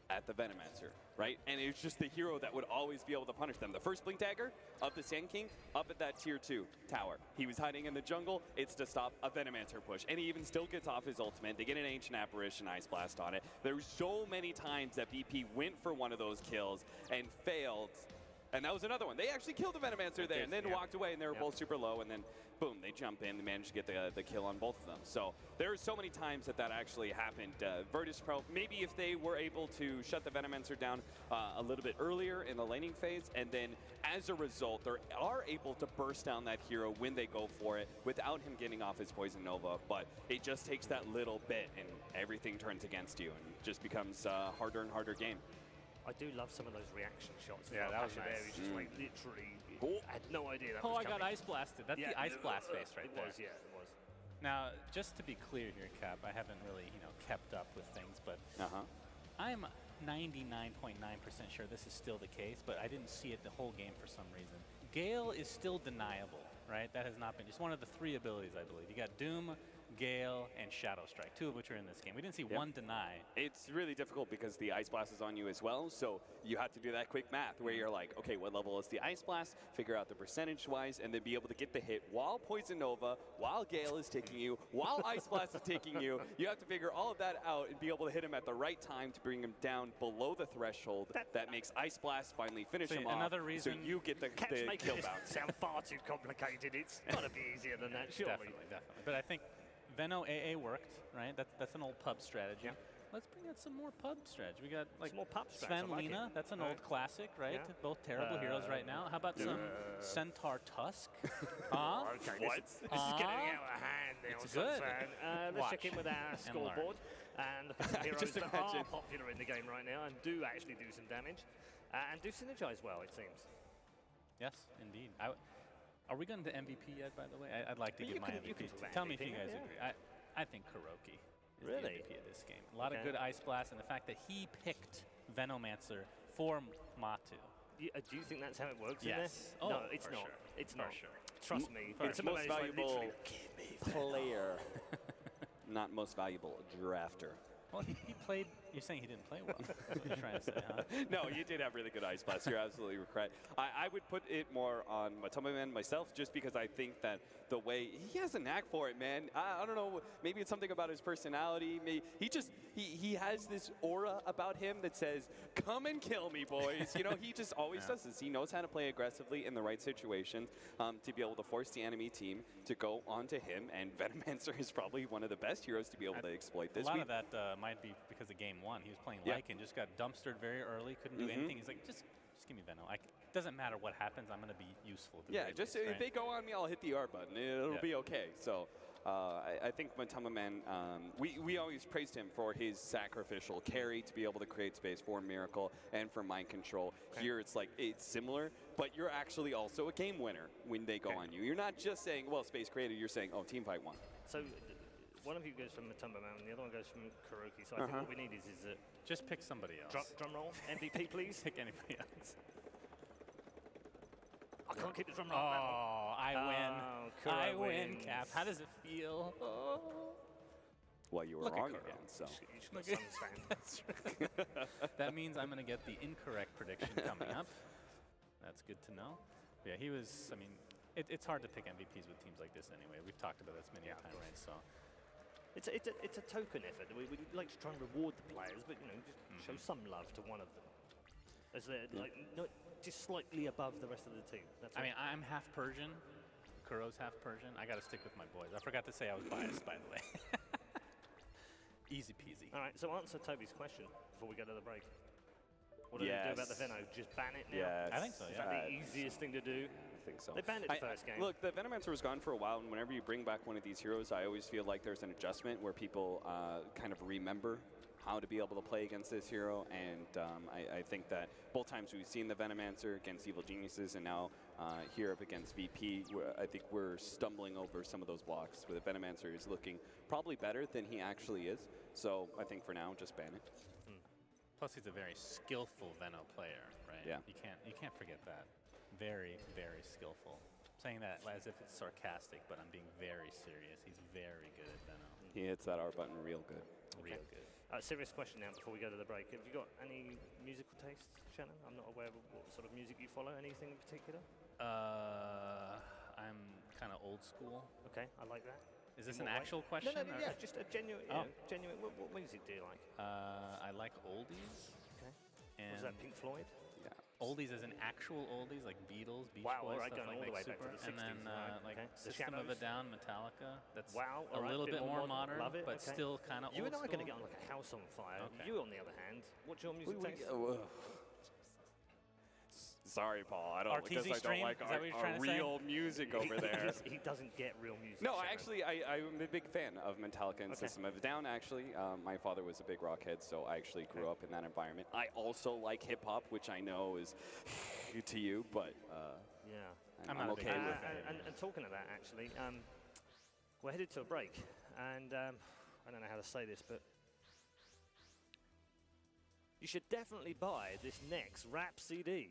at the Venomancer, right? And it was just the hero that would always be able to punish them. The first Blink Dagger of the Sand King up at that tier 2 tower. He was hiding in the jungle. It's to stop a Venomancer push. And he even still gets off his ultimate. They get an Ancient Apparition Ice Blast on it. There were so many times that BP went for one of those kills and failed. And that was another one. They actually killed the Venomancer there and then walked away, and they were both super low, and then boom, they jump in and managed to get the kill on both of them. So there are so many times that actually happened. Virtus Pro, maybe if they were able to shut the Venomancer down a little bit earlier in the laning phase, and then as a result, they are able to burst down that hero when they go for it without him getting off his Poison Nova. But it just takes that little bit, and everything turns against you, and it just becomes a harder and harder game. I do love some of those reaction shots. Yeah, that was nice. He's just like literally, I had no idea that was I coming. got ice blasted. That's the ice blast face right there. It was. Now, just to be clear here, Cap, I haven't really, kept up with things, but I'm 99.9% sure this is still the case, but I didn't see it the whole game for some reason. Gale is still deniable, right? That has not been. It's one of the 3 abilities, I believe. You got Doom, Gale, and Shadow Strike, 2 of which are in this game. We didn't see one deny. It's really difficult because the Ice Blast is on you as well, so you have to do that quick math where you're like, okay, what level is the Ice Blast? Figure out the percentage-wise, and then be able to get the hit while Poison Nova, while Gale is taking you, while Ice Blast is taking you. You have to figure all of that out and be able to hit him at the right time to bring him down below the threshold. That makes Ice Blast finally finish him off. Another reason so you get the kill bounce. Sound far too complicated. It's got to be easier than that, surely. Definitely. But I think Veno AA worked, right? That's an old pub strategy. Yeah. Let's bring out some more pub strategy. We got like some more pub Sven like Lina. That's an old classic, right? Yeah. Both terrible heroes right now. How about some Centaur Tusk? Huh? Okay, this is getting out of hand there. It's good. Let's check in with our scoreboard and look at some heroes that are popular in the game right now and do actually do some damage and do synergize well, it seems. Yes, indeed. Are we going to MVP yet, by the way? I'd like to give my MVP. Tell me if you guys agree. I think Kuroki is the MVP of this game. A lot of good Ice Blast, and the fact that he picked Venomancer for Matu. Do you think that's how it works in Yes. there? Oh, No, it's not. Sure. It's not. Sure. Trust me. It's most valuable player, not most valuable drafter. Well, he played. You're saying he didn't play well. That's what you're trying to say, huh? No, you did have really good Ice Blast. You're absolutely correct. I would put it more on Matoma Man myself, just because I think that the way he has a knack for it, man. I don't know. Maybe it's something about his personality. Maybe he has this aura about him that says, "Come and kill me, boys." You know, he just always does this. He knows how to play aggressively in the right situations to be able to force the enemy team to go onto him. And Venomancer is probably one of the best heroes to be able to exploit this. A lot of that might be because of game 1. He was playing Lycan, just got dumpstered very early, couldn't do anything. He's like, just give me Veno. Doesn't matter what happens, I'm going to be useful. Just if they go on me, I'll hit the R button. It'll be okay. So I think Matoma Man, we always praised him for his sacrificial carry to be able to create space for Miracle and for mind control. Here it's like, it's similar, but you're actually also a game winner when they go on you. You're not just saying, well, space created, you're saying, oh, team fight won. So one of you goes from Matoma Man, and the other one goes from Kuroki. So I think what we need is just pick somebody else. Drum roll, MVP, please. Pick anybody else. I can't keep the drum roll. Oh, I win. I win, Cap. How does it feel? Oh. Well, you were wrong again, so. That's right. That means I'm going to get the incorrect prediction coming up. That's good to know. Yeah, he was, I mean, it's hard to pick MVPs with teams like this anyway. We've talked about this many times, right? So. It's a token effort. We like to try and reward the players, but just show some love to one of them, as they're not just slightly above the rest of the team. That's I mean, I'm half Persian. Kuro's half Persian. I got to stick with my boys. I forgot to say I was biased, by the way. Easy peasy. All right, so answer Toby's question before we go to the break. What do they do about the Veno? Just ban it now? Yes. I think so. Is that the easiest thing to do? I think so. They banned it the first game. Look, the Venomancer was gone for a while, and whenever you bring back one of these heroes, I always feel like there's an adjustment where people kind of remember how to be able to play against this hero, and I think that both times we've seen the Venomancer against Evil Geniuses, and now here up against VP, I think we're stumbling over some of those blocks, where the Venomancer is looking probably better than he actually is. So I think for now, just ban it. Plus, he's a very skillful Veno player, right? Yeah. You can't forget that. Very, very skillful. I'm saying that as if it's sarcastic, but I'm being very serious. He's very good at Veno. He hits that R button real good. Real good. Serious question now before we go to the break. Have you got any musical tastes, Shannon? I'm not aware of what sort of music you follow. Anything in particular? I'm kind of old school. Okay, I like that. Is this an actual question? No, yeah, just a genuine. Genuine. What music do you like? I like oldies. Okay. And was that Pink Floyd? Yeah. Oldies as in actual oldies, like Beatles, Beach Wow, Boys, all right, stuff going like all the way super. back to the 60s. And then like System of a Down, Metallica. That's a right, little bit more modern, love it, but still kind of old You and I are school. going to get on like a house on fire. Okay. You, on the other hand, what's your music taste? Sorry, Paul. I don't RTZ don't like Is that what you're trying to say? real music over there. He doesn't get real music. No, Shannon. actually, I'm a big fan of Metallica and System of a Down, actually. My father was a big rockhead, so I actually grew up in that environment. I also like hip-hop, which I know is to you, but yeah, I'm okay with it. And talking of that, actually, we're headed to a break, and I don't know how to say this, but you should definitely buy this next rap CD.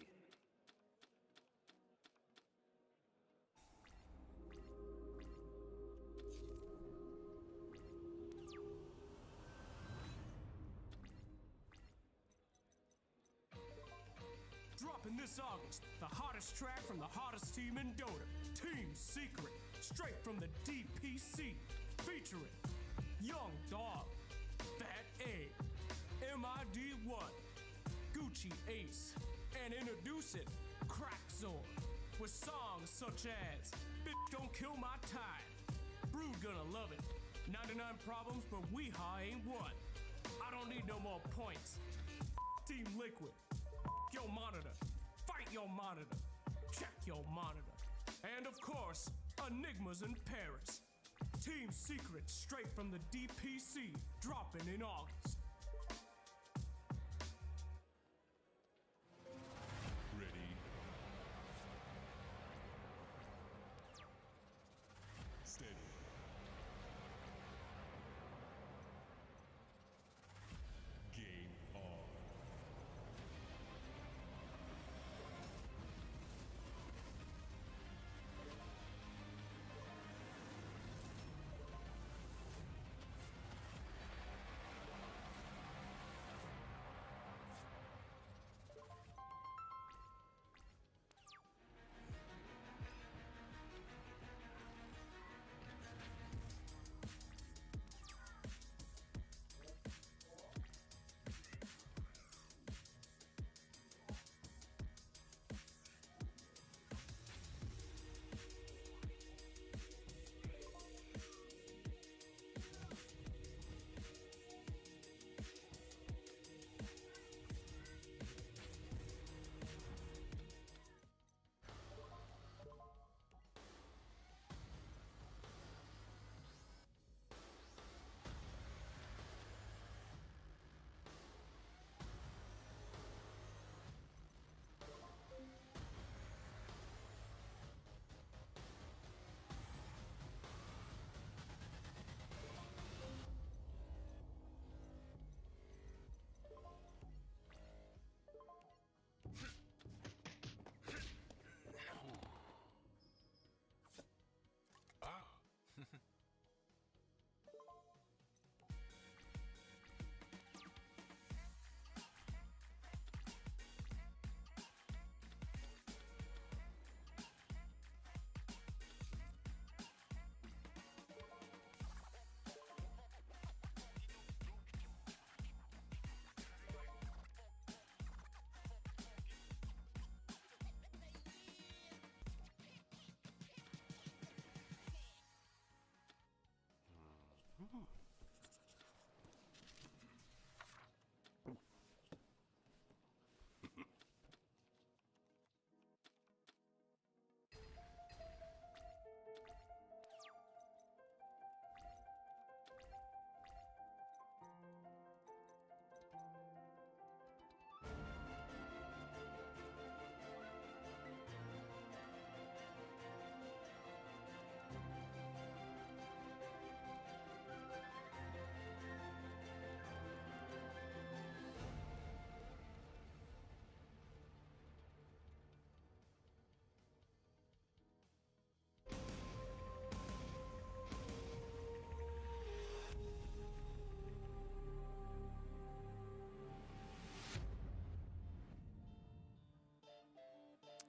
Dropping this August, the hottest track from the hottest team in Dota, Team Secret, straight from the DPC, featuring Young Dog, Fat A, MID1, Gucci Ace, and introducing Crack Zone, with songs such as Bitch Don't Kill My Time, Brood Gonna Love It, 99 Problems But Weehaw Ain't One, I Don't Need No More Points, Team Liquid, your monitor, fight your monitor, check your monitor, and of course, Enigmas in Paris. Team Secret, straight from the DPC, dropping in August. Ready. Steady. Game on.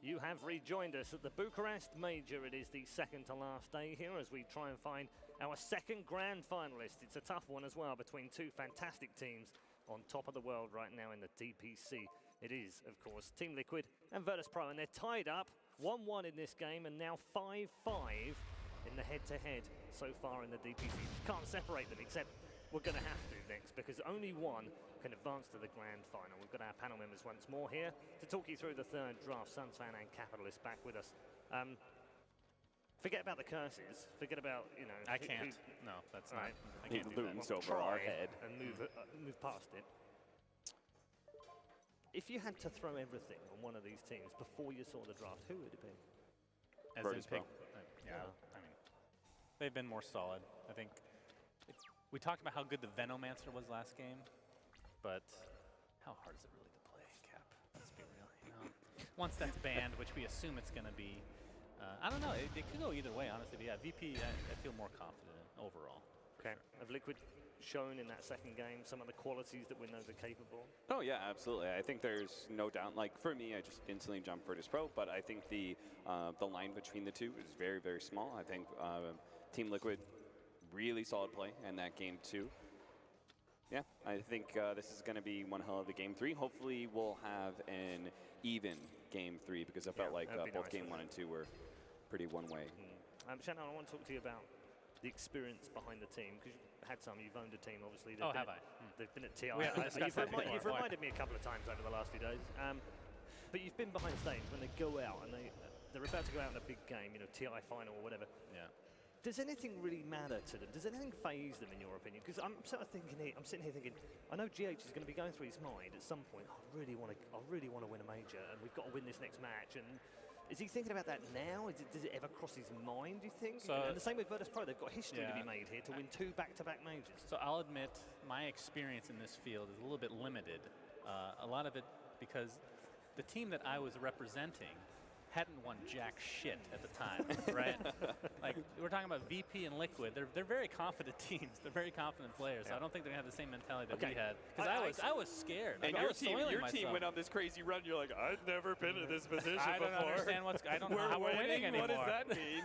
You have rejoined us at the Bucharest Major. It is the second to last day here as we try and find our second grand finalist. It's a tough one as well between two fantastic teams on top of the world right now in the DPC. It is, of course, Team Liquid and Virtus Pro, and they're tied up 1-1 in this game and now 5-5 in the head-to-head so far in the DPC. Can't separate them, except we're going to have to next because only one can advance to the grand final. We've got our panel members once more here to talk you through the third draft. Sunsfan and Capitalist back with us. Forget about the curses. Forget about, you know... I can't. No, that's right. I can't do that. Looms over our head. And move past it. If you had to throw everything on one of these teams before you saw the draft, who would it be? As in pick, yeah, I mean, they've been more solid. I think we talked about how good the Venomancer was last game, but how hard is it really to play, Cap? Let's be real. You know, once that's banned, which we assume it's going to be, I don't know. It could go either way, honestly. But yeah, VP, I feel more confident in overall. Okay. Have Liquid shown in that second game some of the qualities that we know they're capable? Oh yeah, absolutely. I think there's no doubt. Like for me, I just instantly jumped Virtus Pro, but I think the line between the two is very, very small. I think Team Liquid really solid play in that game 2. Yeah, I think this is going to be one hell of a game 3. Hopefully, we'll have an even game 3 because I felt like both game 1 and 2 were pretty one-way. Shannon, I want to talk to you about the experience behind the team, because you've had some, you've owned a team, obviously. Have I? They've been at TI. You've reminded me a couple of times over the last few days. But you've been behind the stage when they go out and they're about to go out in a big game, you know, TI final or whatever. Yeah. Does anything really matter to them? Does anything phase them, in your opinion? Because I'm sort of thinking here, I'm sitting here thinking, I know GH is going to be going through his mind at some point. I really want to win a major, and we've got to win this next match. And is he thinking about that now? Does it ever cross his mind, do you think? And the same with Virtus Pro. They've got history to be made here to win 2 back-to-back majors. So I'll admit my experience in this field is a little bit limited. A lot of it because the team that I was representing hadn't won jack shit at the time, right? Like, we're talking about VP and Liquid. They're very confident teams. They're very confident players. So I don't think they're going to have the same mentality that we had. Because I was scared. And like, your team went on this crazy run. You're like, I've never been in this position before. I don't know how we're winning anymore. What does that mean?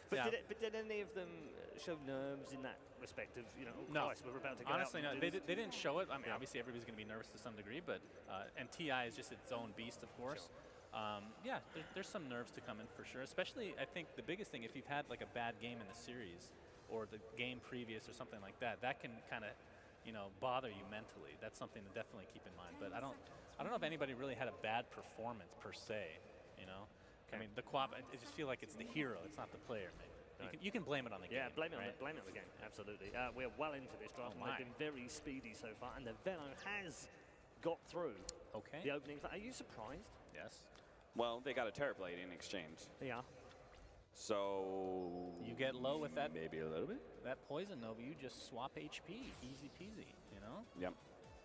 But did any of them show nerves in that respect of, you know, no. Christ, we're about to go Honestly, out no. They didn't show it. I mean, obviously everybody's going to be nervous to some degree, but and TI is just its own beast, of course. Sure. Yeah, there's some nerves to come in for sure. Especially, I think the biggest thing, if you've had like a bad game in the series or the game previous or something like that, that can kind of, you know, bother you mentally. That's something to definitely keep in mind. But I don't know if anybody really had a bad performance per se. You know, I mean, the Quap. I just feel like it's the hero. It's not the player. Maybe. You can blame it on the game. Yeah, blame it on the game. Absolutely. We're well into this draft. And they've been very speedy so far, and the Veno has got through. Okay. The opening. Are you surprised? Yes. Well, they got a Terrorblade in exchange. Yeah. So you get low with that. Maybe a little bit. That poison Nova, you just swap HP, easy peasy. You know. Yep.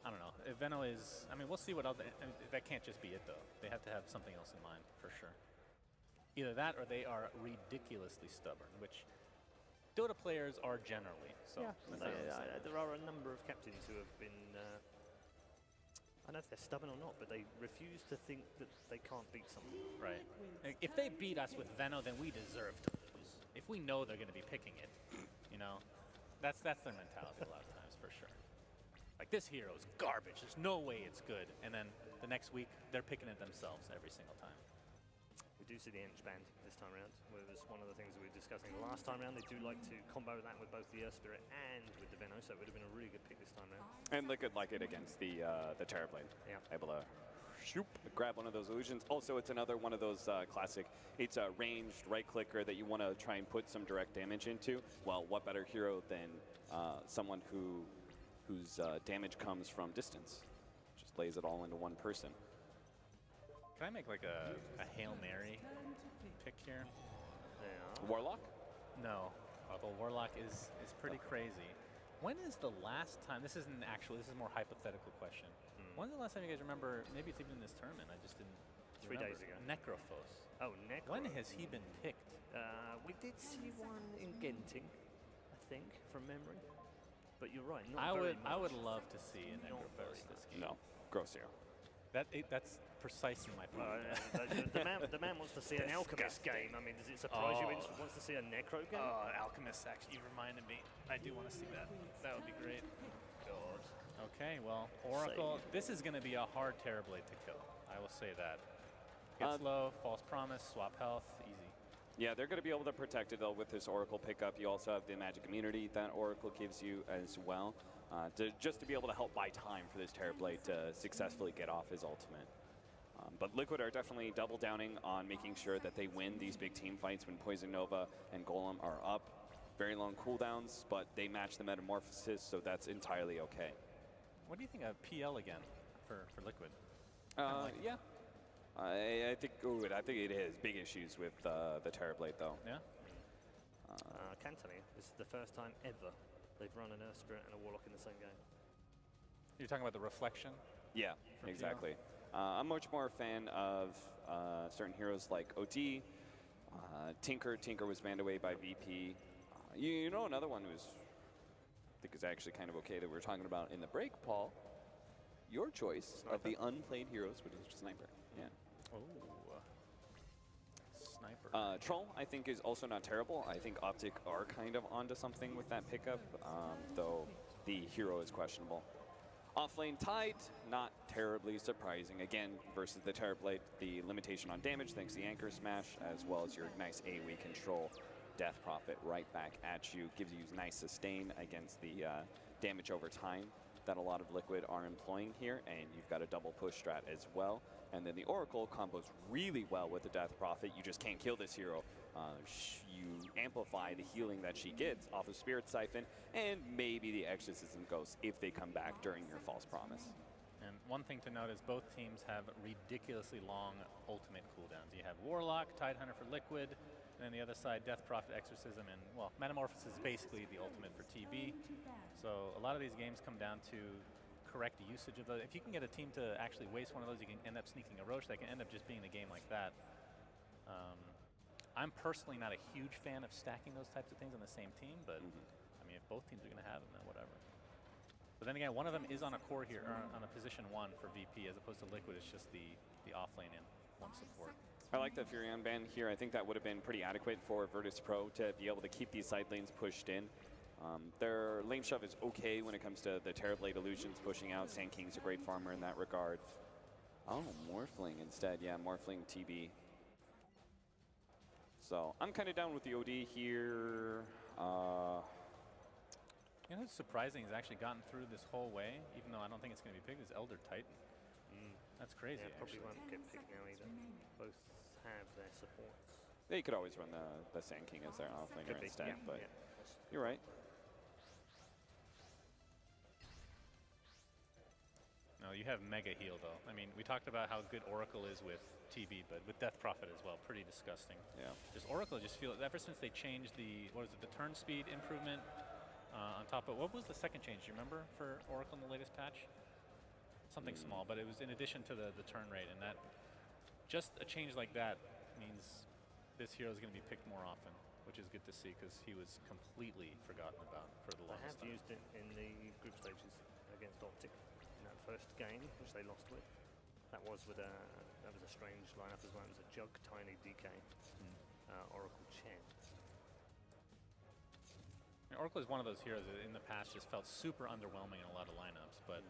I don't know. If Veno is. I mean, we'll see what else. I mean, that can't just be it though. They have to have something else in mind for sure. Either that or they are ridiculously stubborn, which Dota players are generally. So there are a number of captains who have been. I don't know if they're stubborn or not, but they refuse to think that they can't beat someone. Right. If they beat us with Veno, then we deserve to lose. If we know they're going to be picking it, you know, that's their mentality a lot of times for sure. Like, this hero is garbage. There's no way it's good. And then the next week, they're picking it themselves every single time. We do see the Ench band this time around. It was one of the things we were discussing last time around. They do like to combo that with both the Earth Spirit and with the Veno, so it would have been a really good pick this time around. And Liquid like it against the Terrorblade. Yeah. Able to grab one of those illusions. Also, it's another one of those classic, it's a ranged right clicker that you want to try and put some direct damage into. Well, what better hero than someone whose damage comes from distance? Just lays it all into one person. Can I make like a Hail Mary pick here? Yeah. Warlock? No, although Warlock is pretty crazy. When is the last time, this isn't actually, this is a more hypothetical question. When's the last time you guys remember, maybe it's even in this tournament, I just didn't 3 days ago. Necrophos. Oh, Necrophos. When has he been picked? We did see one in Genting, I think, from memory. But you're right, I would love to see a Necrophos this game. No, gross hero. That's precisely my point. The man wants to see an Alchemist game. I mean, does it surprise you he wants to see a Necro game? Oh, Alchemist, actually, you reminded me. I do want to see that. That would be great. God. Okay, well, Oracle, this is going to be a hard Terrorblade to kill. I will say that. Gets low, false promise, swap health, easy. Yeah, they're going to be able to protect it, though, with this Oracle pickup. You also have the magic immunity that Oracle gives you as well. Just to be able to help buy time for this Terrorblade to successfully get off his ultimate. But Liquid are definitely double downing on making sure that they win these big team fights when Poison Nova and Golem are up. Very long cooldowns, but they match the Metamorphosis, so that's entirely okay. What do you think of PL again for Liquid? Yeah. I think it has big issues with the Terrorblade, though. Yeah? Can tell you, this is the first time ever they've run an Earth Spirit and a Warlock in the same game. You're talking about the reflection? Yeah, exactly. I'm much more a fan of certain heroes like OD, Tinker. Tinker was banned away by VP. You know another one who's, I think is actually kind of okay that we were talking about in the break, Paul. Your choice of the unplayed heroes, which is Sniper. Yeah. Oh. Sniper. Troll, I think, is also not terrible. I think Optic are kind of onto something with that pickup, though the hero is questionable. Offlane Tide, not terribly surprising. Again, versus the Terrorblade, the limitation on damage thanks to the Anchor Smash, as well as your nice AoE control. Death Prophet right back at you, gives you nice sustain against the damage over time that a lot of Liquid are employing here, and you've got a double push strat as well. And then the Oracle combos really well with the Death Prophet. You just can't kill this hero. You amplify the healing that she gets off of Spirit Siphon, and maybe the Exorcism Ghost if they come back during your False Promise. And one thing to note is both teams have ridiculously long ultimate cooldowns. You have Warlock, Tidehunter for Liquid, and then the other side, Death Prophet, Exorcism, and, well, Metamorphosis is basically the ultimate for TB. So a lot of these games come down to correct usage of those. If you can get a team to actually waste one of those, you can end up sneaking a Roche. That can end up just being a game like that. I'm personally not a huge fan of stacking those types of things on the same team, but I mean, if both teams are going to have them, then whatever. But then again, one of them is on a core here, or on a position 1 for VP, as opposed to Liquid. It's just the offlane and one support. I like the Furion ban here. I think that would have been pretty adequate for Virtus Pro to be able to keep these side lanes pushed in. Their lane shove is okay when it comes to the Terrorblade illusions pushing out. Sand King's a great farmer in that regard. Oh, Morphling instead. Yeah, Morphling TB. So I'm kind of down with the OD here. You know what's surprising is actually gotten through this whole way, even though I don't think it's going to be picked, is Elder Titan. That's crazy. Yeah, probably won't get picked now either. Both have their supports. They could always run the Sand King as their offlaner instead, but you're right. No, you have mega heal though. I mean, we talked about how good Oracle is with TB, but with Death Prophet as well, pretty disgusting. Yeah. Just Oracle, just feel ever since they changed the the turn speed improvement on top of what was the second change? Do you remember for Oracle in the latest patch? Something small, but it was in addition to the turn rate, and that just a change like that means this hero is going to be picked more often, which is good to see because he was completely forgotten about for the longest time. I have used it in the group stages against Optic in that first game, which they lost with. That was with a strange lineup as well. It was a Jug, Tiny, DK, Oracle, Chen. Oracle is one of those heroes that in the past just felt super underwhelming in a lot of lineups, but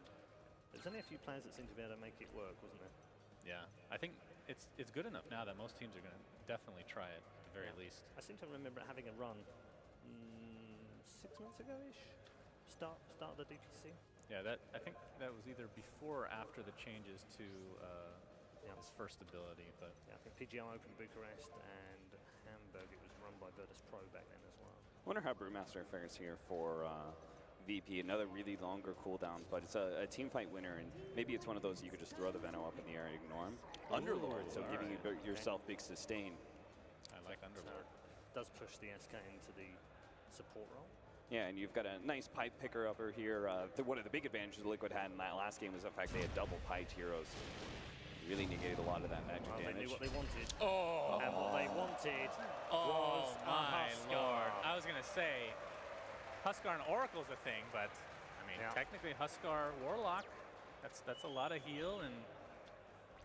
there's only a few players that seem to be able to make it work, wasn't there? Yeah, I think it's good enough now that most teams are going to definitely try it at the very least. I seem to remember it having a run 6 months ago-ish. Start of the DPC. Yeah, I think that was either before or after the changes to his first ability. But yeah, I think PGR Open Bucharest and Hamburg. It was run by Virtus Pro back then as well. I wonder how Brewmaster fares here for VP. Another really longer cooldown, but it's a team fight winner, and maybe it's one of those you could just throw the Veno up in the air and ignore him. Underlord, so giving yourself big sustain. I like Underlord. So does push the SK into the support role. Yeah, and you've got a nice pipe picker upper here. One of the big advantages Liquid had in that last game was the fact they had double piped heroes. Really negated a lot of that magic damage. They knew what they wanted. Oh! And what they wanted was my Huskar. lord. I was going to say, Huskar and Oracle's a thing, but I mean, technically Huskar Warlock, that's a lot of heal, and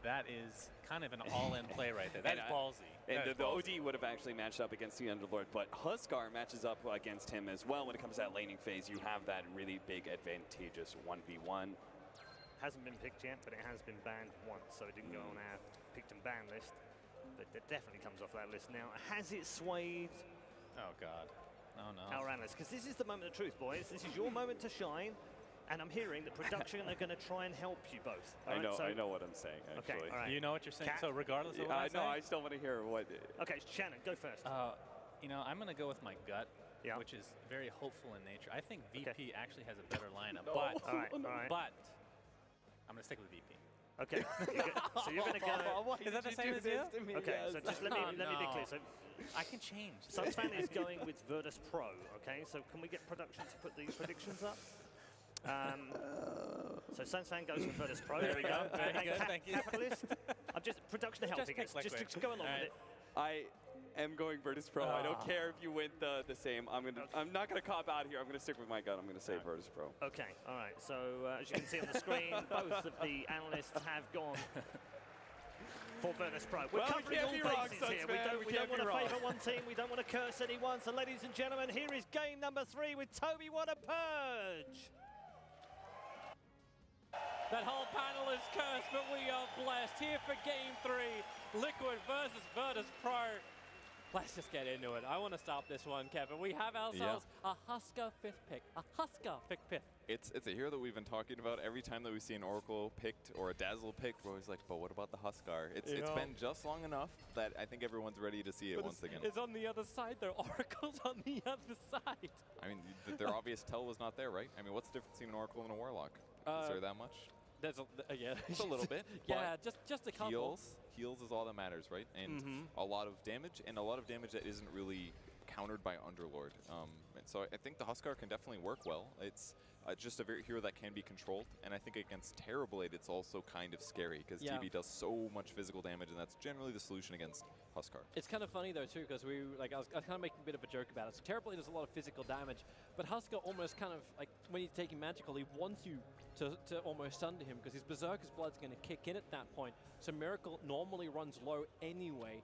that is kind of an all-in play right there. That is ballsy. And the OD would have actually matched up against the Underlord, but Huskar matches up against him as well. When it comes to that laning phase, you have that really big advantageous 1v1. Hasn't been picked yet, but it has been banned once, so it didn't go on our picked and banned list. But it definitely comes off that list now. Has it swayed? Oh, God. Oh, no. Our analysts, because this is the moment of truth, boys. This is your moment to shine. And I'm hearing that production are going to try and help you both. I know what I'm saying, actually. Okay, all right. You know what you're saying, so regardless of what I say? No, I still want to hear what... Okay, Shannon, go first. You know, I'm going to go with my gut, which is very hopeful in nature. I think VP actually has a better lineup, but I'm going to stick with VP. Okay, so you're going to go... Is that the same as you? Okay, so just let me be clear. So I can change. Sunsfan is going with Virtus Pro, okay? So can we get production to put these predictions up? So Sansan goes for Virtus Pro. There we go. Very good, thank you. Capitalist. I'm just production helping us. Just go along with it. I am going Virtus Pro. I don't care if you went the same. I'm not gonna cop out here. I'm gonna stick with my gun. I'm gonna say Virtus Pro. Okay, all right. So as you can see on the screen, both of the analysts have gone for Virtus Pro. We're covering all bases here. We don't want to favour one team. We don't want to curse anyone. So ladies and gentlemen, here is game number 3 with Toby. What a purge! That whole panel is cursed, but we are blessed. Here for game 3, Liquid versus Virtus Pro. Let's just get into it. I want to stop this one, Kevin. We have ourselves a Husker 5th pick. A Husker 5th pick. It's a hero that we've been talking about every time that we see an Oracle picked or a Dazzle picked. We're always like, but what about the Huskar? It's been just long enough that I think everyone's ready to see it once again. It's on the other side, though. Oracle's on the other side. I mean, their obvious tell was not there, right? I mean, what's the difference between an Oracle and a Warlock? Is there that much? There's yeah, just a little bit. Yeah, just a couple. Heals is all that matters, right? And a lot of damage, and a lot of damage that isn't really countered by Underlord. And so I think the Huskar can definitely work well. It's just a hero that can be controlled, and I think against Terrorblade it's also kind of scary because TB does so much physical damage, and that's generally the solution against Huskar. It's kind of funny though too, because I was kind of making a bit of a joke about it. So Terrorblade does a lot of physical damage, but Huskar almost kind of like when he's taking magical, he wants you to almost stun him because his Berserker's Blood's going to kick in at that point. So Miracle normally runs low anyway.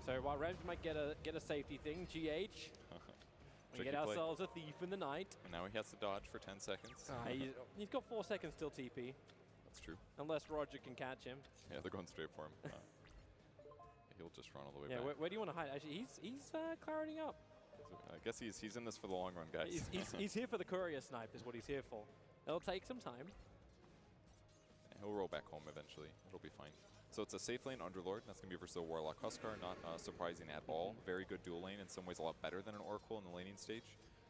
So while Rams might get a safety thing, GH. We get ourselves a Thief in the Night. And now he has to dodge for 10 seconds. He's got 4 seconds till TP. That's true. Unless Roger can catch him. Yeah, they're going straight for him. He'll just run all the way back. Where do you want to hide? Actually, he's clarity up. I guess he's in this for the long run, guys. He's here for the courier snipe is what he's here for. It'll take some time. He'll roll back home eventually. It'll be fine. So it's a safe lane Underlord. That's going to be versus a Warlock Huskar. Not surprising at all. Very good dual lane. In some ways a lot better than an Oracle in the laning stage.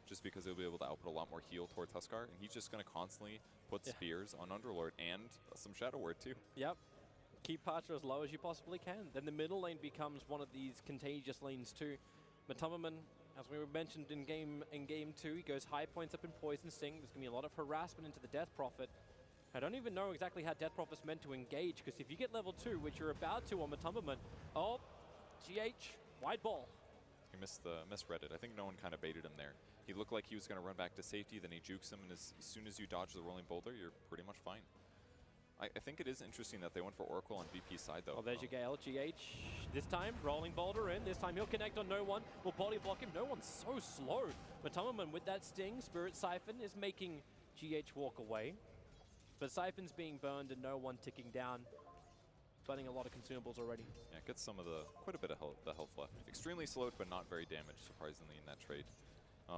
Just because he'll be able to output a lot more heal towards Huskar. And he's just going to constantly put spears on Underlord and some Shadow Word too. Yep. Keep Patra as low as you possibly can. Then the middle lane becomes one of these contagious lanes too. Matumberman, as we mentioned in game 2, he goes high points up in Poison Sting. There's going to be a lot of harassment into the Death Prophet. I don't even know exactly how Death Prophet's meant to engage, because if you get level 2, which you're about to on Matumberman, GH, wide ball. He misread it. I think no one kind of baited him there. He looked like he was going to run back to safety, then he jukes him, and as soon as you dodge the rolling boulder, you're pretty much fine. I think it is interesting that they went for Oracle on VP side, though. Oh, there's your Gale. GH, this time, rolling boulder in. This time he'll connect on no one. Will body block him. No one's so slow. Matumberman with that sting, Spirit Siphon is making GH walk away. But Siphon's being burned and no one ticking down. Burning a lot of consumables already. Yeah, gets quite a bit of the health left. Extremely slowed, but not very damaged, surprisingly, in that trade.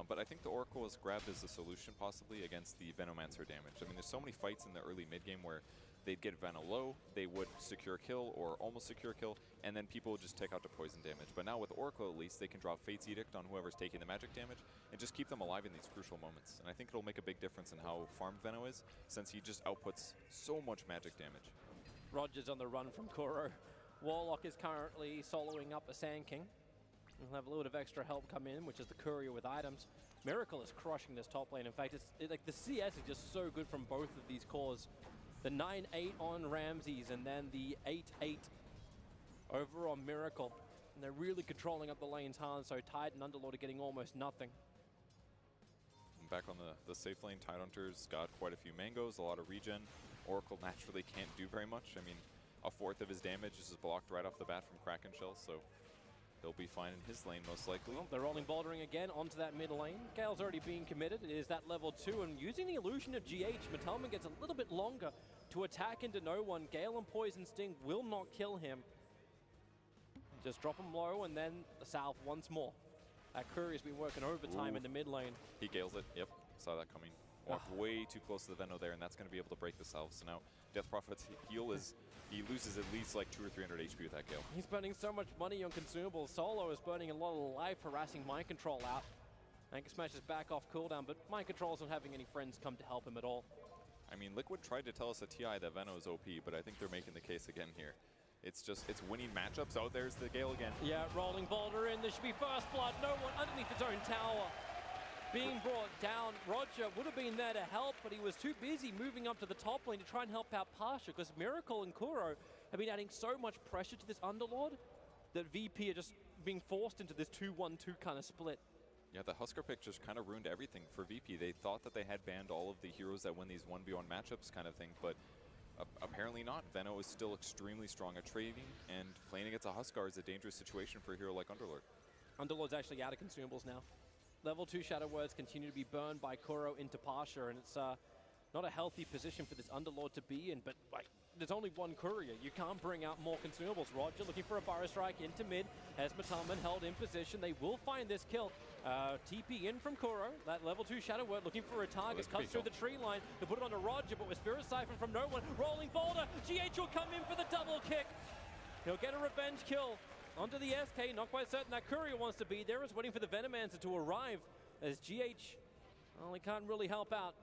But I think the Oracle was grabbed as a solution, possibly, against the Venomancer damage. I mean, there's so many fights in the early mid-game where they'd get Veno low, they would secure kill or almost secure kill, and then people would just take out the poison damage. But now with Oracle, at least, they can drop Fate's Edict on whoever's taking the magic damage and just keep them alive in these crucial moments. And I think it'll make a big difference in how farmed Veno is, since he just outputs so much magic damage. Roger's on the run from Kuro. Warlock is currently soloing up a Sand King. We'll have a little bit of extra help come in, which is the courier with items. Miracle is crushing this top lane. In fact, like the CS is just so good from both of these cores. The 9-8 on Ramses and then the 8-8 over on Miracle. And they're really controlling up the lanes hard, so Tide and Underlord are getting almost nothing. Back on the safe lane, Tidehunter's got quite a few mangoes, a lot of regen. Oracle naturally can't do very much. I mean, a fourth of his damage is just blocked right off the bat from Kraken Shell, so he'll be fine in his lane most likely. Well, they're rolling bouldering again onto that mid lane. Gale's already being committed. It is that level 2, and using the illusion of GH, Matumberman gets a little bit longer to attack into no one. Gale and Poison Sting will not kill him. Just drop him low and then the salve once more. That Courier's been working overtime in the mid lane. He gales it. Yep, saw that coming. Walked way too close to the Veno there, and that's going to be able to break the salve. So now Death Prophet's heal is, he loses at least like 200 or 300 HP with that Gale. He's burning so much money on consumables. Solo is burning a lot of life, harassing Mind Control out. Anchor Smash is back off cooldown, but Mind Control isn't having any friends come to help him at all. I mean, Liquid tried to tell us at TI that Veno is OP, but I think they're making the case again here. It's winning matchups. Oh, there's the Gale again. Yeah, rolling boulder in. There should be first blood. No one underneath his own tower. being brought down. Roger would have been there to help, but he was too busy moving up to the top lane to try and help out Pasha, because Miracle and Kuro have been adding so much pressure to this Underlord that VP are just being forced into this 2-1-2 kind of split. Yeah, the Husker pick just kind of ruined everything for VP. They thought that they had banned all of the heroes that win these 1v1 matchups kind of thing, but apparently not. Veno is still extremely strong at trading, and playing against a Huskar is a dangerous situation for a hero like Underlord. Underlord's actually out of consumables now. Level 2 Shadow Words continue to be burned by Kuro into Pasha, and it's not a healthy position for this Underlord to be in, but like, there's only one courier. You can't bring out more consumables. Roger looking for a Burrow Strike into mid. As Matalman held in position, they will find this kill. TP in from Kuro. That level 2 Shadow Word looking for a target. Cuts through the tree line to put it onto Roger, but with Spirit Siphon from no one. Rolling Boulder. GH will come in for the double kick. He'll get a revenge kill onto the SK. Not quite certain that courier wants to be there. Is waiting for the Venomancer to arrive as GH, well, he can't really help out.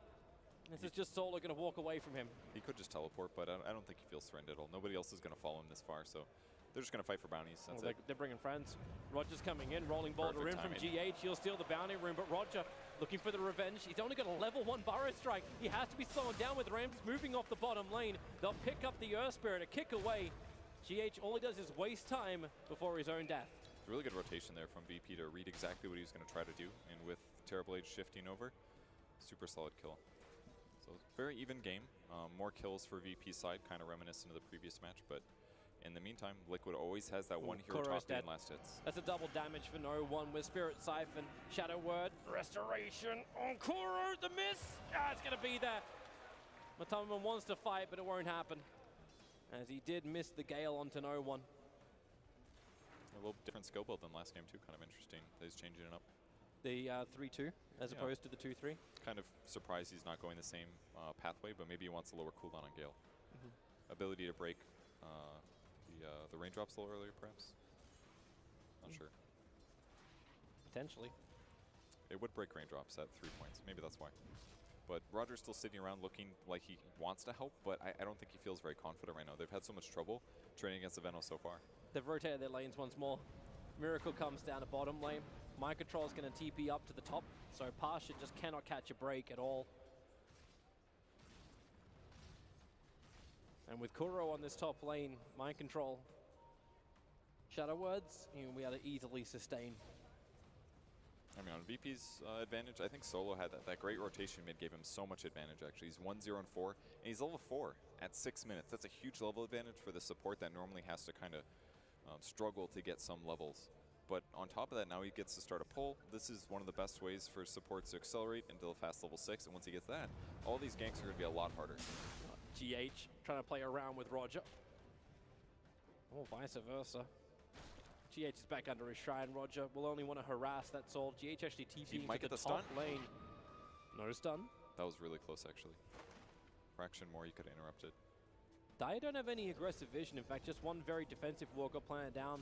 This is just Solo going to walk away from him. He could just teleport, but I don't think he feels threatened at all. Nobody else is going to follow him this far, so they're just going to fight for bounties. That's it. They're bringing friends. Roger's coming in, rolling Boulder in from GH. He'll steal the bounty room, but Roger looking for the revenge. He's only got a level 1 Burrow Strike. He has to be slowing down with Ramses moving off the bottom lane. They'll pick up the Earth Spirit, a kick away. GH, all he does is waste time before his own death. Really good rotation there from VP to read exactly what he was going to try to do, and with Terrible Age shifting over, super solid kill. So very even game. More kills for VP's side, kind of reminiscent of the previous match, but in the meantime, Liquid always has that one hero top in last hits. That's a double damage for no one with Spirit Siphon, Shadow Word, Restoration on Kuro, the miss! It's going to be there. Matalman wants to fight, but it won't happen, as he did miss the Gale onto no one. A little different skill build than last game too, kind of interesting. He's changing it up. The 3-2 as opposed to the 2-3. Kind of surprised he's not going the same pathway, but maybe he wants a lower cooldown on Gale. Ability to break the raindrops a little earlier, perhaps. Not sure. Potentially. It would break raindrops at 3 points. Maybe that's why. But Roger's still sitting around looking like he wants to help, but I don't think he feels very confident right now. They've had so much trouble training against the Veno so far. They've rotated their lanes once more. Miracle comes down to bottom lane. Mind Control is going to TP up to the top, so Pasha just cannot catch a break at all. And with Kuro on this top lane, Mind Control, Shadow Words, he'll be able to easily sustain. I mean, on VP's advantage, I think Solo had that great rotation mid gave him so much advantage, actually. He's 1-0 and 4, and he's level 4 at 6 minutes. That's a huge level advantage for the support that normally has to kind of struggle to get some levels. But on top of that, now he gets to start a pull. This is one of the best ways for supports to accelerate until fast level 6, and once he gets that, all these ganks are going to be a lot harder. GH trying to play around with Roger. Or vice versa. GH is back under his shrine. Roger will only want to harass, that's all. GH actually TPing to the top lane. No stun. That was really close, actually. Fraction more, you could have interrupted. Dire don't have any aggressive vision. In fact, just one very defensive ward got planted down.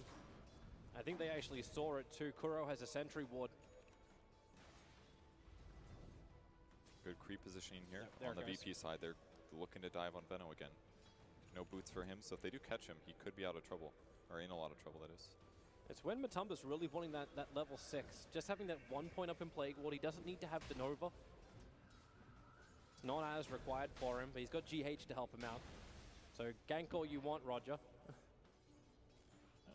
I think they actually saw it too. Kuro has a sentry ward. Good creep positioning here. On the VP side, they're looking to dive on Veno again. No boots for him, so if they do catch him, he could be out of trouble. Or in a lot of trouble, that is. It's when Matumba's really wanting that level 6. Just having that 1 point up in Plague Ward, he doesn't need to have the Nova. It's not as required for him, but he's got GH to help him out. So gank all you want, Roger.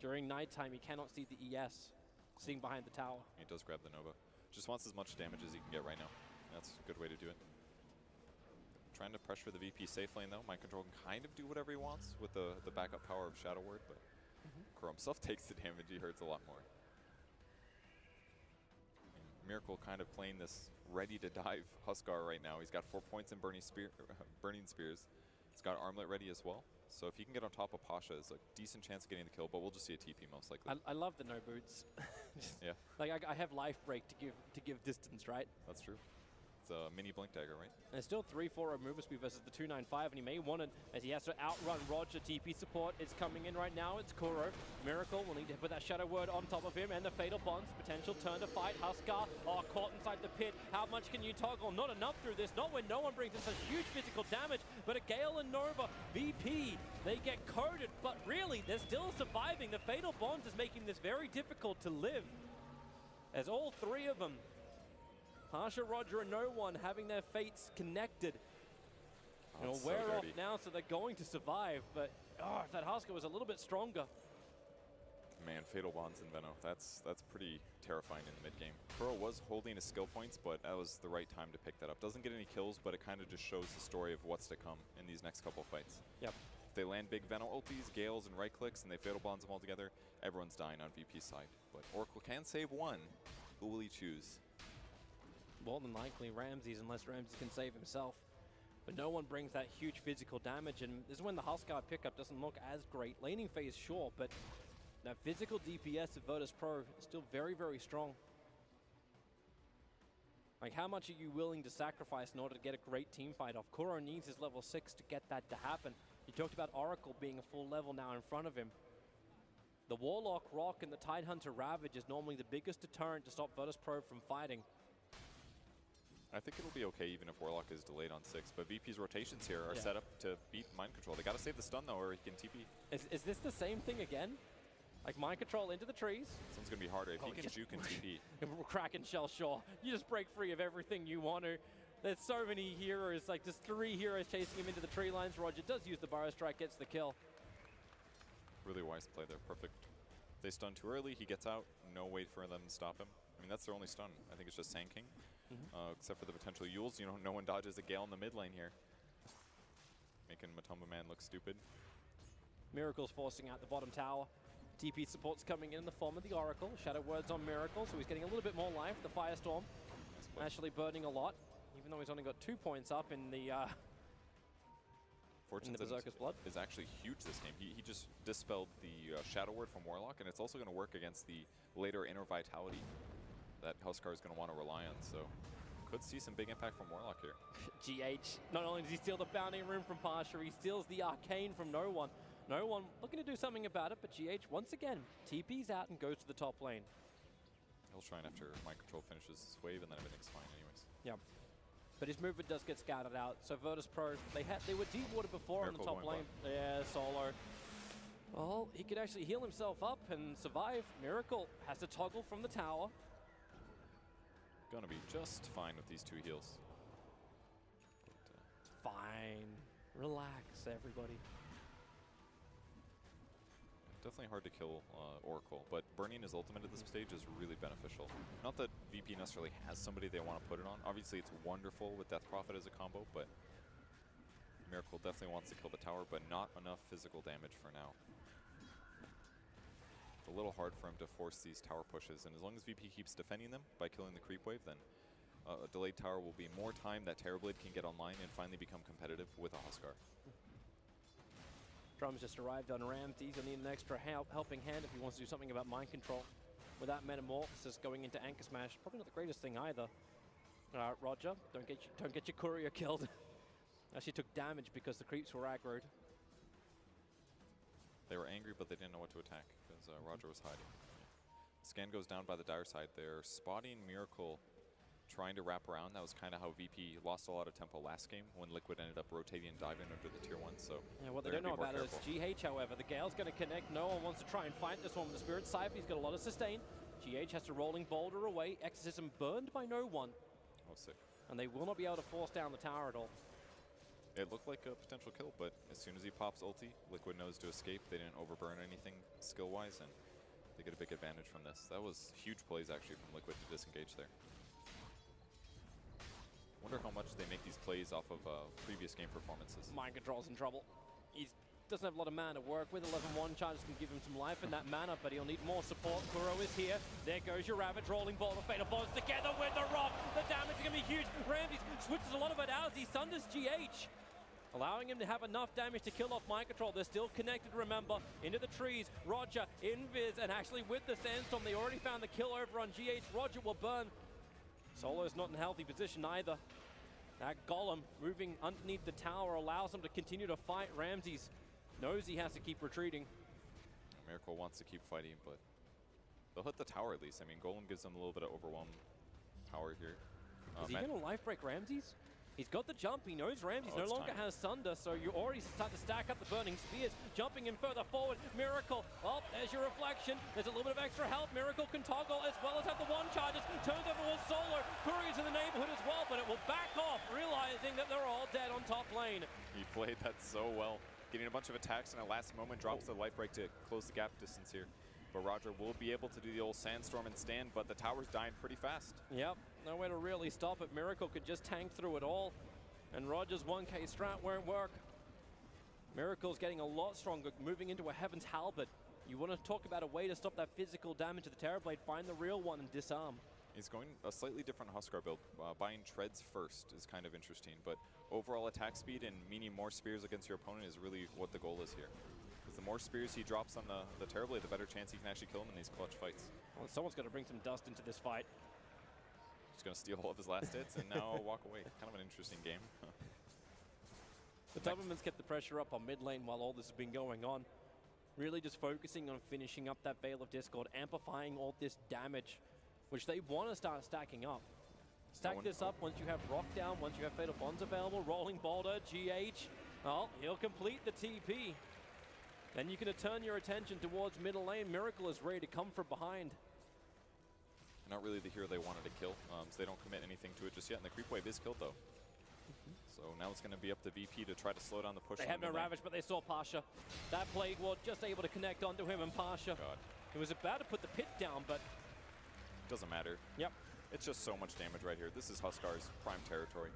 During nighttime, he cannot see the ES sitting behind the tower. He does grab the Nova. Just wants as much damage as he can get right now. That's a good way to do it. Trying to pressure the VP safe lane, though. Mind Control can kind of do whatever he wants with the backup power of Shadow Word, but Kuro himself takes the damage. He hurts a lot more. And Miracle kind of playing this ready-to-dive Huskar right now. He's got 4 points in Burning Spears. He's got Armlet ready as well. So if he can get on top of Pasha, it's a decent chance of getting the kill, but we'll just see a TP most likely. I love the no boots. Yeah. Like I have life break to give distance, right? That's true. It's a mini Blink Dagger, right? And it's still 3-4 of movement speed versus the 295, and he may want it as he has to outrun Roger. TP support is coming in right now. It's Kuro. Miracle will need to put that Shadow Word on top of him, and the Fatal Bonds. Potential turn to fight. Huskar, caught inside the pit. How much can you toggle? Not enough through this. Not when no one brings in such huge physical damage, but a Gale and Nova. VP, they get coated, but really, they're still surviving. The Fatal Bonds is making this very difficult to live, as all 3 of them Pasha, Roger, and no one having their fates connected. Oh, It'll so wear off dirty. now, so they're going to survive. But if that Husker was a little bit stronger. Man, Fatal Bonds in Veno. That's pretty terrifying in the mid game. Kuro was holding his skill points, but that was the right time to pick that up. Doesn't get any kills, but it kind of just shows the story of what's to come in these next couple fights. Yep. If they land big Veno ultis, Gales, and right clicks, and they Fatal Bonds them all together, everyone's dying on VP's side. But Oracle can save one. Who will he choose? More than likely Ramses, unless Ramses can save himself. But no one brings that huge physical damage, and this is when the Huskar pickup doesn't look as great. Laning phase, sure, but that physical DPS of Virtus Pro is still very, very strong. Like, how much are you willing to sacrifice in order to get a great team fight off? Kuro needs his level 6 to get that to happen. You talked about Oracle being a full level now in front of him. The Warlock Rock and the Tidehunter Ravage is normally the biggest deterrent to stop Virtus Pro from fighting. I think it'll be okay even if Warlock is delayed on 6, but VP's rotations here are set up to beat Mind Control. They gotta save the stun though, or he can TP. Is this the same thing again? Like Mind Control into the trees? This one's gonna be harder. If he can juke and TP. Kraken Shell, sure. You just break free of everything you want to. There's so many heroes, like just 3 heroes chasing him into the tree lines. Roger does use the Burrow Strike, gets the kill. Really wise play there, perfect. If they stun too early, he gets out. No way for them to stop him. I mean, that's their only stun. I think it's just Sand King. Except for the potential Yules. You know, no one dodges a Gale in the mid lane here. Making Matumba Man look stupid. Miracle's forcing out the bottom tower. TP support's coming in the form of the Oracle. Shadow Word's on Miracle, so he's getting a little bit more life. The Firestorm actually burning a lot, even though he's only got 2 points up in the Fortune's Berserker's Blood. Is actually huge this game. He just dispelled the Shadow Word from Warlock, and it's also going to work against the later Inner Vitality that Huskar is going to want to rely on, so could see some big impact from Warlock here. GH, not only does he steal the Bounty Room from Pasha, he steals the Arcane from No One. No One looking to do something about it, but GH once again TP's out and goes to the top lane. He'll try and after Mind Control finishes this wave, and then everything's fine anyways. Yep. But his movement does get scouted out, so Virtus Pro, they were deep water before Miracle on the top lane. Yeah, Solo. Well, he could actually heal himself up and survive. Miracle has to toggle from the tower. Gonna be just fine with these 2 heals. Fine. Relax, everybody. Definitely hard to kill Oracle, but burning his ultimate at this stage is really beneficial. Not that VP necessarily has somebody they want to put it on. Obviously, it's wonderful with Death Prophet as a combo, but Miracle definitely wants to kill the tower, but not enough physical damage for now. It's a little hard for him to force these tower pushes, and as long as VP keeps defending them by killing the creep wave, then a delayed tower will be more time that Terrorblade can get online and finally become competitive with a Huskar. Drums just arrived on Ramses. He'll need an extra helping hand if he wants to do something about Mind Control. Without Metamorphosis going into Anchor Smash, probably not the greatest thing either. Roger, don't get your courier killed. Actually took damage because the creeps were aggroed. They were angry, but they didn't know what to attack because Roger was hiding. Scan goes down by the dire side. They're spotting Miracle trying to wrap around. That was kind of how VP lost a lot of tempo last game when Liquid ended up rotating and diving under the tier 1. So yeah, what they don't know about it is GH, however. The Gale's going to connect. No one wants to try and fight this one with the Spirit Cypher. He's got a lot of sustain. GH has to rolling boulder away. Exorcism burned by No One. Oh, sick. And they will not be able to force down the tower at all. It looked like a potential kill, but as soon as he pops ulti, Liquid knows to escape. They didn't overburn anything skill-wise, and they get a big advantage from this. That was huge plays, actually, from Liquid to disengage there. Wonder how much they make these plays off of previous game performances. Mind Control's in trouble. He doesn't have a lot of mana to work with. 11-1 charges can give him some life in that mana, but he'll need more support. Kuro is here. There goes your Ravage. Rolling Boulder. Fatal Bonds together with the Rock. The damage is going to be huge. Ramses switches a lot of it out as he sunders GH, allowing him to have enough damage to kill off Mind Control. They're still connected, remember, into the trees. Roger, Invis, and actually with the Sandstorm, they already found the kill over on GH. Roger will burn. Solo's not in a healthy position either. That Golem moving underneath the tower allows him to continue to fight. Ramses knows he has to keep retreating. Miracle wants to keep fighting, but they'll hit the tower at least. I mean, Golem gives them a little bit of overwhelm power here. Is he going to life break Ramses? He's got the jump. He knows Ramses no longer has Sunder, so you already start to stack up the burning spears. Jumping in further forward. Miracle. Oh, there's your reflection. There's a little bit of extra help. Miracle can toggle as well as have the one charges. Turns over with Solar. Courier's in the neighborhood as well, but it will back off, realizing that they're all dead on top lane. He played that so well. Getting a bunch of attacks and at last moment drops the life break to close the gap distance here. But Roger will be able to do the old sandstorm and stand, but the tower's dying pretty fast. Yep, nowhere to really stop it. Miracle could just tank through it all, and Roger's 1K strat won't work. Miracle's getting a lot stronger, moving into a Heaven's Halberd. You want to talk about a way to stop that physical damage to the Terrorblade, find the real one and disarm. He's going a slightly different Huskar build. Buying treads first is kind of interesting, but overall attack speed and meaning more spears against your opponent is really what the goal is here. Because the more spears he drops on the Terrorblade, the better chance he can actually kill him in these clutch fights. Well, someone's got to bring some dust into this fight. He's going to steal all of his last hits and now walk away. Kind of an interesting game. The Dobermans kept the pressure up on mid lane while all this has been going on. Really just focusing on finishing up that Veil of Discord, amplifying all this damage, which they want to start stacking up. Stack this up once you have Rock down, once you have Fatal Bonds available, Rolling Boulder, GH. Oh, he'll complete the TP. Then you can turn your attention towards middle lane. Miracle is ready to come from behind. Not really the hero they wanted to kill, so they don't commit anything to it just yet. And the creep wave is killed, though. So now it's going to be up to VP to try to slow down the push. They had no Ravage, but they saw Pasha. That Plague Ward just able to connect onto him, and Pasha. God. It was about to put the pit down, but... Doesn't matter. Yep. It's just so much damage right here. This is Huskar's prime territory.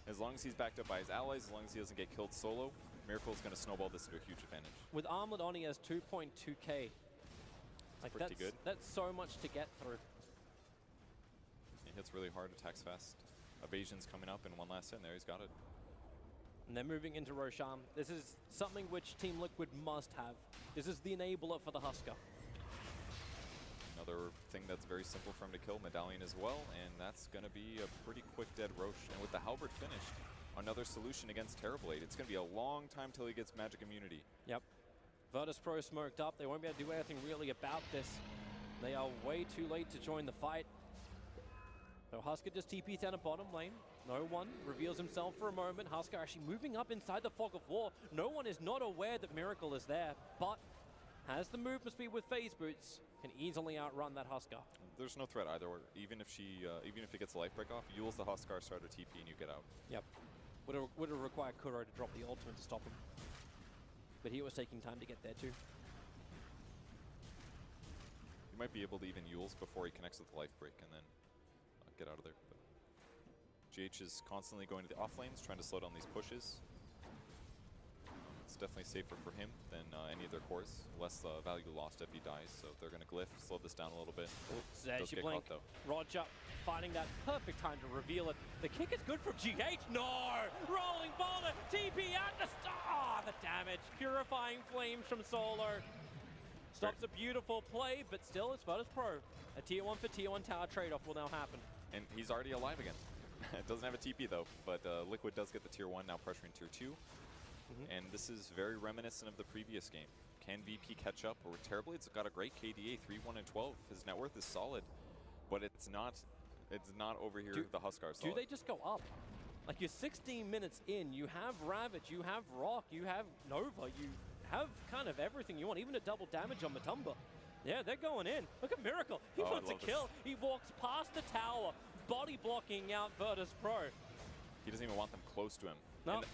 As long as he's backed up by his allies, as long as he doesn't get killed solo, Miracle's going to snowball this into a huge advantage. With Armlet on, he has 2.2k. Like pretty good. That's so much to get through. He hits really hard, attacks fast. Evasion's coming up, and one last hit, and there he's got it. And they're moving into Roshan. This is something which Team Liquid must have. This is the enabler for the Huskar. Another thing that's very simple for him to kill, Medallion as well, and that's going to be a pretty quick dead Roche. And with the Halberd finished, another solution against Terrorblade. It's going to be a long time till he gets magic immunity. Yep. Virtus Pro smoked up. They won't be able to do anything really about this. They are way too late to join the fight. So Huskar just TPs down a bottom lane. No one reveals himself for a moment. Huskar actually moving up inside the fog of war. No one is not aware that Miracle is there, but has the movement speed with phase boots, can easily outrun that Huskar. There's no threat either way. Even if he gets the life break off, Yule's the Huskar starter TP and you get out. Yep. Would have required Kuro to drop the ultimate to stop him. But he was taking time to get there too. He might be able to even Yule's before he connects with the life break and then get out of there. But GH is constantly going to the off lanes, trying to slow down these pushes. It's definitely safer for him than any of their cores. Less value lost if he dies, so they're going to glyph, slow this down a little bit. There's your blink. Caught, Roger finding that perfect time to reveal it. The kick is good from GH. No! Rolling Boulder, TP at the star. The damage. Purifying flames from Solar. Stops a beautiful play, but still it's Virtus Pro. A tier 1 for tier 1 tower trade-off will now happen. And he's already alive again. It doesn't have a TP though, but Liquid does get the tier 1, now pressuring tier 2. And this is very reminiscent of the previous game. Can VP catch up? Or Terrorblade's got a great KDA, 3-1 and 12. His net worth is solid, but it's not over here the Huskar solid. Do they just go up? Like you're 16 minutes in, you have Ravage, you have Rock, you have Nova, you have kind of everything you want, even a double damage on Matumba. Yeah, they're going in. Look at Miracle. He wants a kill. He walks past the tower, body blocking out Virtus Pro. He doesn't even want them close to him. No. And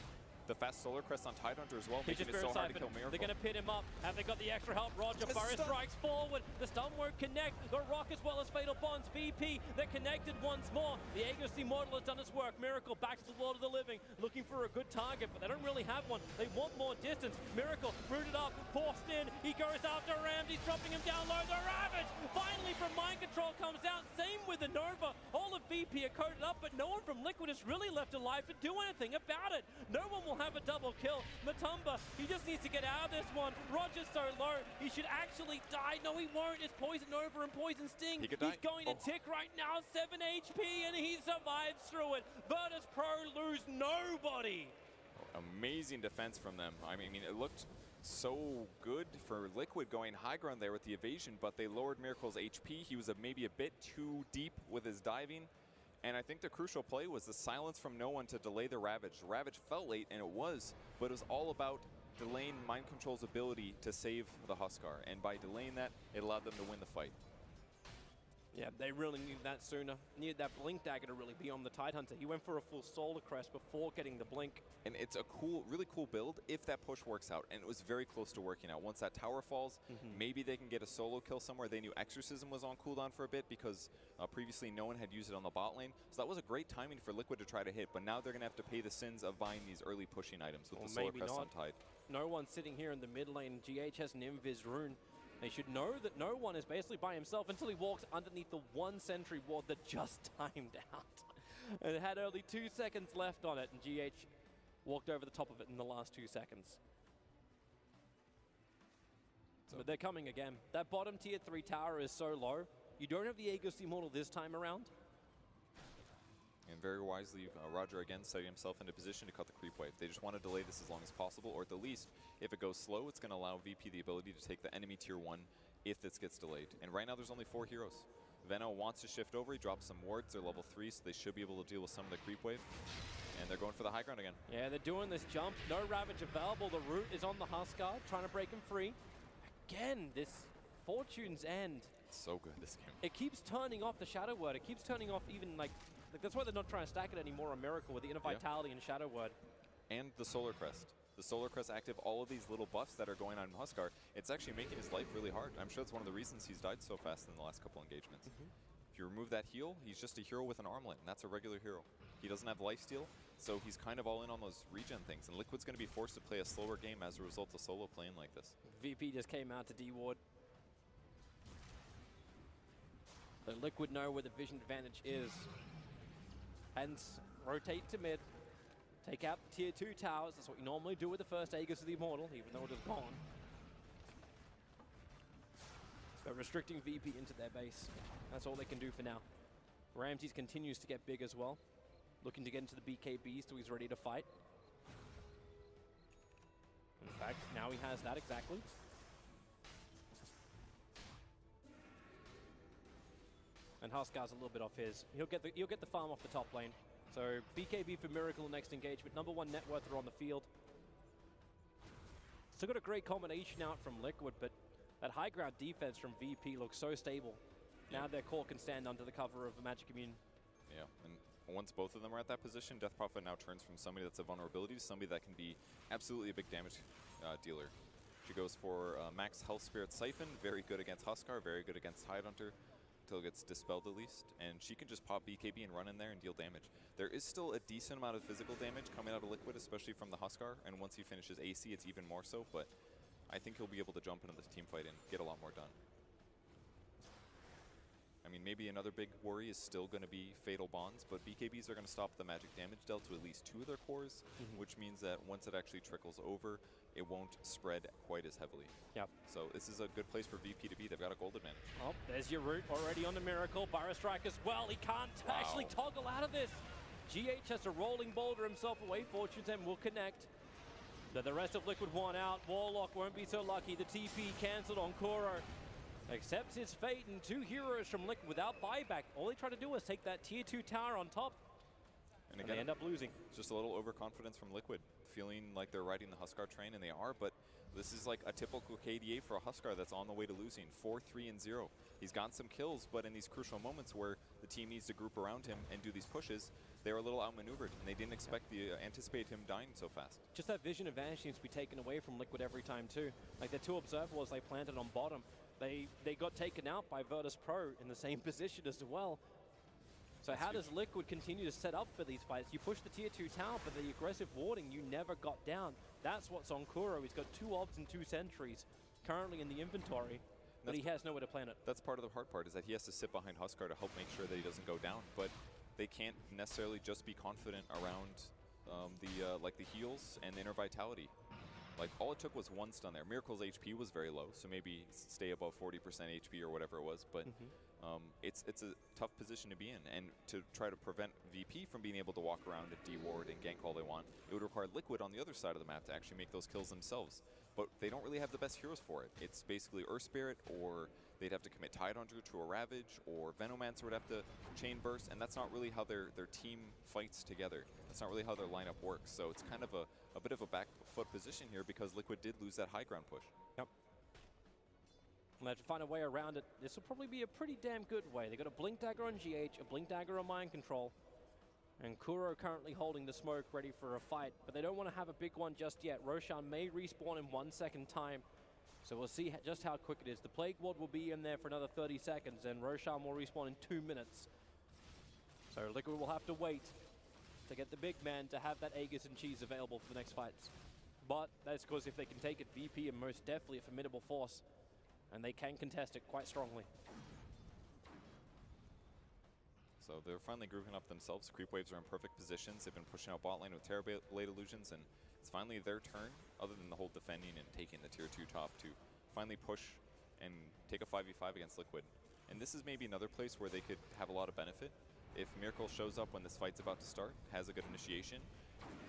the fast Solar Crest on Tidehunter as well, making it so hard to kill Miracle. They're going to pit him up. Have they got the extra help? Roger, Fire strikes forward. The stun won't connect. The Rock as well as Fatal Bonds. VP, they're connected once more. The Aegis Immortal has done its work. Miracle back to the Lord of the Living, looking for a good target, but they don't really have one. They want more distance. Miracle rooted up, forced in. He goes after Ramsey, dropping him down low. The Ravage, finally from Mind Control comes out. Same with the Nova. All of VP are coated up, but no one from Liquid is really left alive to do anything about it. No one will have a double kill. Matumba, he just needs to get out of this one. Roger's so low, he should actually die. No, he won't. It's Poison Nova and Poison Sting. He's going to tick right now, 7 HP, and he survives through it. Virtus Pro lose nobody. Amazing defense from them. I mean, it looked so good for Liquid going high ground there with the evasion, but they lowered Miracle's HP. He was maybe a bit too deep with his diving, And I think the crucial play was the silence from no one to delay the Ravage. Ravage felt late, and it was, but it was all about delaying Mind Control's ability to save the Huskar. And by delaying that, it allowed them to win the fight. Yeah, they really needed that sooner. Needed that Blink Dagger to really be on the Tidehunter. He went for a full Solar Crest before getting the Blink. And it's a cool, really cool build if that push works out. And it was very close to working out. Once that tower falls, maybe they can get a solo kill somewhere. They knew Exorcism was on cooldown for a bit because previously no one had used it on the bot lane. So that was a great timing for Liquid to try to hit. But now they're going to have to pay the sins of buying these early pushing items with the Solar Crest on Tide. No one sitting here in the mid lane. GH has an Invis rune. They should know that no one is basically by himself until he walks underneath the one sentry ward that just timed out. And it had only 2 seconds left on it, and GH walked over the top of it in the last 2 seconds. But they're coming again. That bottom tier 3 tower is so low. You don't have the Aegis Immortal this time around. And very wisely, Roger again setting himself into position to cut the creep wave. They just want to delay this as long as possible, or at the least, if it goes slow, it's going to allow VP the ability to take the enemy tier 1 if this gets delayed. And right now there's only 4 heroes. Veno wants to shift over, he drops some wards, they're level 3, so they should be able to deal with some of the creep wave. And they're going for the high ground again. Yeah, they're doing this jump, no Ravage available, the root is on the Huskar, trying to break him free. Again, this Fortune's End. It's so good, this game. It keeps turning off the Shadow Word, it keeps turning off even like that's why they're not trying to stack it anymore on Miracle with the Inner Vitality and Shadow Word. And the Solar Crest. The Solar Crest active, all of these little buffs that are going on in Huskar, it's actually making his life really hard. I'm sure that's one of the reasons he's died so fast in the last couple engagements. If you remove that heal, he's just a hero with an armlet, and that's a regular hero. He doesn't have lifesteal, so he's kind of all in on those regen things, and Liquid's going to be forced to play a slower game as a result of solo playing like this. VP just came out to D-Ward. The Liquid know where the vision advantage is. Hence, rotate to mid, take out the tier 2 towers. That's what you normally do with the first Aegis of the Immortal, even though it is gone. But restricting VP into their base, that's all they can do for now. Ramses continues to get big as well, looking to get into the BKBs till he's ready to fight. In fact, now he has that exactly. And Huskar's a little bit off his. He'll get the farm off the top lane. So BKB for Miracle next engagement. #1 net worth are on the field. Still got a great combination out from Liquid, but that high ground defense from VP looks so stable. Now their core can stand under the cover of a Magic Immune. Yeah, and once both of them are at that position, Death Prophet now turns from somebody that's a vulnerability to somebody that can be absolutely a big damage dealer. She goes for max Health Spirit Siphon, very good against Huskar, very good against Tidehunter. Until it gets dispelled at least, and she can just pop BKB and run in there and deal damage. There is still a decent amount of physical damage coming out of Liquid, especially from the Huskar, and once he finishes AC, it's even more so, but I think he'll be able to jump into this team fight and get a lot more done. I mean, maybe another big worry is still going to be Fatal Bonds, but BKBs are going to stop the magic damage dealt to at least 2 of their cores, which means that once it actually trickles over, it won't spread quite as heavily. Yep. So this is a good place for VP to be. They've got a gold advantage. Oh, there's your root already on the Miracle. Pyro Strike as well. He can't actually toggle out of this. GH has to rolling boulder himself away. Fortune's End will connect. The rest of Liquid won out. Warlock won't be so lucky. The TP cancelled on Kuro. Accepts his fate, and 2 heroes from Liquid without buyback. All they try to do was take that tier 2 tower on top. And again, they end up losing. Just a little overconfidence from Liquid, feeling like they're riding the Huskar train, and they are, but this is like a typical KDA for a Huskar that's on the way to losing. 4-3-0. He's gotten some kills, but in these crucial moments where the team needs to group around him and do these pushes, they were a little outmaneuvered, and they didn't anticipate him dying so fast. Just that vision advantage seems to be taken away from Liquid every time too. Like the 2 observables they planted on bottom, they got taken out by Virtus Pro in the same position as well. So how does Liquid continue to set up for these fights? You push the tier 2 tower, but the aggressive warding you never got down. That's what's on Kuro. He's got 2 obs and 2 sentries currently in the inventory, but he has nowhere to plant it. That's part of the hard part, is that he has to sit behind Huskar to help make sure that he doesn't go down. But they can't necessarily just be confident around the heals and the Inner Vitality. Like, all it took was 1 stun there. Miracle's HP was very low, so maybe stay above 40% HP or whatever it was, but it's a tough position to be in. And to try to prevent VP from being able to walk around and D-ward and gank all they want, it would require Liquid on the other side of the map to actually make those kills themselves. but they don't really have the best heroes for it. It's basically Earth Spirit, or they'd have to commit Tidehunter to a Ravage, or Venomancer would have to Chain Burst, and that's not really how their team fights together. That's not really how their lineup works. So it's kind of a bit of a back foot position here because Liquid did lose that high ground push. Yep. We'll have to find a way around it. This will probably be a pretty damn good way. They got a Blink Dagger on GH, a Blink Dagger on Mind Control, and Kuro currently holding the smoke ready for a fight, but they don't want to have a big one just yet. Roshan may respawn in 1 second time, so we'll see just how quick it is. The Plague Ward will be in there for another 30 seconds, and Roshan will respawn in 2 minutes. So Liquid will have to wait to get the big man to have that Aegis and Cheese available for the next fights. But that's because if they can take it, VP are most definitely a formidable force, and they can contest it quite strongly. So they're finally grouping up themselves. Creep waves are in perfect positions. They've been pushing out bot lane with Terrorblade Illusions, and it's finally their turn, other than the whole defending and taking the tier 2 top, to finally push and take a 5v5 against Liquid. And this is maybe another place where they could have a lot of benefit. If Miracle shows up when this fight's about to start, has a good initiation,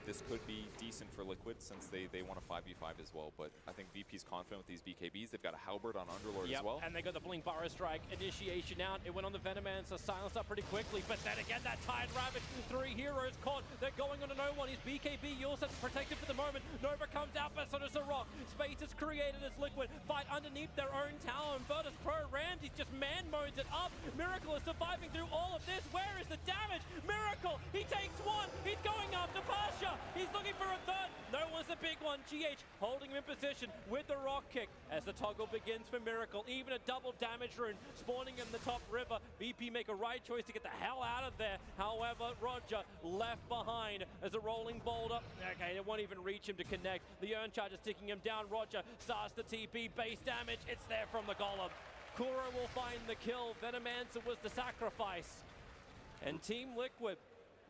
this could be decent for Liquid since they want a 5v5 as well. But I think VP's confident with these BKBs. They've got a Halberd on Underlord as well. And they got the Blink Burrow Strike initiation out. It went on the Venomancer, silenced up pretty quickly. But then again, that Tide Ravage, 3 heroes caught. They're going on to no one. His BKB, Yulset protected for the moment. Nova comes out, but so does the Rock. Space is created as Liquid fight underneath their own tower. And Virtus Pro Ramsey just man modes it up. Miracle is surviving through all of this. Where is the damage? Miracle, he takes 1. He's going after Pasha. He's looking for a third. No one's the big one. GH holding him in position with the rock kick as the toggle begins for Miracle. Even a double damage rune spawning in the top river. VP make a right choice to get the hell out of there. However, Roger left behind as a rolling boulder. Okay, it won't even reach him to connect. The Urn Charge is ticking him down. Roger starts the TP. Base damage. It's there from the Golem. Kuro will find the kill. Venomancer was the sacrifice. And Team Liquid,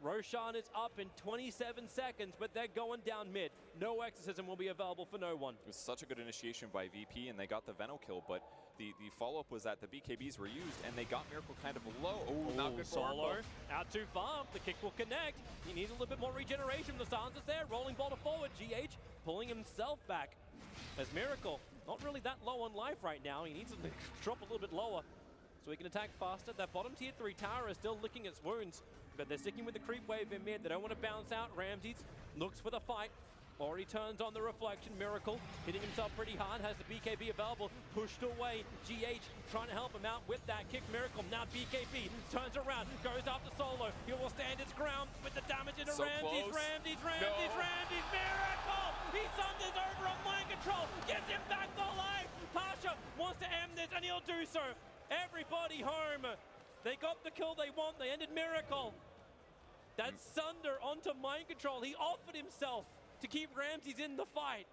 Roshan is up in 27 seconds, but they're going down mid. No Exorcism will be available for no one. It was such a good initiation by VP, and they got the Veno kill, but the follow-up was that the BKBs were used, and they got Miracle kind of low. Oh, not good for Solo. Out too far. The kick will connect. He needs a little bit more regeneration. The silencer's there. Rolling boulder forward. GH pulling himself back. As Miracle, not really that low on life right now. He needs to drop a little bit lower so he can attack faster. That bottom tier 3 tower is still licking its wounds, but they're sticking with the creep wave in mid. They don't want to bounce out. Ramses looks for the fight. Already turns on the reflection. Miracle hitting himself pretty hard. Has the BKB available. Pushed away. GH trying to help him out with that kick. Miracle now BKB turns around. Goes after Solo. He will stand his ground with the damage into So Ramses. close. Ramses. No. Ramses. Miracle! He thunders over on mind control. Gets him back to life. Pasha wants to end this, and he'll do so. Everybody home. They got the kill they want. They ended Miracle. That's Sunder onto mind control. He offered himself to keep Ramses in the fight.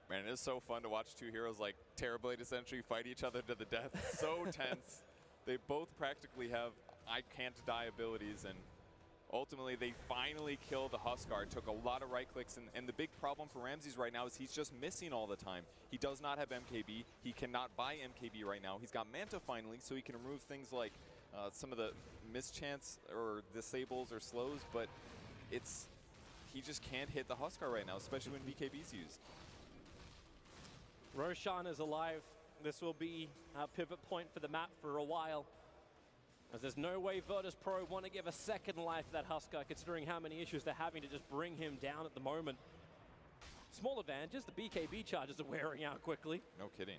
Man, it is so fun to watch 2 heroes like Terrorblade essentially fight each other to the death. So tense. They both practically have I can't die abilities, and ultimately they finally kill the Huskar. It took a lot of right clicks, and the big problem for Ramses right now is he's just missing all the time. He does not have MKB. He cannot buy MKB right now. He's got Manta finally, so he can remove things like some of the mischance or disables or slows, but he just can't hit the Huskar right now, especially when BKB's used. Roshan is alive. This will be a pivot point for the map for a while, as there's no way Virtus Pro want to give a second life to that Huskar, considering how many issues they're having to just bring him down at the moment. Small advantages. The BKB charges are wearing out quickly. No kidding.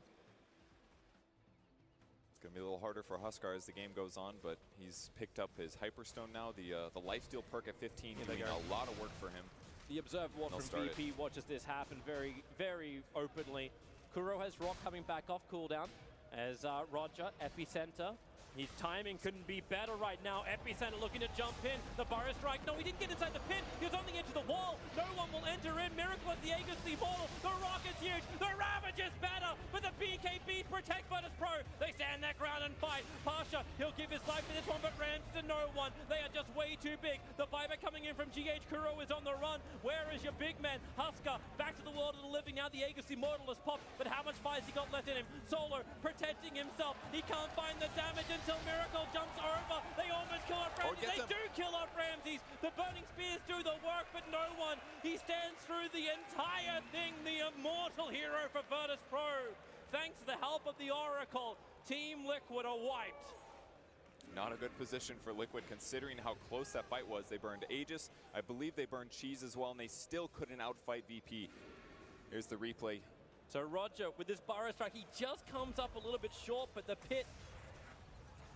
It's going to be a little harder for Huskar as the game goes on, but he's picked up his Hyperstone now. The lifesteal perk at 15 doing a lot of work for him. The Observe Ward from VP watches this happen very, very openly. Kuro has Rock coming back off cooldown as Roger, Epicenter. His timing couldn't be better right now. Epicenter looking to jump in. The Burrow Strike. No, he didn't get inside the pin. He was on the edge of the wall. No one will enter in. Miracle at the Aegis, the Immortal. The Rock is huge. The Ravage is better. But the BKB VP protect Virtus Pro. They stand their ground and fight. Pasha, he'll give his life for this one, but Rams to no one. They are just way too big. The Viper coming in from GH. Kuro is on the run. Where is your big man? Husker, back to the world of the living now. The Aegis Immortal has popped, but how much fire's he got left in him? Solo protecting himself. He can't find the damage until Miracle jumps over. They almost kill off Ramses. They do kill off Ramses. The burning spears do the work, but no one. He stands through the entire thing. The immortal hero for Virtus Pro. Thanks to the help of the Oracle, Team Liquid are wiped. Not a good position for Liquid considering how close that fight was. They burned Aegis, I believe they burned Cheese as well, and they still couldn't outfight VP. Here's the replay. So Roger, with this Burrow strike, he just comes up a little bit short, but the pit.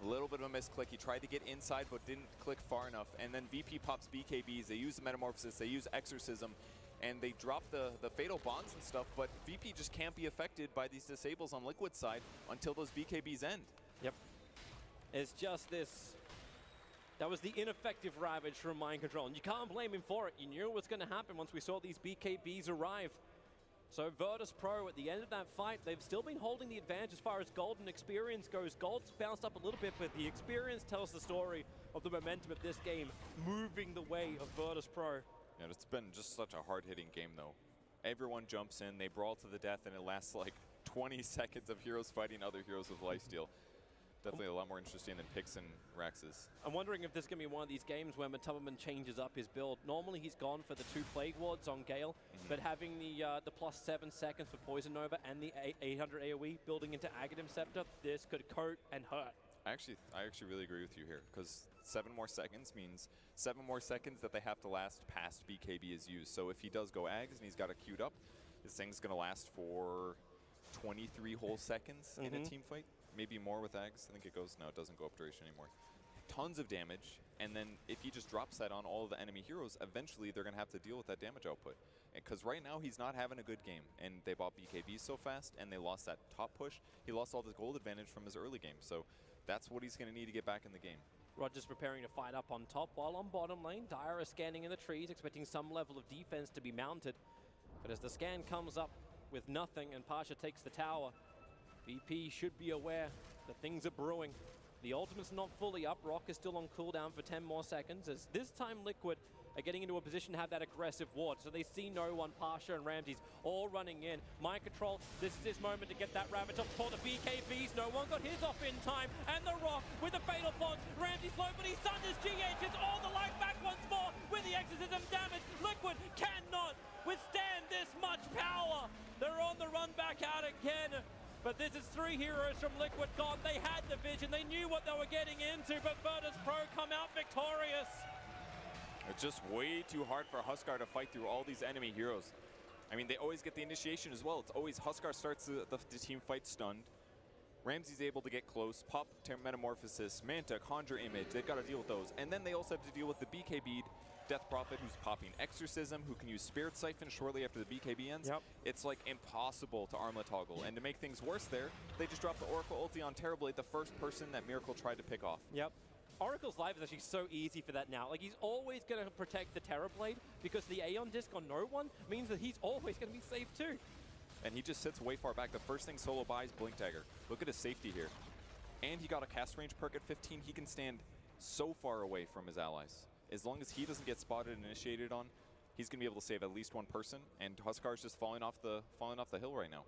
A little bit of a misclick. He tried to get inside, but didn't click far enough. And then VP pops BKBs. They use the Metamorphosis, they use Exorcism, and they drop the Fatal Bonds and stuff, but VP just can't be affected by these disables on Liquid side until those BKBs end. Yep. It's just this. That was the ineffective Ravage from Mind Control, and you can't blame him for it. You knew it was going to happen once we saw these BKBs arrive. So Virtus Pro, at the end of that fight, they've still been holding the advantage as far as gold and experience goes. Gold's bounced up a little bit, but the experience tells the story of the momentum of this game, moving the way of Virtus Pro. Yeah, it's been just such a hard-hitting game, though. Everyone jumps in, they brawl to the death, and it lasts like 20 seconds of heroes fighting other heroes with lifesteal. Definitely a lot more interesting than Pix and Rax's. I'm wondering if this is going to be one of these games where Matubberman changes up his build. Normally he's gone for the 2 Plague Wards on Gale, but having the plus 7 seconds for Poison Nova and the 800 AoE building into Aghanim Scepter, this could coat and hurt. I actually really agree with you here, because 7 more seconds means 7 more seconds that they have to last past BKB is used. So if he does go Ags and he's got it queued up, this thing's going to last for 23 whole seconds in a team fight. Maybe more with Ags. I think it goes, no, it doesn't go up duration anymore. Tons of damage, and then if he just drops that on all of the enemy heroes, eventually they're going to have to deal with that damage output. Because right now he's not having a good game, and they bought BKB so fast, and they lost that top push. He lost all the gold advantage from his early game, so that's what he's going to need to get back in the game. Roger's preparing to fight up on top, while on bottom lane, Dire is scanning in the trees, expecting some level of defense to be mounted. But as the scan comes up with nothing and Pasha takes the tower, VP should be aware that things are brewing. The ultimate's not fully up. Rock is still on cooldown for 10 more seconds, as this time Liquid are getting into a position to have that aggressive ward. So they see no one. Pasha and Ramses all running in. Mind Control, this is his moment to get that Ravage up for the BKBs. No one got his off in time. And the Rock with the Fatal Bonds. Ramses low, but he sunders GH. It's all the life back once more with the Exorcism damage. Liquid cannot withstand this much power. They're on the run back out again. But this is 3 heroes from Liquid God. They had the vision. They knew what they were getting into, but Virtus Pro come out victorious. It's just way too hard for Huskar to fight through all these enemy heroes. I mean, they always get the initiation as well. It's always Huskar starts the team fight stunned. Ramsey's able to get close, pop Metamorphosis, Manta, Conjure Image. They've got to deal with those. And then they also have to deal with the BKB Death Prophet, who's popping Exorcism, who can use Spirit Siphon shortly after the BKB ends. Yep. It's like impossible to armlet toggle. And to make things worse there, they just dropped the Oracle ulti on Terrorblade, the first person that Miracle tried to pick off. Yep. Oracle's life is actually so easy for that now. Like, he's always going to protect the Terrorblade because the Aeon Disc on no one means that he's always going to be safe too. And he just sits way far back. The first thing Solo buys, Blink Dagger. Look at his safety here. And he got a cast range perk at 15. He can stand so far away from his allies. As long as he doesn't get spotted and initiated on, he's going to be able to save at least one person. And Huskar's just falling off the hill right now.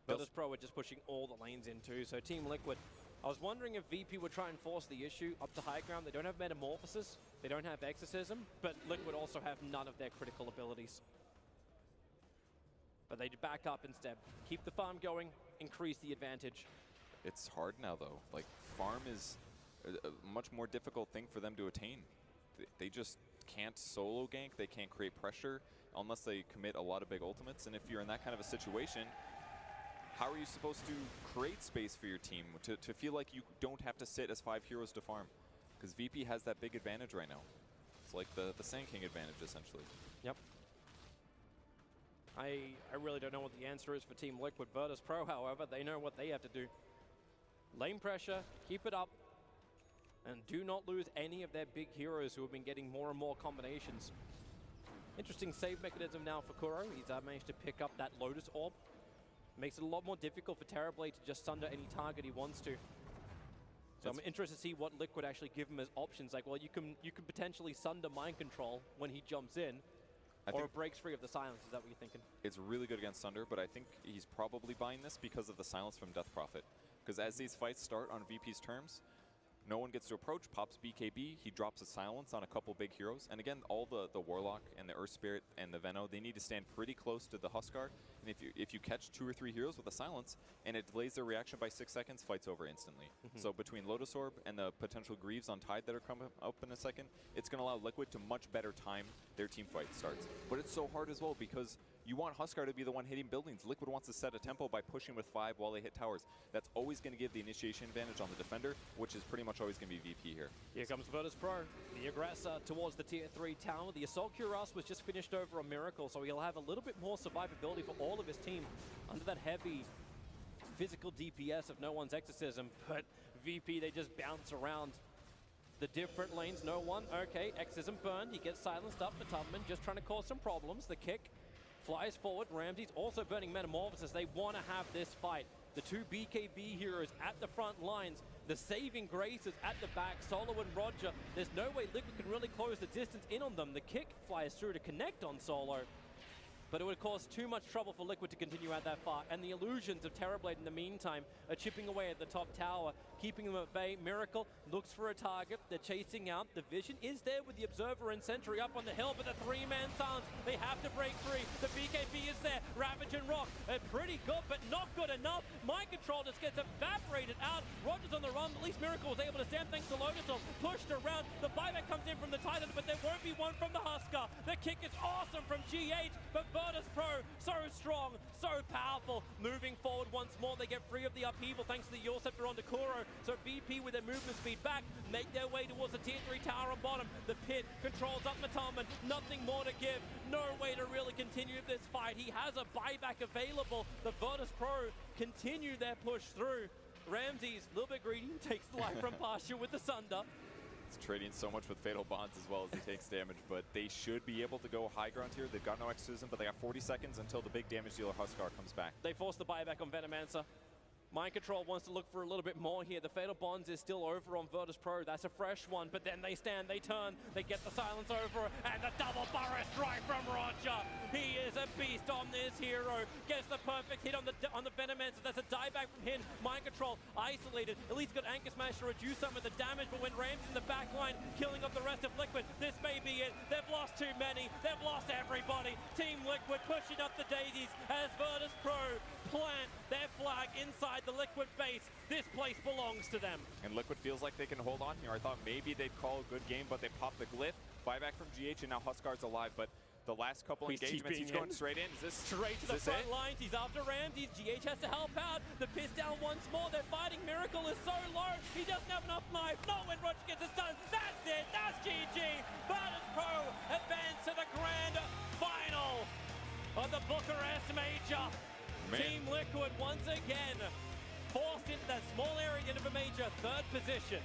Virtus Pro are just pushing all the lanes in too. So Team Liquid, I was wondering if VP would try and force the issue up to high ground. They don't have Metamorphosis, they don't have Exorcism, but Liquid also have none of their critical abilities. But they back up instead. Keep the farm going, increase the advantage. It's hard now though. Like, farm is a much more difficult thing for them to attain. They just can't solo gank, they can't create pressure unless they commit a lot of big ultimates. And if you're in that kind of a situation, how are you supposed to create space for your team to feel like you don't have to sit as 5 heroes to farm? Because VP has that big advantage right now. It's like the Sand King advantage, essentially. Yep. I really don't know what the answer is for Team Liquid. Virtus Pro, however, they know what they have to do. Lane pressure, keep it up, and do not lose any of their big heroes who have been getting more and more combinations. Interesting save mechanism now for Kuro. He's managed to pick up that Lotus Orb. Makes it a lot more difficult for Terrorblade to just sunder any target he wants to. So I'm interested to see what Liquid actually give him as options. Like, well, you can potentially sunder Mind Control when he jumps in, or it breaks free of the silence. Is that what you're thinking? It's really good against Sunder, but I think he's probably buying this because of the silence from Death Prophet. Because as these fights start on VP's terms, no one gets to approach, pops BKB, he drops a silence on a couple big heroes. And again, all the Warlock and the Earth Spirit and the Veno, they need to stand pretty close to the Huskar. And if you catch 2 or 3 heroes with a silence and it delays their reaction by 6 seconds, fight's over instantly. So between Lotus Orb and the potential Greaves on Tide that are coming up in a second, it's going to allow Liquid to much better time their team fight starts. But it's so hard as well because you want Huskar to be the one hitting buildings. Liquid wants to set a tempo by pushing with 5 while they hit towers. That's always going to give the initiation advantage on the defender, which is pretty much always going to be VP here. Here comes Virtus Pro, the aggressor towards the tier 3 tower. The Assault Cuirass was just finished over on Miracle, so he'll have a little bit more survivability for all of his team under that heavy physical DPS of No One's Exorcism. But VP, they just bounce around the different lanes. No one, okay, Exorcism burned. He gets silenced up. Tubman just trying to cause some problems. The kick flies forward. Ramsey's also burning Metamorphosis. They want to have this fight. The 2 BKB heroes at the front lines. The saving grace is at the back. Solo and Roger. There's no way Liquid can really close the distance in on them. The kick flies through to connect on Solo. But it would cause too much trouble for Liquid to continue out that far. And the illusions of Terrorblade in the meantime are chipping away at the top tower, keeping them at bay. Miracle looks for a target. They're chasing out. The vision is there with the Observer and Sentry up on the hill, but the 3-man silence, they have to break free. The BKB is there. Ravage and Rock are pretty good, but not good enough. Mind Control just gets evaporated out. Roger's on the run. At least Miracle was able to stand thanks to Lotus. Pushed around. The buyback comes in from the Titan, but there won't be one from the Huskar. The kick is awesome from GH, but Virtus Pro, so strong, so powerful. Moving forward once more, they get free of the upheaval thanks to the Yule Scepter on Kuro. So VP with their movement speed back, make their way towards the tier 3 tower on bottom. The pit controls up Matalman, nothing more to give. No way to really continue this fight. He has a buyback available. The Virtus Pro continue their push through. Ramsey's a little bit greedy, takes the life from pasture with the Sunder. He's trading so much with Fatal Bonds as well as he takes damage, but they should be able to go high ground here. They've got no Exorcism, but they got 40 seconds until the big damage dealer Huskar comes back. They force the buyback on Venomancer. Mind Control wants to look for a little bit more here. The Fatal Bonds is still over on Virtus Pro. That's a fresh one, but then they stand, they turn, they get the silence over, and the double burrow strike from Roger. He is a beast on this hero. Gets the perfect hit on the Venomancer. That's a dieback from him. Mind Control isolated. At least got Anchor Smash to reduce some of the damage, but when Ram's in the back line, killing off the rest of Liquid, this may be it. They've lost too many. They've lost everybody. Team Liquid pushing up the daisies as Virtus Pro plant their flag inside the Liquid base. This place belongs to them. And Liquid feels like they can hold on here. I thought maybe they'd call a good game, but they popped the glyph. Buyback from GH, and now Huskar's alive, but the last couple engagements, he's going straight in. Is this straight to the front lines? He's after Ramsey. GH has to help out. The piss down once more. They're fighting. Miracle is so low. He doesn't have enough life. Not when Roger gets a stun. That's it. That's GG. Virtus Pro advance to the grand final of the Bucharest Major. Team Liquid once again forced into that small area of a major, 3rd position.